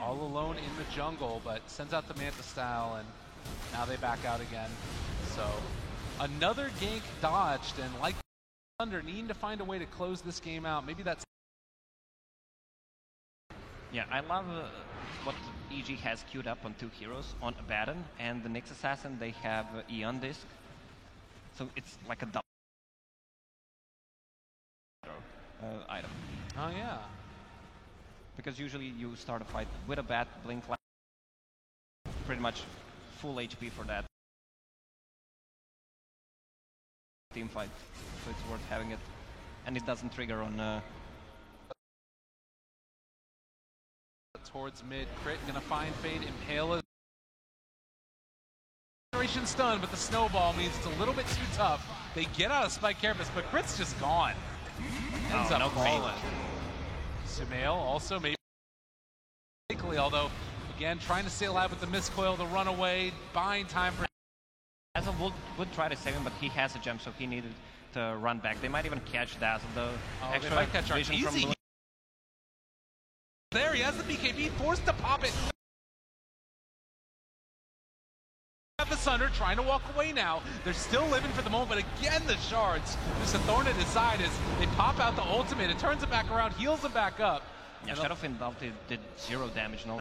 all alone in the jungle, but sends out the Manta style, and now they back out again. So another gank dodged, and like Thunder, needing to find a way to close this game out. Maybe that's... Yeah, I love what EG has queued up on two heroes, on Abaddon and the Nyx Assassin. They have Eon Disc, so it's like a double item. Oh yeah. Because usually you start a fight with a Bat, Blink, pretty much full HP for that team fight, so it's worth having it. And it doesn't trigger on... Towards mid, Crit gonna find Fade, Impale is... Generation stun, but the snowball means it's a little bit too tough. They get out of Spike Carapace, but Crit's just gone. Ends up falling. Sumail also maybe although again trying to stay alive with the miscoil, the runaway, buying time for... Dazzle would try to save him, but he has a gem, so he needed to run back. They might even catch Dazzle though. Oh, extra they might catch vision from Arteezy. There he has the BKB, forced to pop it. The Sunder trying to walk away now. They're still living for the moment, but again the shards. Just a thorn at his side as they pop out the ultimate. It turns it back around, heals him back up. Yeah, Shadow Fiend ulti did 0 damage. No.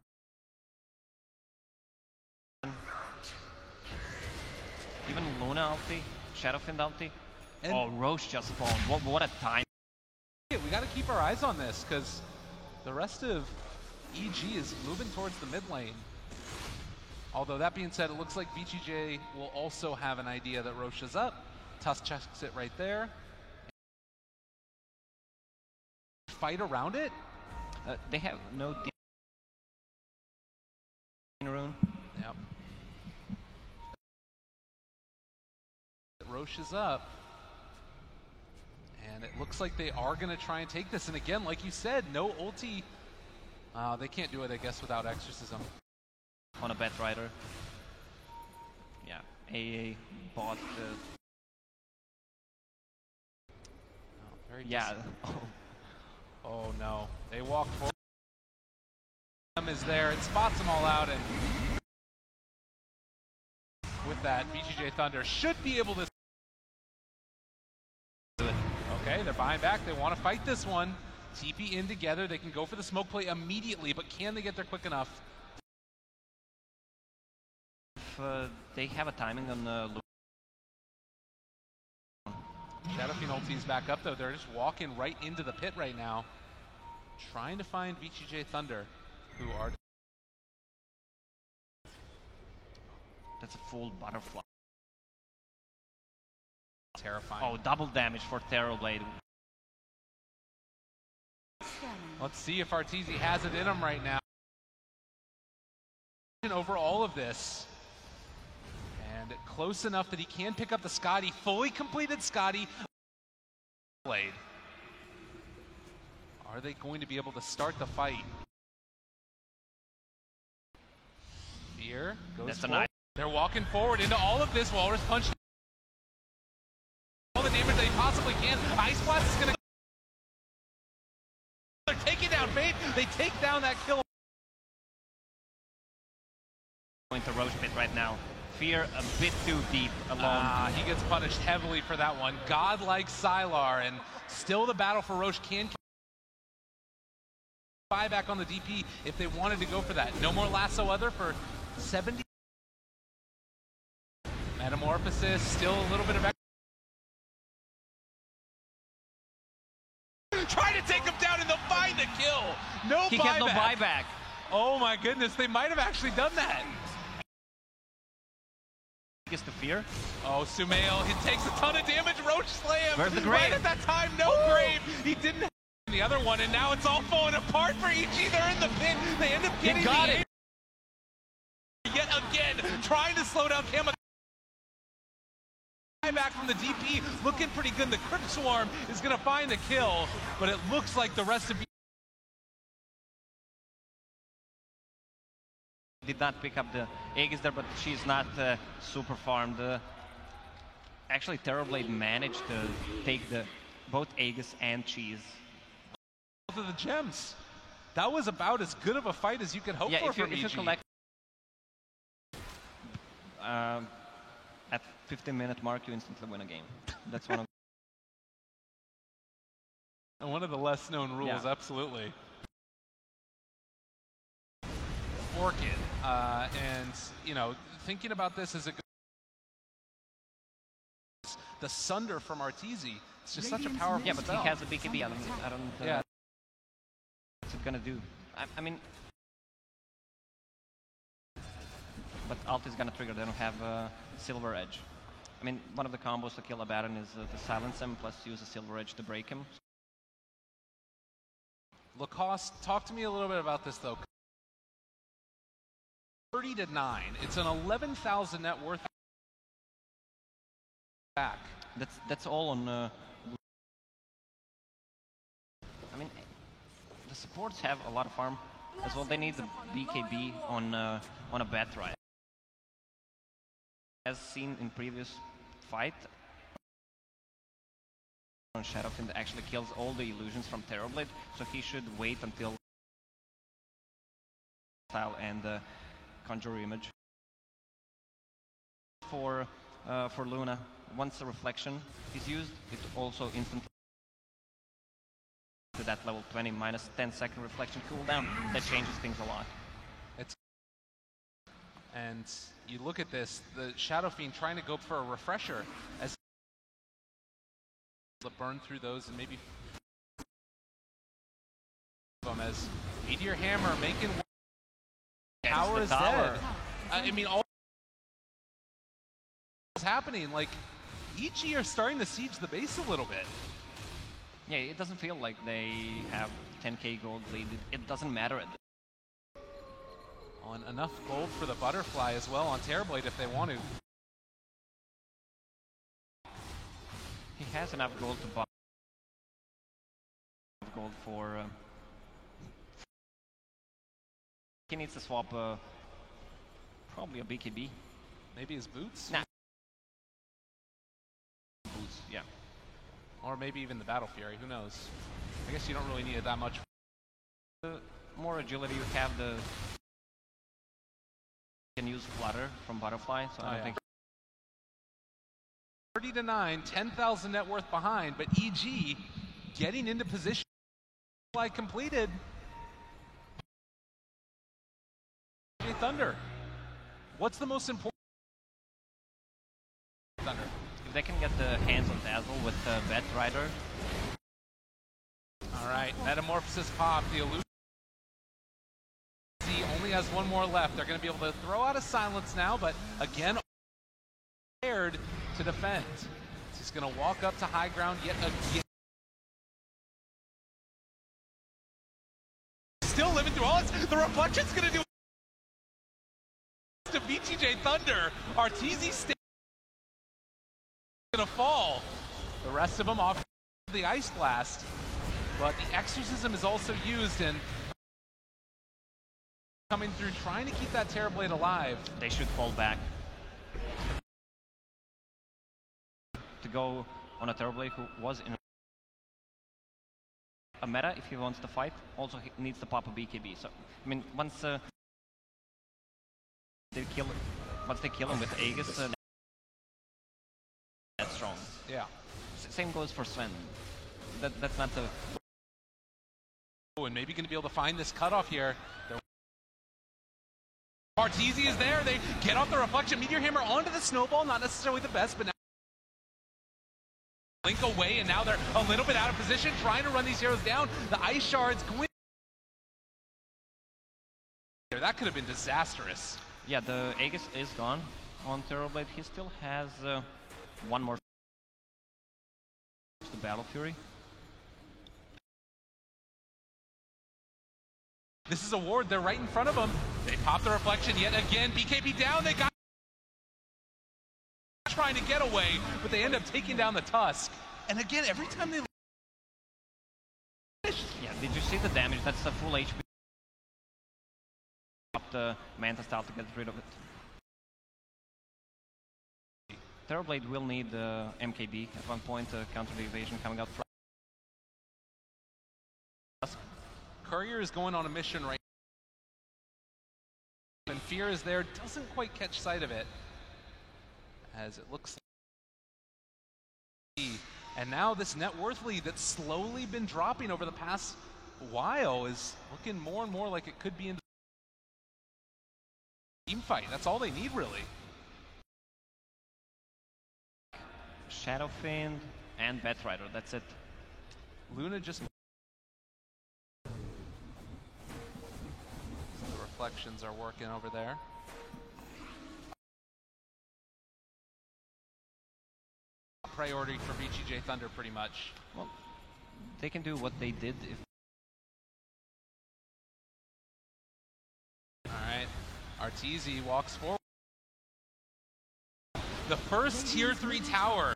Even Luna ulti, Shadow Fiend ulti. And oh, Roche just spawned. What a time. We got to keep our eyes on this because the rest of EG is moving towards the mid lane. Although that being said, it looks like VGJ will also have an idea that Roche is up. Tusk checks it right there. Fight around it? They have no rune. Yep. Roche is up. And it looks like they are going to try and take this. And again, like you said, no ulti. They can't do it, I guess, without Exorcism. On a Batrider. Yeah, AA bought the... yeah. Oh no, they walk forward. Is there, it spots them all out, and with that, VGJ Thunder should be able to... Okay, they're buying back, they want to fight this one. TP in together, they can go for the smoke play immediately, but can they get there quick enough? If they have a timing on Shadow Fiend ulti's back up though, they're just walking right into the pit right now. Trying to find VGJ Thunder, who are... That's a full butterfly. Terrifying. Oh, double damage for Terrorblade. Let's see if Arteezy has it in him right now. Over all of this. And close enough that he can pick up the Skadi. Fully completed Skadi. Blade. Are they going to be able to start the fight? Fear goes forward. They're walking forward into all of this. Walrus Punch. All the damage that he possibly can. Ice Blast is going to... They're taking down Fade. They take down that kill. Going to Roche pit right now. Fear a bit too deep alone. He gets punished heavily for that one. Godlike Sylar, and still the battle for Roche can buy back on the DP if they wanted to go for that. No more lasso other for 70. Metamorphosis, still a little bit of trying to take him down and they'll find the kill. No he buyback. get no buyback. Oh my goodness, they might have actually done that. Gets the fear. Oh, Sumail, he takes a ton of damage. Roche slam. Where's the grave? Right at that time, no grave. He didn't have the other one, and now it's all falling apart for EG. They're in the pit. They end up getting it. Yet again, trying to slow down Kama. Back from the DP, looking pretty good. The Crypt Swarm is going to find the kill, but it looks like the rest of did not pick up the Aegis there, but she's not super farmed. Actually, Terrorblade managed to take both Aegis and Cheese. Both of the gems. That was about as good of a fight as you could hope for from EG. If you collect at 15-minute mark, you instantly win a game. That's one of the less known rules, absolutely. Orchid, and you know, thinking about this as it goes, the Sunder from Arteezy, it's just such a powerful spell. But he has a BKB. I don't. What's it gonna do? I mean, but ult is gonna trigger. They don't have Silver Edge. I mean, one of the combos to kill a Baron is to silence him, plus use a Silver Edge to break him. Lacoste, talk to me a little bit about this though. 30-9. It's an 11,000 net worth back. That's all on. I mean, the supports have a lot of farm as well. They need the BKB on a Batrider. As seen in previous fight, Shadowfiend actually kills all the illusions from Terrorblade, so he should wait until style and Conjure Image. For Luna, once the reflection is used, it also instantly to that level 20 minus 10-second reflection cooldown. That changes things a lot. And you look at this, the Shadow Fiend trying to go for a refresher as to burn through those and maybe as Meteor Hammer making tower is dead. I mean, all is happening. Like, EG are starting to siege the base a little bit. Yeah, it doesn't feel like they have 10k gold lead. It doesn't matter. On enough gold for the Butterfly as well on Terrorblade if they want to. He has enough gold to buy gold for. He needs to swap probably a BKB. Maybe his boots? Nah. Boots, yeah. Or maybe even the Battle Fury, who knows? I guess you don't really need it that much. More agility, you have the... You can use Flutter from Butterfly, so I don't think... 30-9, 10,000 net worth behind, but EG getting into position. Like completed. Thunder. What's the most important? Thunder. If they can get the hands on Dazzle with Batrider. All right, Metamorphosis pop. The illusion only has one more left. They're going to be able to throw out a silence now, but again, prepared to defend. He's going to walk up to high ground yet again. Still living through all this. The Rebuttion's going to do to BTJ Thunder. Arteezy stays going to fall. The rest of them off the Ice Blast. But the Exorcism is also used and coming through, trying to keep that Terrorblade alive. They should fall back. To go on a Terrorblade who was in a meta if he wants to fight, also he needs to pop a BKB. So, I mean, once they kill once they kill him with Aegis, that's strong. Yeah. Same goes for Sven. That's not the... Oh, and maybe going to be able to find this cutoff here. Arteezy is there. They get off the reflection. Meteor Hammer onto the snowball. Not necessarily the best, but now Link away, and now they're a little bit out of position, trying to run these heroes down. The Ice Shards go in. That could have been disastrous. Yeah, the Aegis is gone on Terrorblade. He still has one more. The Battle Fury. This is a ward. They're right in front of them. They pop the reflection yet again. BKB down. They got trying to get away, but they end up taking down the Tusk. And again, every time they... Yeah, did you see the damage? That's a full HP. Up the Manta Style to get rid of it. Terrorblade will need MKB at one point to counter the evasion coming out from Tusk. Courier is going on a mission right now. And Fear is there, doesn't quite catch sight of it. As it looks like. And now this net worth lead that's slowly been dropping over the past while is looking more and more like it could be in a team fight. That's all they need, really. Shadow Fiend and Batrider, that's it. Luna just... The reflections are working over there. Priority for VGJ Thunder, pretty much. Well, they can do what they did if... Alright, Arteezy walks forward. The first tier 3 tower.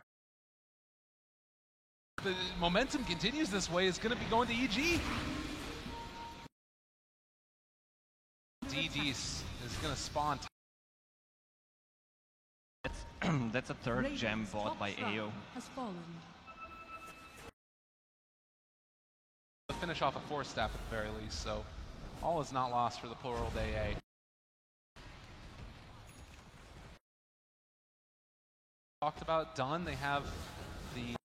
The momentum continues this way, is going to be going to EG. DD is going to spawn. That's a third gem bought by AO. To finish off a 4-staff at the very least, so all is not lost for the poor old AA. Talked about done. They have the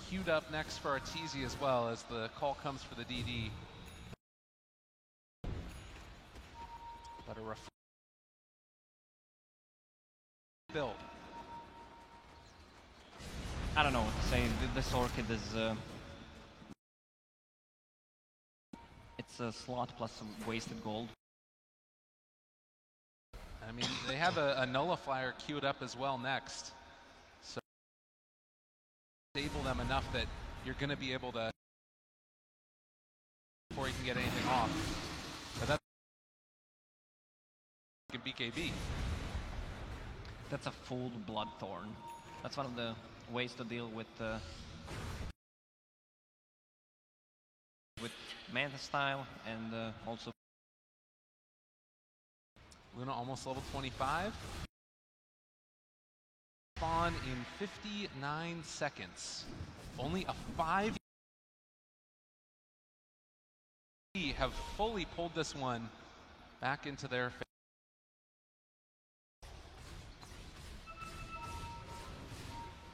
queued up next for Arteezy as well as the call comes for the DD. But a build. I don't know what to say. This Orchid is... it's a slot plus some wasted gold. I mean, they have a nullifier queued up as well next. So stable them enough that you're going to be able to before you can get anything off. But that's BKB. That's a full Bloodthorn. That's one of the ways to deal with Manta Style and also Luna almost level 25. Spawn in 59 seconds. Only a 5 have fully pulled this one back into their favor.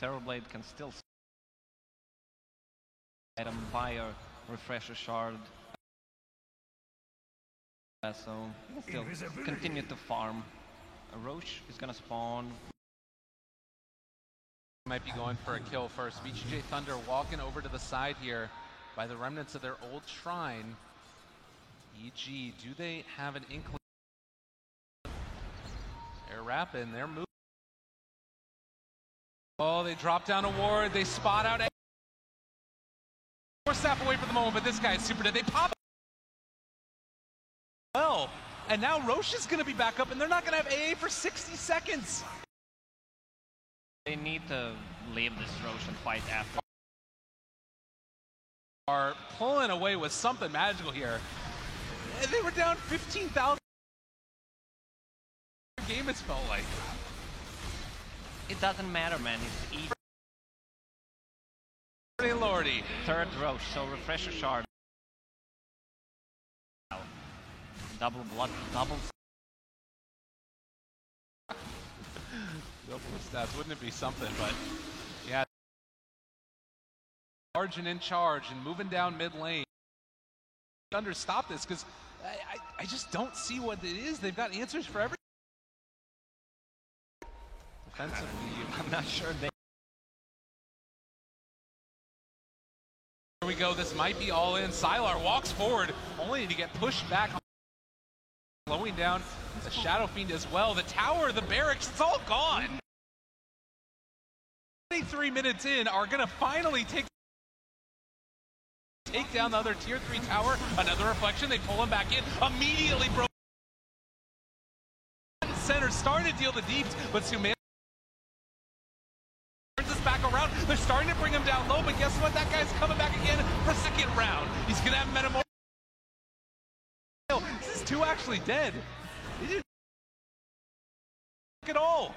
Terrorblade can still item buy a refresher shard. So he can still continue to farm. Roche is gonna spawn. Might be going for a kill first. VGJ Thunder walking over to the side here by the remnants of their old shrine. EG, do they have an inkling? They're rapping, they're moving. Oh, they drop down a ward, they spot out. 4-staff away for the moment, but this guy is super dead. They pop well, and now Roche is going to be back up, and they're not going to have AA for 60 seconds. They need to leave this Roche and fight after. Are pulling away with something magical here. They were down 15,000. Game it's felt like. It doesn't matter, man. It's easy. Lordy. Third Roche, so refresher shard. Double blood, double Go for stats. Wouldn't it be something? But yeah, large and in charge and moving down mid lane. Thunder stop this because I just don't see what it is. They've got answers for everything. Defensively, I'm not sure they. Here we go. This might be all in. Sylar walks forward, only to get pushed back. Slowing down the Shadow Fiend as well. The tower, the barracks, it's all gone. 23 minutes in are going to finally take down the other tier 3 tower. Another reflection. They pull him back in. Immediately broke. Center starting to deal the deeps, but Sumail turns this back around. They're starting to bring him down low, but guess what? That guy's coming back again for second round. He's going to have Metamorph. This is 2 actually dead. He didn't at all.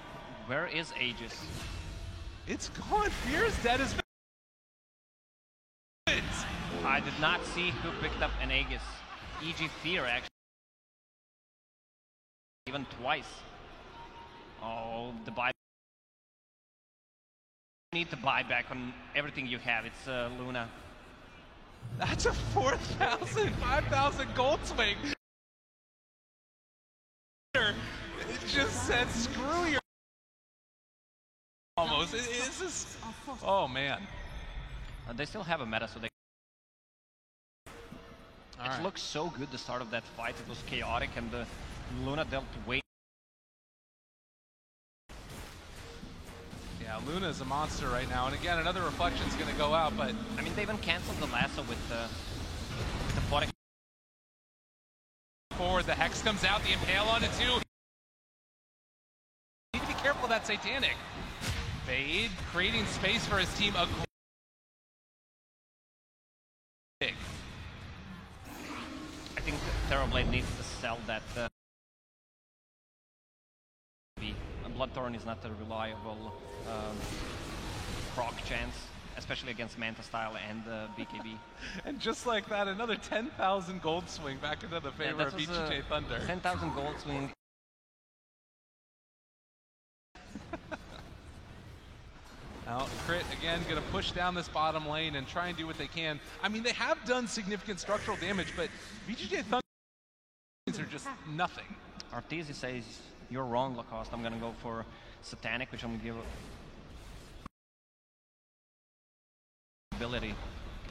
Where is Aegis? It's gone. Fear's dead as I did not see who picked up an Aegis. EG Fear actually. Even twice. Oh, the buy. You need to buy back on everything you have. It's Luna. That's a 4,000, 5,000 gold swing. It just said, screw your. Almost. It's just. Oh, man. They still have a meta, so they. It looks so good, the start of that fight. It was chaotic, and Luna dealt way. Yeah, Luna's a monster right now. And again, another reflection's going to go out, but. I mean, they even canceled the lasso with the Photic. Forward, the Hex comes out, the Impale on it too. Need to be careful of that Satanic. Fade, creating space for his team. Big. I think Terrorblade needs to sell that. Bloodthorn is not a reliable proc chance, especially against Manta Style and BKB. And just like that, another 10,000 gold swing back into the favor of VGJ Thunder. 10,000 gold swing. Now, Crit, again, going to push down this bottom lane and try and do what they can. I mean, they have done significant structural damage, but VGJ Thunder are just nothing. Arteezy says, you're wrong, Lacoste. I'm going to go for Satanic, which I'm going to give ability.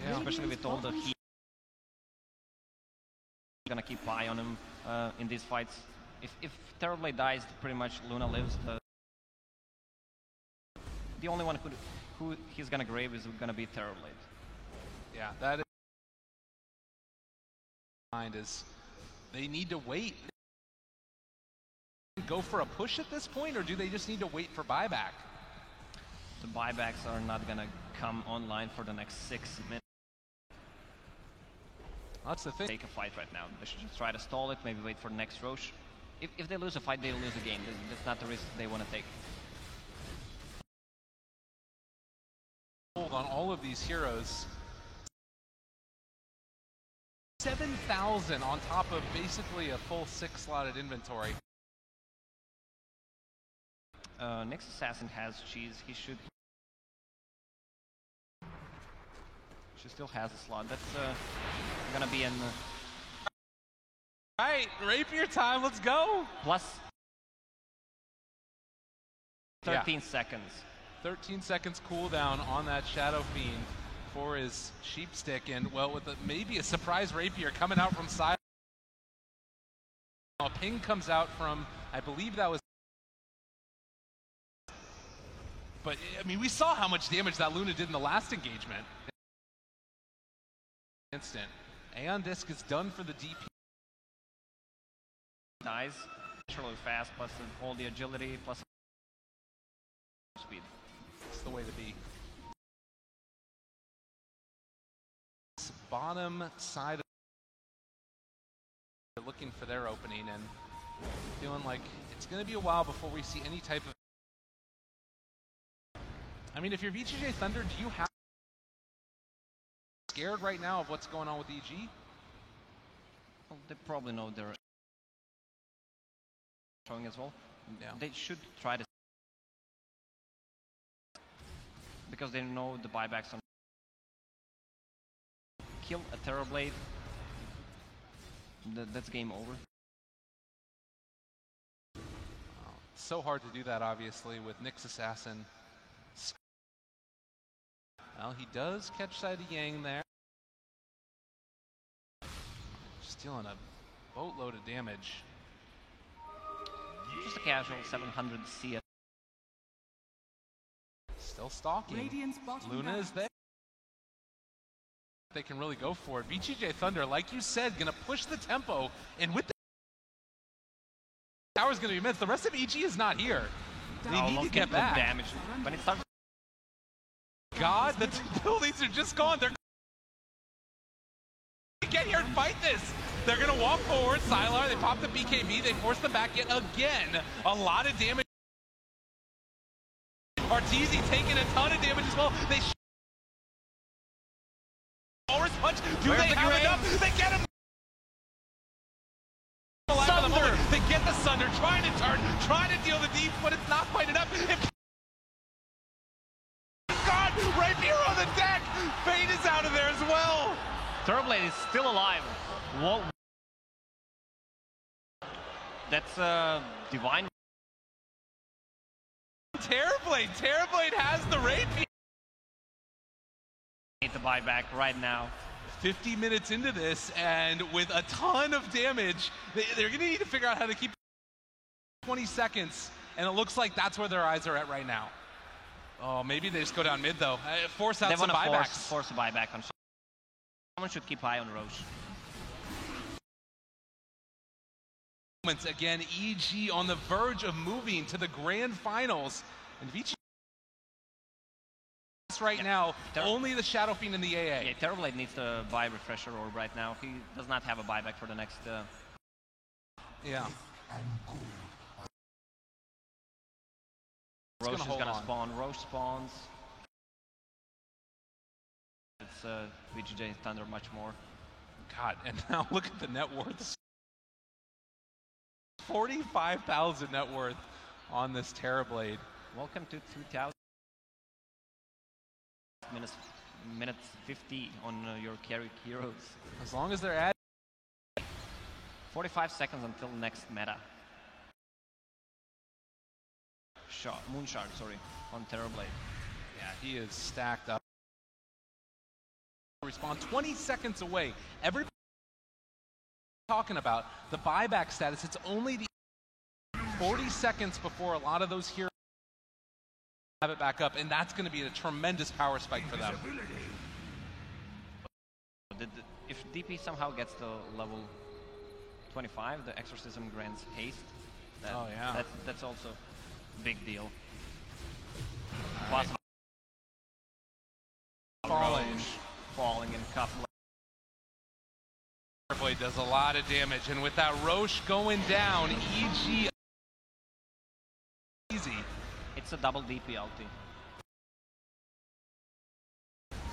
Yeah. Especially with all the heat. I'm going to keep eye on him in these fights. If Terrorblade dies, pretty much Luna lives. The only one who he's going to grave is going to be Terrorblade. Yeah, that is... They need to wait. Go for a push at this point, or do they just need to wait for buyback? The buybacks are not going to come online for the next 6 minutes. That's the thing. Take a fight right now. They should just try to stall it, maybe wait for the next Roche. If they lose a fight, they'll lose a game. That's not the risk they want to take. On all of these heroes. 7,000 on top of basically a full 6-slotted inventory. Next assassin has cheese. He should. She still has a slot. That's gonna be in. All right, rapier time. Let's go. Plus 13 seconds. 13 seconds cooldown on that Shadow Fiend for his Sheepstick, and well, with maybe a surprise rapier coming out from side. A ping comes out from, I believe that was. But, I mean, we saw how much damage that Luna did in the last engagement. Instant. Aeon Disc is done for the DP. Dies naturally fast, plus all the agility, plus speed. It's the way to be. This bottom side of they're looking for their opening, and feeling like it's going to be a while before we see any type of. I mean, if you're VGJ Thunder, do you have scared right now of what's going on with EG? Well, they probably know they're showing as well. Yeah. They should try to because they know the buybacks on kill a Terrorblade. That's game over. So hard to do that, obviously, with Nyx Assassin. Well, he does catch sight of Yang there. Just dealing a boatload of damage. Just a casual 700 CS. Still stalking. Radiant's bottom Luna barracks. is there. They can really go for it. VGJ Thunder, like you said, gonna push the tempo, and with the tower's gonna be immense. The rest of EG is not here. They need to get back. Damage. When it starts. God, the two buildings are just gone. They're get here and fight this. They're gonna walk forward. Sylar, they pop the BKB. They force them back yet again. A lot of damage. Arteezy taking a ton of damage as well. They Walrus punch. Do they have enough? They get him. Sunder. They get the Sunder, trying to turn, trying to deal the deep, but it's not quite enough. God, Rapier on the deck. Fate is out of there as well. Terrorblade is still alive. Whoa. That's divine. Terrorblade has the Rapier. Need to buy back right now. 50 minutes into this, and with a ton of damage, they're going to need to figure out how to keep 20 seconds, and it looks like that's where their eyes are at right now. Oh, maybe they just go down mid, though. Force out some buybacks. Force a buyback on. Someone should keep eye on Roche. Again, EG on the verge of moving to the grand finals, and Vici right now, only the Shadow Fiend in the AA. Yeah, Terrorblade needs to buy Refresher Orb right now. He does not have a buyback for the next... Yeah. Roche is gonna spawn. Roche spawns. It's VGJ Thunder much more. God, and now look at the net worth. 45,000 net worth on this Terrorblade. Welcome to 2,000. Minutes 50 on your carry heroes. As long as they're at 45 seconds until next meta. Moonshard, sorry, on Terrorblade. Yeah, he is stacked up. Respawn 20 seconds away. Everybody talking about the buyback status. It's only the 40 seconds before a lot of those heroes have it back up, and that's going to be a tremendous power spike for them. If DP somehow gets to level 25, the Exorcism grants haste. Oh yeah, that's also a big deal. Plus, falling in couple. Terrorblade does a lot of damage, and with that Roche going down, EG easy. It's a double DP ulti.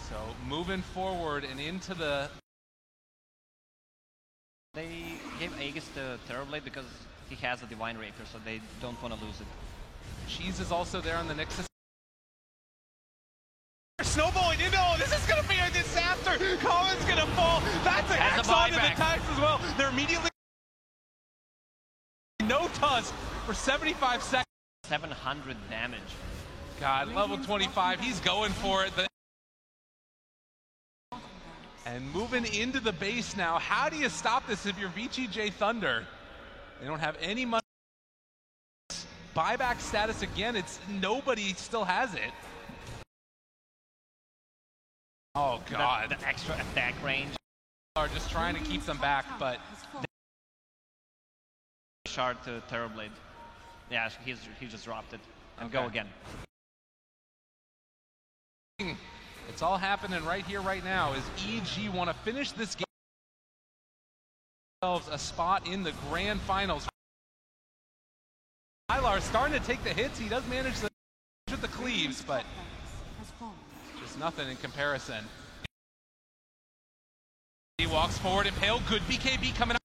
So moving forward and into the... They gave Aegis to Terrorblade because he has a Divine Rapier, so they don't want to lose it. Cheese is also there on the Nexus. Snowballing into, oh, this is going to be a disaster. Colin's going to fall. That's a hex onto the Tides as well. They're immediately... No tusk for 75 seconds. 700 damage. God, level 25, he's going for it. And moving into the base now. How do you stop this if you're VGJ Thunder? They don't have any money. Buyback status again, it's nobody still has it. Oh God. The extra attack range. Are just trying to keep them back, but... Shard to Terrorblade. Yeah, he just dropped it. And Okay. go again. It's all happening right here, right now, as EG want to finish this game. Themselves a spot in the grand finals. Sylar starting to take the hits. He does manage to with the cleaves, but just nothing in comparison. He walks forward, Impale, good BKB coming up.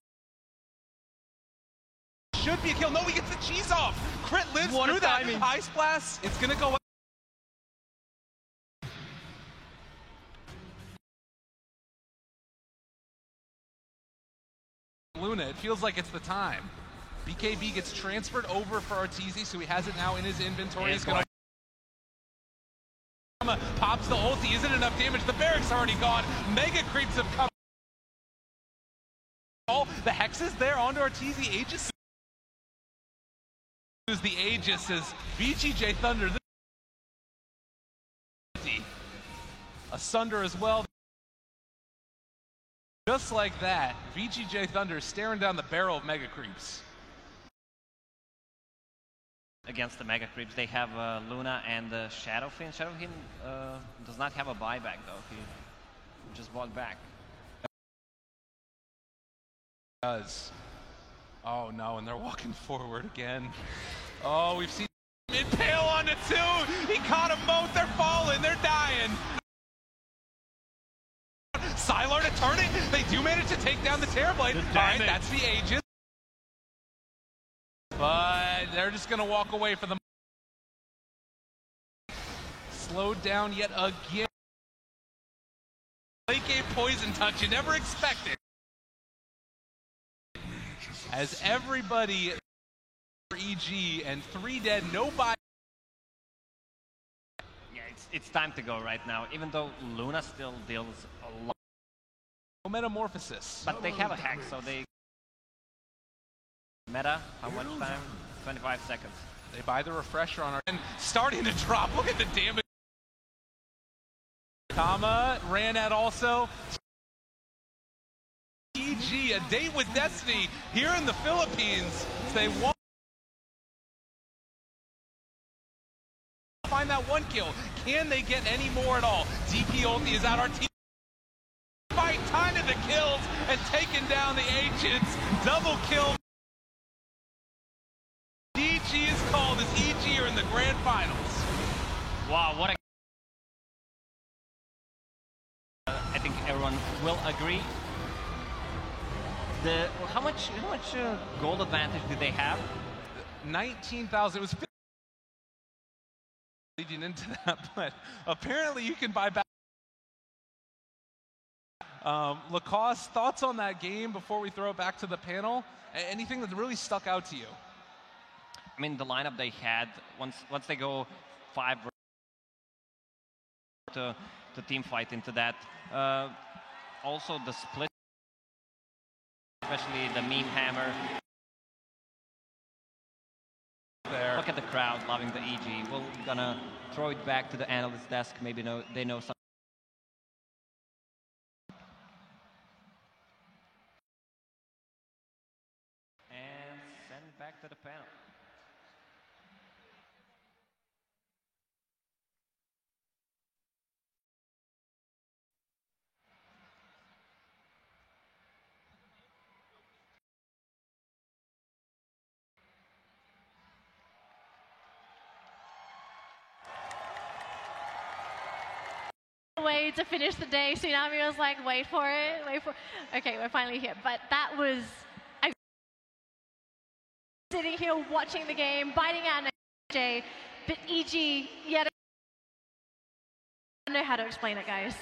Should be a kill. No, he gets the cheese off. Crit lives through that. Ice Blast, it's going to go Luna. It feels like it's the time. BKB gets transferred over for Arteezy, so he has it now in his inventory. He's going to pops the ulti. Isn't enough damage. The barracks already gone. Mega creeps have come. Oh, the Hex is there onto Arteezy. Aegis is the Aegis as VGJ Thunder. A Sunder as well. Just like that, VGJ Thunder staring down the barrel of Mega Creeps. Against the Mega Creeps, they have Luna and Shadowfin. Shadowfin does not have a buyback though. He just bought back. Does. Oh no, and they're walking forward again. Oh, we've seen Impale onto two. He caught them both. They're falling. They're dying. Sylar to turn it. They do manage to take down the Terrorblade. All right, that's the Aegis. But they're just going to walk away for the... Slowed down yet again. Late game poison touch. You never expect it. As everybody... EG and 3 dead, no buy. Yeah, it's time to go right now, even though Luna still deals a lot. No metamorphosis. But they have a hack, so they... Meta, how much time? 25 seconds. They buy the refresher on our... And starting to drop, look at the damage. Kama ran at also. EG, a date with Destiny here in the Philippines. They want find that one kill. Can they get any more at all? DP ulti is out. Our team fight time to the kills and taking down the Ancients. Double kill. DG is called as EG are in the grand finals. Wow, what a... I think everyone will agree. How much gold advantage did they have? 19,000. It was leading into that, but apparently you can buy back. Lacoste, thoughts on that game before we throw it back to the panel? Anything that really stuck out to you? I mean, the lineup they had, once they go 5 to team fight into that. Also the split, especially the meme hammer. There. Look at the crowd loving the EG. We're gonna throw it back to the analyst desk. Maybe they know something. And send it back to the panel. Way to finish the day. Tsunami was like, wait for it, wait for it. Okay, we're finally here. But that was... I'm sitting here watching the game, biting out an AJ, but EG, yet I don't know how to explain it, guys.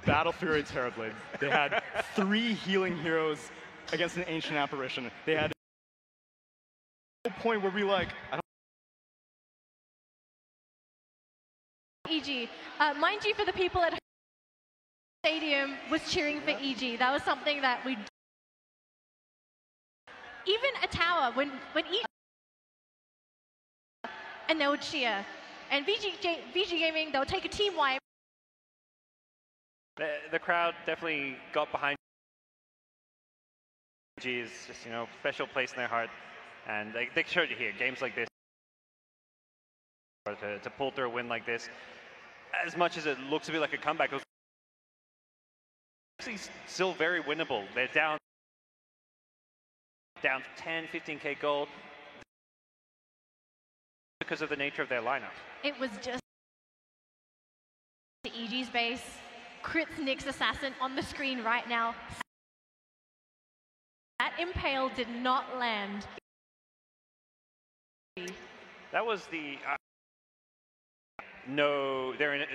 Battle Fury Terrorblade. They had 3 healing heroes against an ancient apparition. They had a point where we like, I don't EG. Mind you, for the people at home, the stadium was cheering for EG. That was something that we... Even a tower, when EG... And they would cheer. And VG Gaming, they'll take a team wipe. The crowd definitely got behind EG is just, you know, special place in their heart. And they showed you here, games like this, to pull through a win like this, as much as it looks to be like a comeback, it was actually still very winnable. They're down 10, 15k gold because of the nature of their lineup. It was just the EG's base. Crits Nyx Assassin on the screen right now. That Impale did not land. That was the... no, they're in.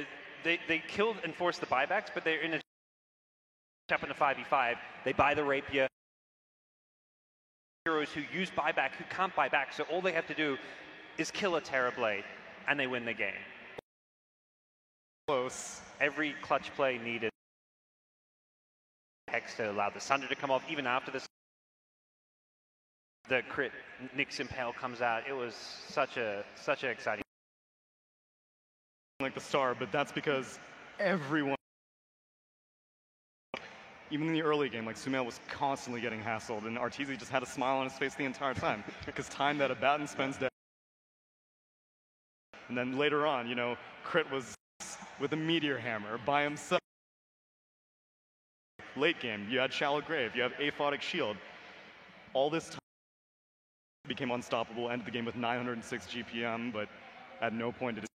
They killed and forced the buybacks, but they're in a up in the 5v5, they buy the rapier. Heroes who use buyback, who can't buy back, so all they have to do is kill a Terrorblade, and they win the game. Close. Every clutch play needed Hex to allow the Sunder to come off, even after the crit Nyx Impale comes out. It was such an exciting. Like the star, but that's because everyone, even in the early game, like Sumail was constantly getting hassled, and Arteezy just had a smile on his face the entire time because time that Abaddon spends dead. And then later on, you know, Crit was with a Meteor Hammer by himself. Late game, you had Shallow Grave, you have Aphotic Shield. All this time became unstoppable, ended the game with 906 GPM, but at no point did it.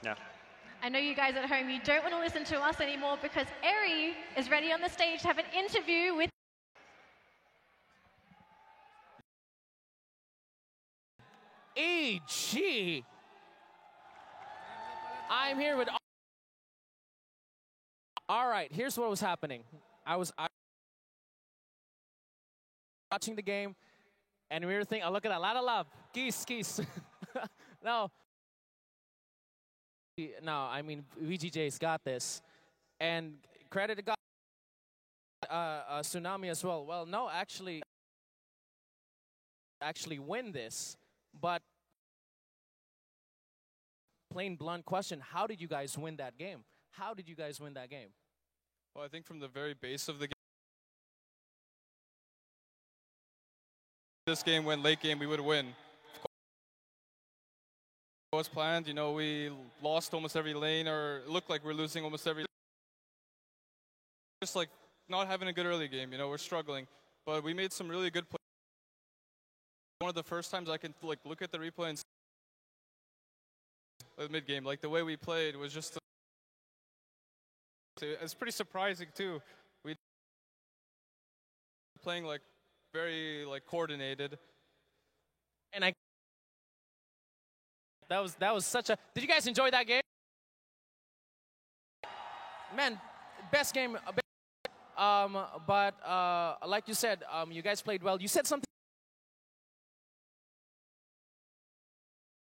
Yeah. I know you guys at home, you don't want to listen to us anymore because Eri is ready on the stage to have an interview with EG. I'm here with. All right, here's what was happening. I was watching the game, and we were thinking, oh, look at that, a lot of love. Geese. No, I mean, VGJ's got this. And credit to God, Tsunami as well. Well, no, actually win this. But plain blunt question, how did you guys win that game? How did you guys win that game? Well, I think from the very base of the game, this game went late game, we would win. It was planned, you know, we lost almost every lane, or it looked like we're losing almost every lane. Just like not having a good early game, you know, we're struggling. But we made some really good plays. One of the first times I can like look at the replay and see the mid game, like the way we played was just. It's pretty surprising too. We playing like very like coordinated. And that was such a. Did you guys enjoy that game? Man, best game. But like you said, you guys played well. You said something.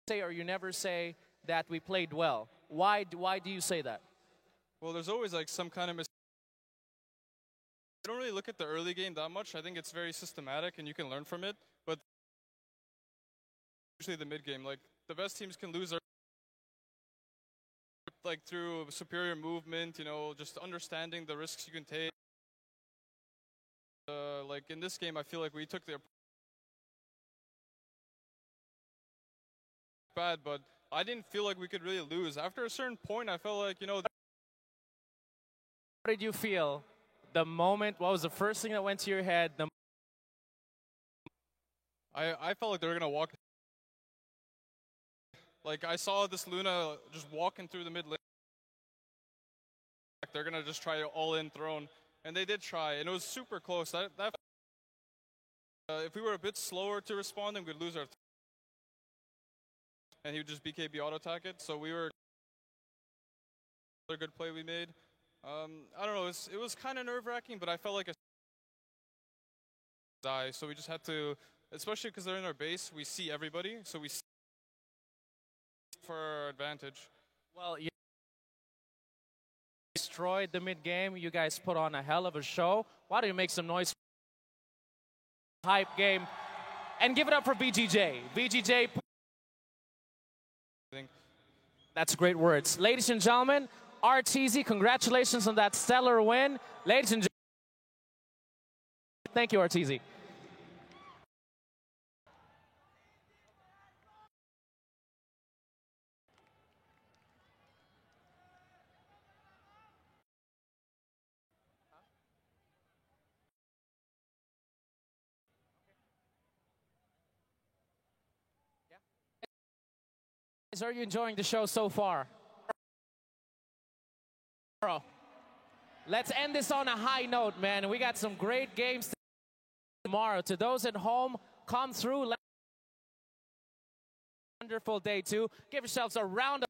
Say or you never say that we played well. Why do you say that? Well, there's always like some kind of mistake. I don't really look at the early game that much. I think it's very systematic and you can learn from it. But usually the mid game, like the best teams can lose like through superior movement, you know, just understanding the risks you can take. Like in this game, I feel like we took the bad, but I didn't feel like we could really lose. After a certain point, I felt like, you know. What did you feel? The moment, what was the first thing that went to your head? I felt like they were going to walk. Like, I saw this Luna just walking through the mid lane. They're going to just try all-in throne. And they did try, and it was super close. If we were a bit slower to respond, then we'd lose our and he would just BKB auto-attack it. So we were another good play we made. I don't know, it was kind of nerve-wracking, but I felt like a die. So we just had to, especially because they're in our base, we see everybody, so we see for our advantage. Well, you destroyed the mid-game. You guys put on a hell of a show. Why don't you make some noise? Hype game. And give it up for VGJ. VGJ. That's great words. Ladies and gentlemen, Arteezy, congratulations on that stellar win. Ladies and gentlemen, thank you, Arteezy. Are you enjoying the show so far? Let's end this on a high note, man. We got some great games tomorrow. To those at home, come through. Wonderful day too. Give yourselves a round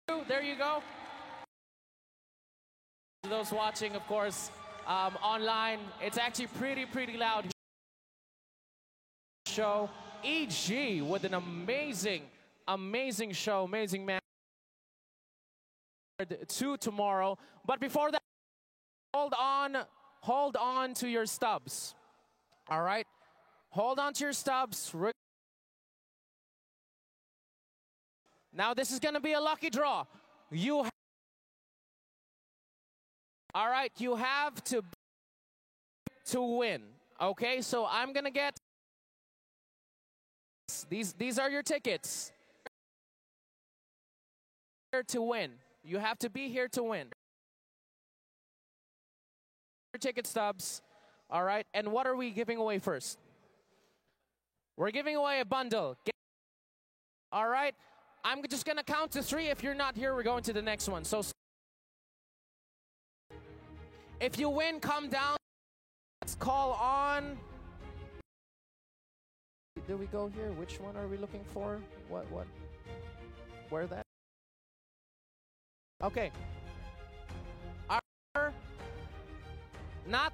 of. There you go. To those watching, of course, online, it's actually pretty loud show. EG with an amazing show, amazing man. To tomorrow, but before that, hold on to your stubs. All right, hold on to your stubs. Now this is gonna be a lucky draw. All right, you have to win. Okay, so I'm gonna get these are your tickets. Here to win. You have to be here to win. Your ticket stubs. All right, and what are we giving away first? We're giving away a bundle. All right, I'm just gonna count to 3. If you're not here, we're going to the next one. So if you win, come down. Let's call on. Did we go here? Which one are we looking for? What? Where that? Okay. Our not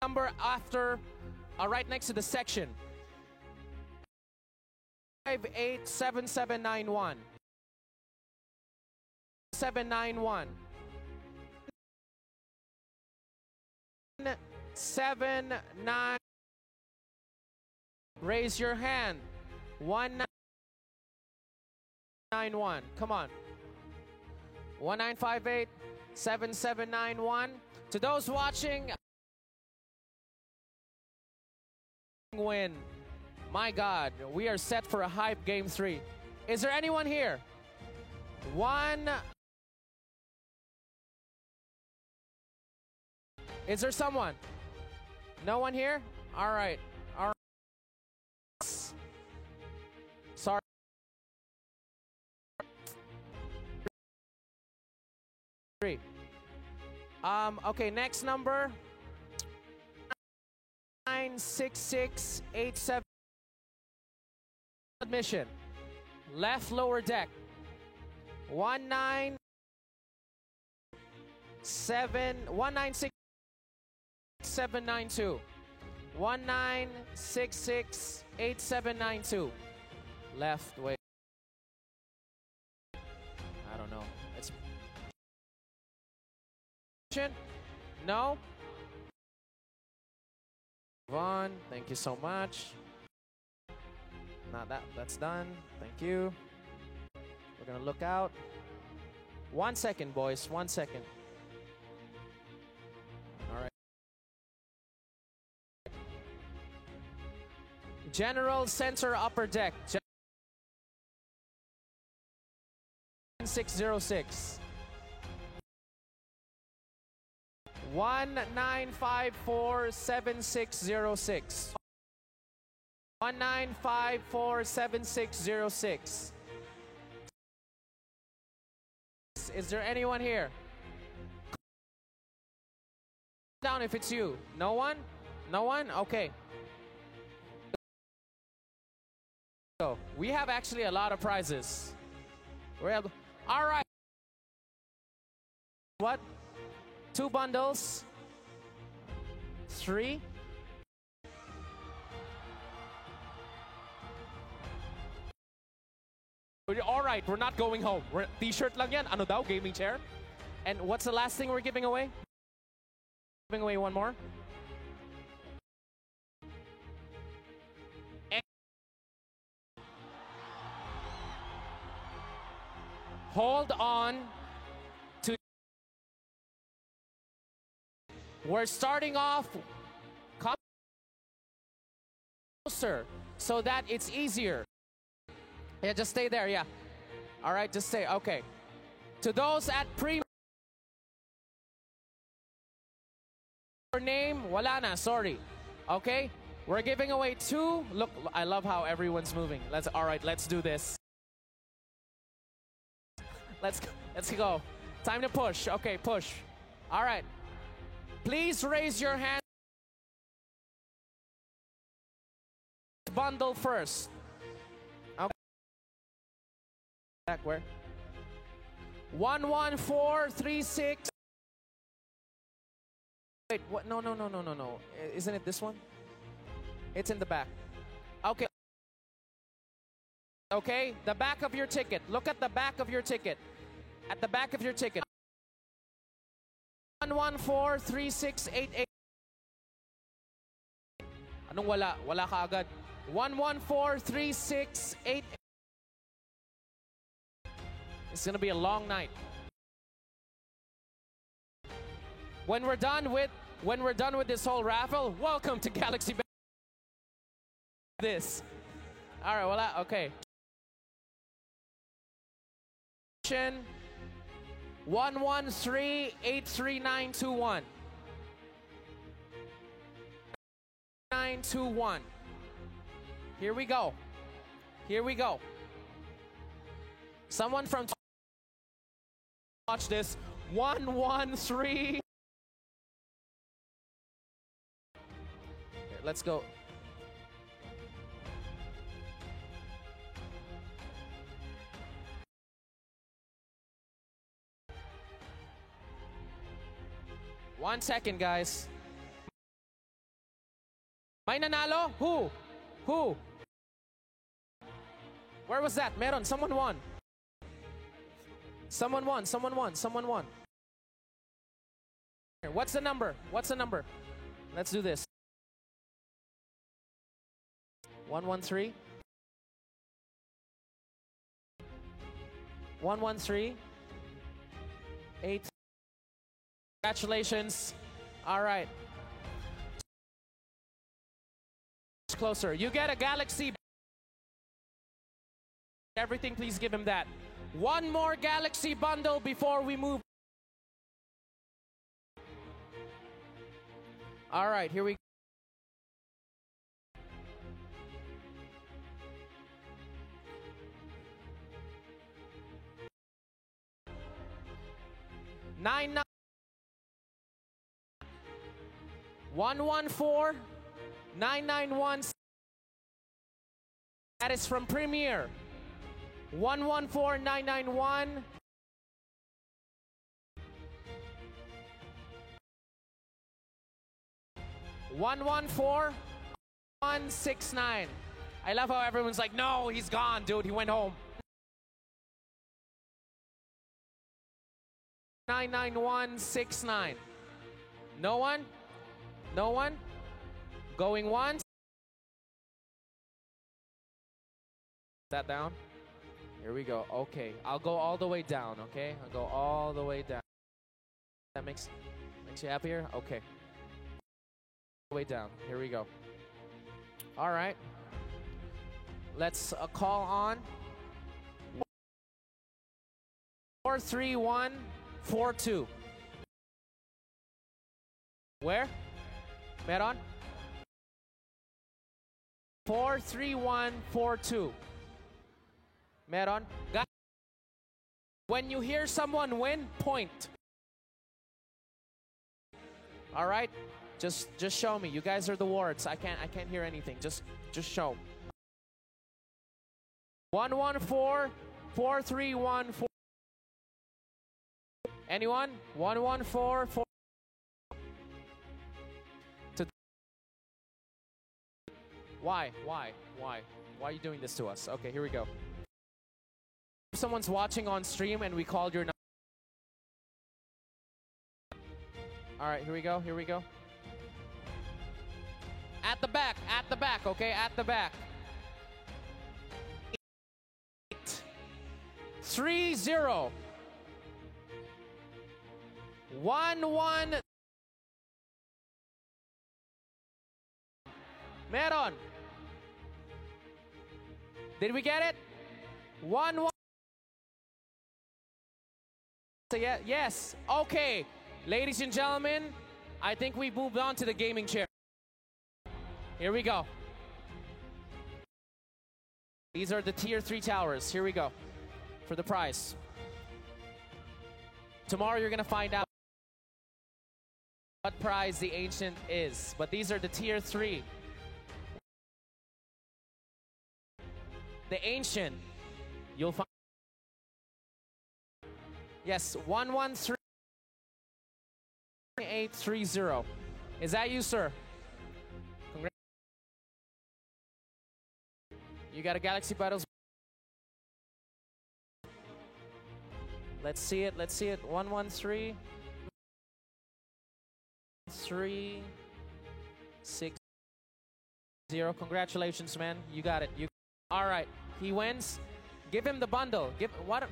number after, right next to the section. 587791. 791. 79. Raise your hand. 1991. Come on. 1958-7791. To those watching, win. My God, we are set for a hype game 3. Is there anyone here? Is there someone? No one here? All right. All right. Sorry. Okay, next number. 96687. Admission. Left lower deck. 196792. 19668792. Left, wait. I don't know. It's no. Vaughn, thank you so much. Not that's done. Thank you. We're gonna look out. 1 second, boys. 1 second. All right. General center upper deck. 606. 19547606. 19547606. Is there anyone here? Down if it's you. No one? No one? Okay. So we have actually a lot of prizes. All right. What? 2 bundles. 3. All right, we're not going home. We're t-shirt lang yan. Ano daw? Gaming chair. And what's the last thing we're giving away? Giving away one more. Hold on to. We're starting off closer so that it's easier. Yeah, just stay there, yeah. All right, just stay, okay. To those at premium, your name, wala na, sorry. Okay, we're giving away 2. Look, I love how everyone's moving. All right, let's do this. Let's go. Time to push. Okay, push. All right. Please raise your hand. Bundle first. Okay. Back where? 11436. Wait, what? No. Isn't it this one? It's in the back. Okay. Okay, the back of your ticket. Look at the back of your ticket. At the back of your ticket. 1143688. Anong wala? Wala ka agad. 1143688. It's gonna be a long night. When we're done with this whole raffle, welcome to Galaxy Bank. This. All right, well, okay. 113-83921. 921. Here we go. Here we go. Someone from watch this. 113. Here, let's go. One second, guys. May nanalo? Who? Who? Where was that? Meron. Someone won. Someone won. Someone won. Someone won. What's the number? What's the number? Let's do this. 113. 113. 8. Congratulations. All right. Closer. You get a Galaxy. Everything, please give him that. One more Galaxy bundle before we move. All right, here we go. Nine 114-991. That is from Premier. 114-991. One 169. I love how everyone's like, no, he's gone, dude. He went home. 99169. No one? No one? Going once? That down? Here we go. Okay, I'll go all the way down, okay? I'll go all the way down. That makes you happier? Okay. Way down. Here we go. All right. Let's call on 43142. Where? Meron? 43142. Meron? When you hear someone win, point. All right? Just show me. You guys are the wards. I can't hear anything. Just show. 114-4314. Anyone? 114-4. Why? Why are you doing this to us? Okay, here we go. If someone's watching on stream and we called your number. All right, here we go. Here we go. At the back, okay? At the back. 830 11. Meron. Did we get it? 1. Yes. Okay. Ladies and gentlemen, I think we've moved on to the gaming chair. Here we go. These are the tier 3 towers. Here we go. For the prize. Tomorrow you're going to find out what prize the Ancient is. But these are the tier 3. The Ancient, you'll find Yes, 113-830. Is that you, sir? Congrats. You got a Galaxy Battles. Let's see it. Let's see it. 113 3 6 0. Congratulations, man. You got it. You. All right. He wins. Give him the bundle. Give what?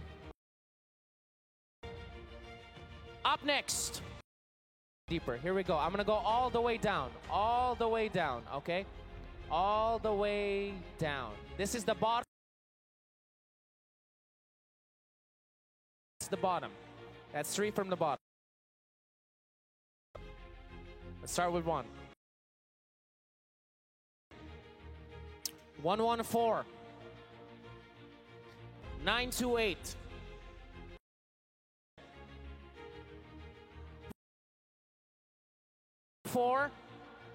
Up next. Deeper. Here we go. I'm gonna go all the way down. All the way down. Okay. All the way down. This is the bottom. That's the bottom. That's 3 from the bottom. Let's start with 1. 114. 928.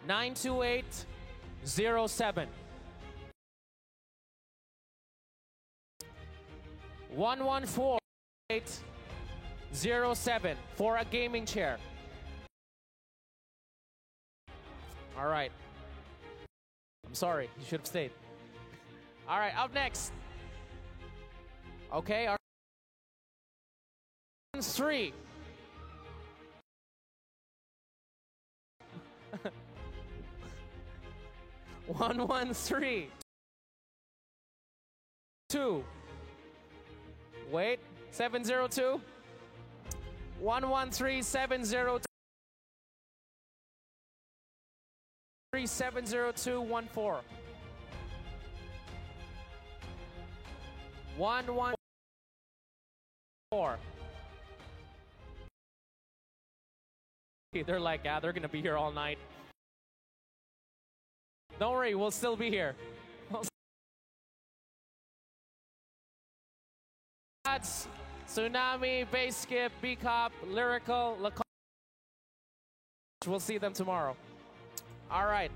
928-07. 114-807 for a gaming chair. All right. I'm sorry, you should have stayed. All right, up next. Okay, our 3. One, 1, 3. 2. Wait, 702. 113 702. 702 14. 114. They're like, yeah, they're gonna be here all night. Don't worry, we'll still be here. Tsunami, Base Skip, B-Cop, Lyrical, Lacan. We'll see them tomorrow. All right.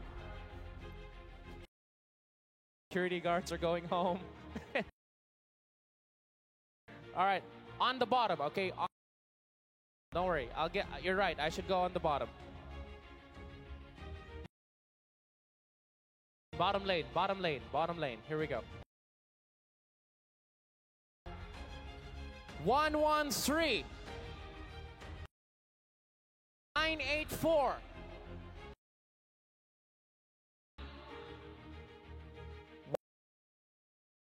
Security guards are going home. All right, on the bottom, okay? Don't worry, you're right, I should go on the bottom. Bottom lane, bottom lane, bottom lane. Here we go. 113 984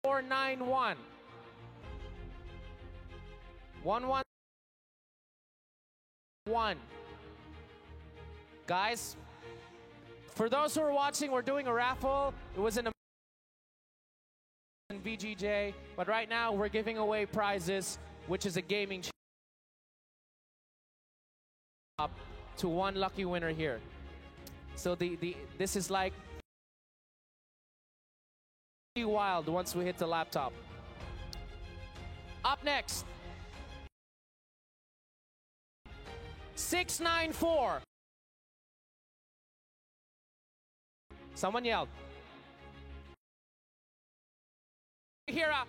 491 111. Guys, for those who are watching, we're doing a raffle. It was in VGJ, but right now we're giving away prizes, which is a gaming chair to one lucky winner here. So this is like wild once we hit the laptop. Up next, 694. Someone yelled. Hear a ah!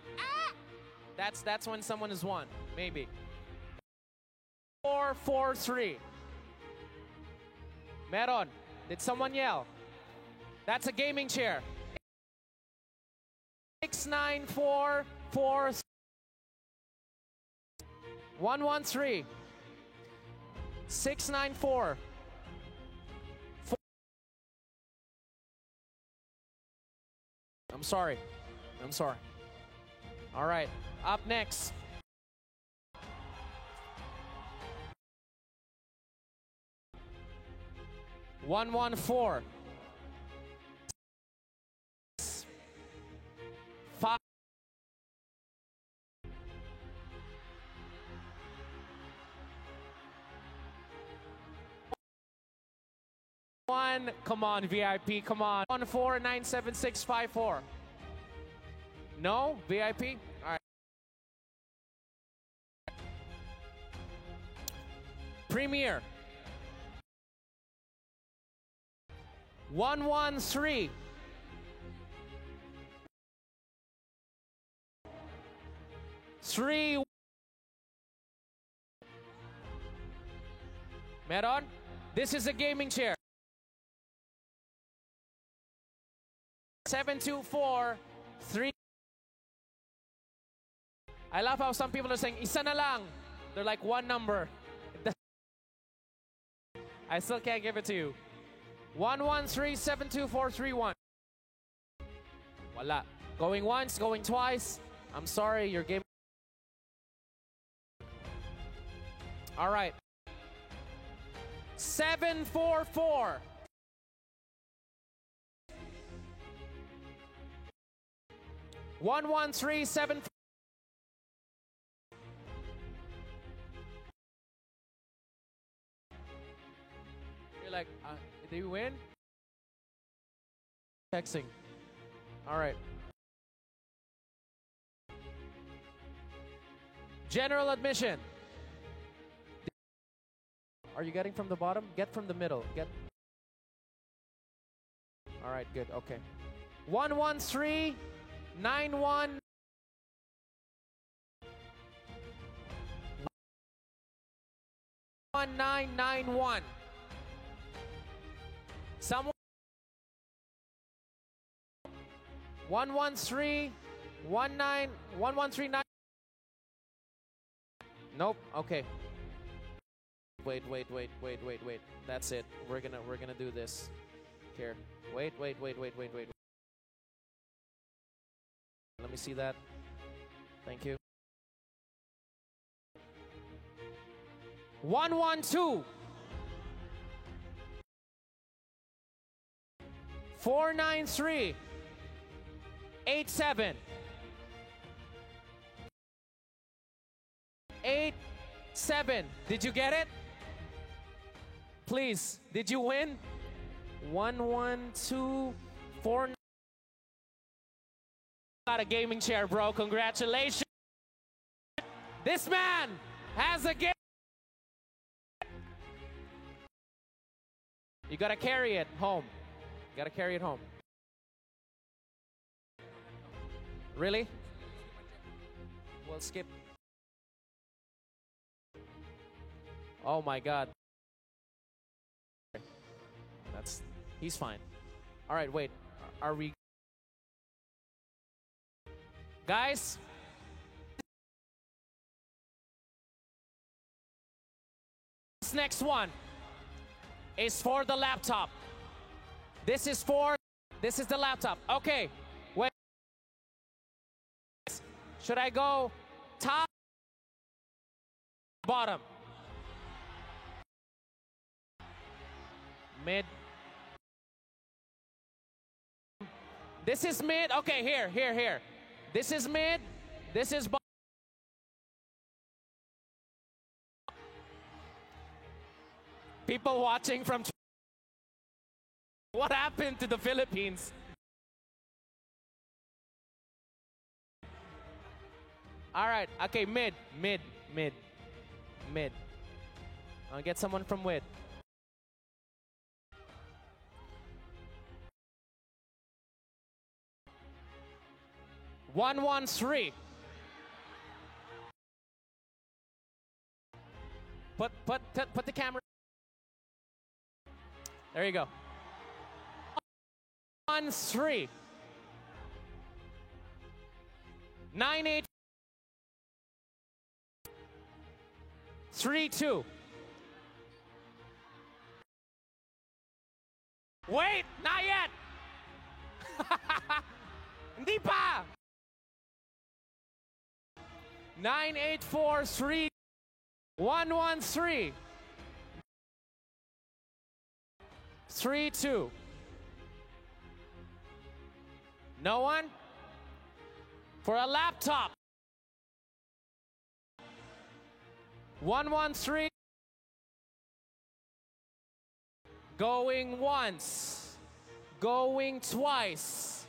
That's when someone has won, maybe. 443. Meron, did someone yell? That's a gaming chair. 6944 113 694 I'm sorry. All right, up next. One, 4. 5. 1. Come on, VIP. Come on. 1497654. No? VIP? All right. Premier. 113. 3. Meron? This is a gaming chair. 724-3. I love how some people are saying, isa na lang. They're like one number. I still can't give it to you. 113-724-31. Wala. Going once, going twice. I'm sorry, your game. All right. 744. One, 1, 3, 7. You're like, did you win? Texting. All right. General admission. Are you getting from the bottom? Get from the middle. Get. All right, good. Okay. 113 91 1991. Someone 113 1139. Nope. Okay. Wait. That's it. We're gonna do this. Here. Wait. Let me see that. Thank you. 112 493 87 87. Did you get it? Please, did you win? 112 4. Got a gaming chair, bro. Congratulations. This man has a game. You gotta carry it home. You gotta carry it home. Really? We'll skip. Oh my God. He's fine. All right, wait. Are we? Guys? This next one is for the laptop. This is the laptop. Okay, wait. Should I go top, bottom? Mid. This is mid. Okay, here. This is mid. This is bottom. People watching from. What happened to the Philippines? All right. Okay, mid. I'll get someone from mid. 113. Put the camera. There you go. 13. 98. 32. Wait, not yet. Hindi pa. 9843 113 32. No one? For a laptop. 113. Going once. Going twice.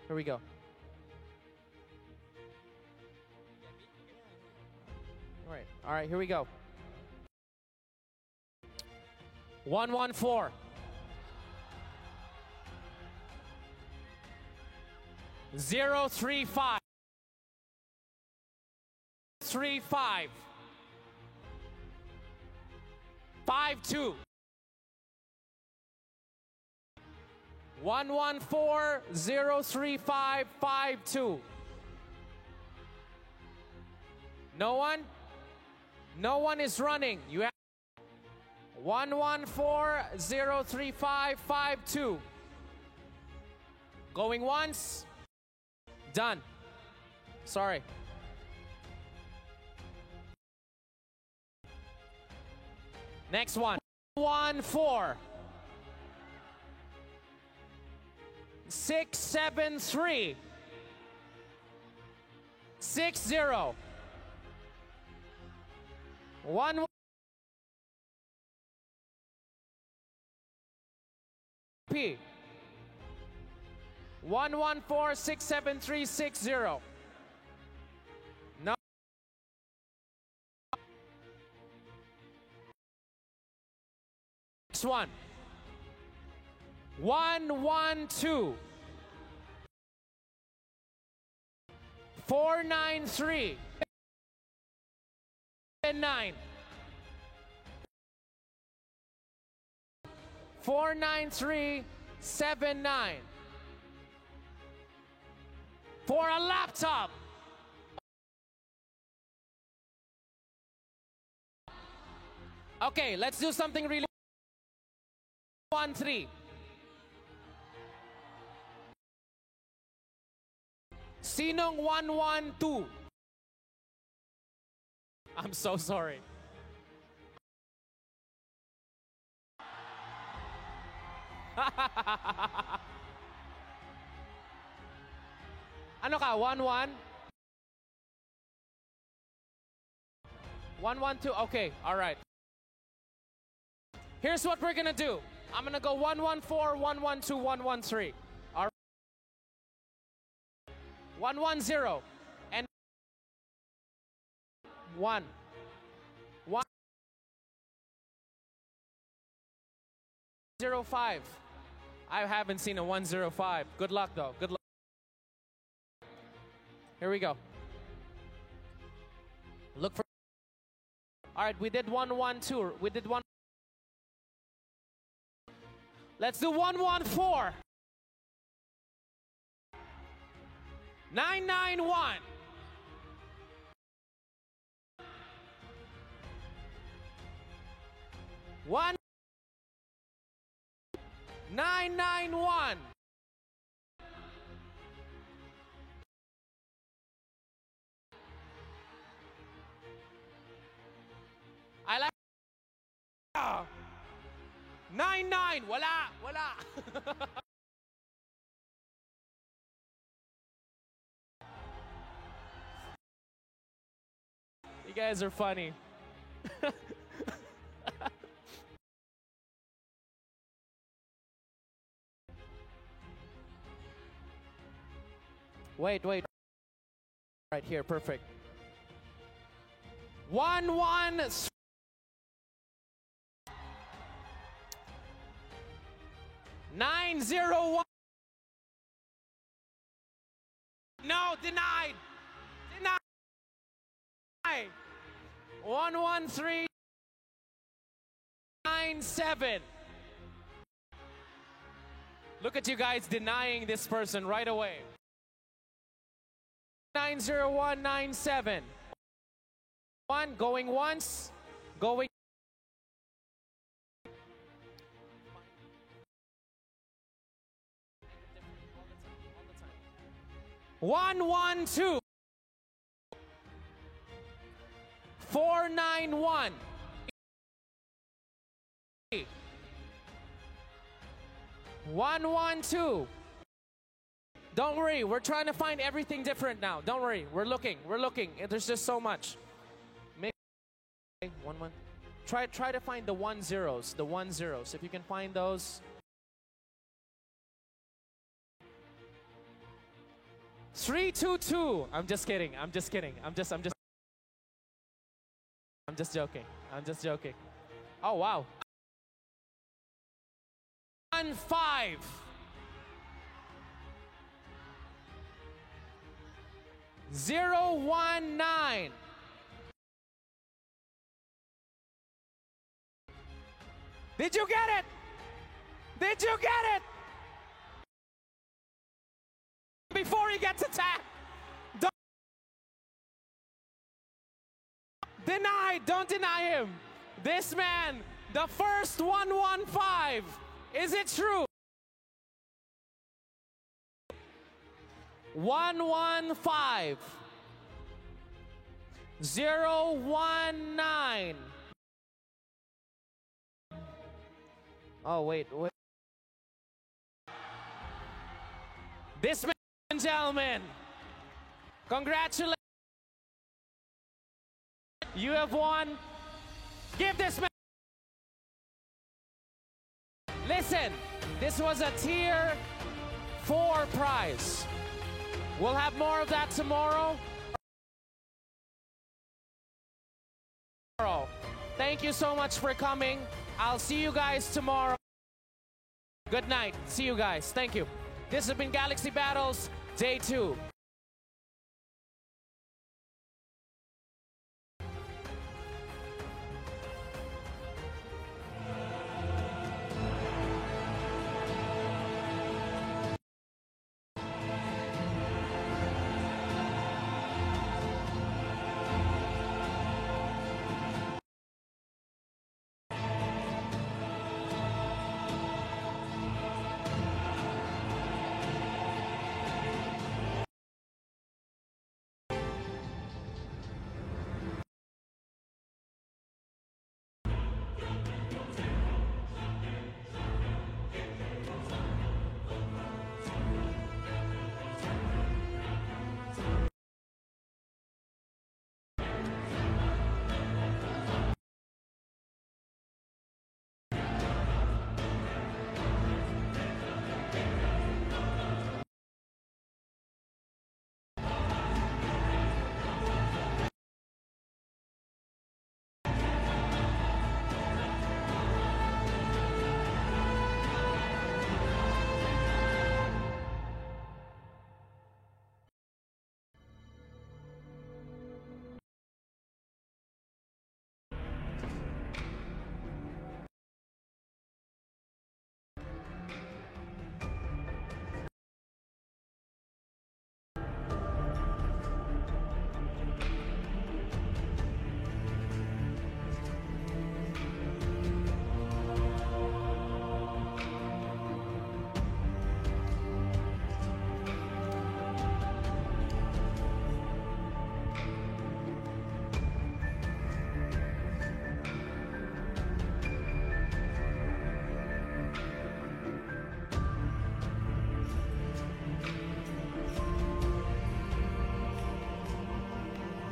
Here we go. All right, here we go. 114. 035. 035. 52. 114-035-52. No one? No one is running. You have 114-035-52. Going once. Done. Sorry. Next one. 14. 673. 60. 1 P 114-673-60. No. Next one. 112. 493. 9. 49379. For a laptop. Okay, let's do something really. 13. Sinong 112? I'm so sorry. Ano ka? 11? 112? Okay, all right. Here's what we're gonna do. I'm gonna go 114, 112, 113. All right. 110 and 1. 105. I haven't seen a 105. Good luck though. Good luck. Here we go. Look for. All right, we did 112. We did 1. Let's do 114. 991. 991. I like 99. Wala. You guys are funny. Wait. Right here, perfect. 113. 901. No, denied. 11397. Look at you guys denying this person right away. 90197. One going once, going. One, 2. 491. 112. Don't worry, we're trying to find everything different now. Don't worry, we're looking. There's just so much. Maybe 1 1. Try to find the 10s. The 10s. If you can find those. 322. I'm just kidding. I'm just joking. Oh wow. 15. 019. Did you get it? Did you get it? Before he gets attacked. Don't deny him. This man, the first 115. Is it true? 115. 019. Oh, wait. This man, gentlemen, congratulations. You have won. Give this man. Listen, this was a tier 4 prize. We'll have more of that tomorrow. Thank you so much for coming. I'll see you guys tomorrow. Good night. See you guys. Thank you. This has been Galaxy Battles Day 2.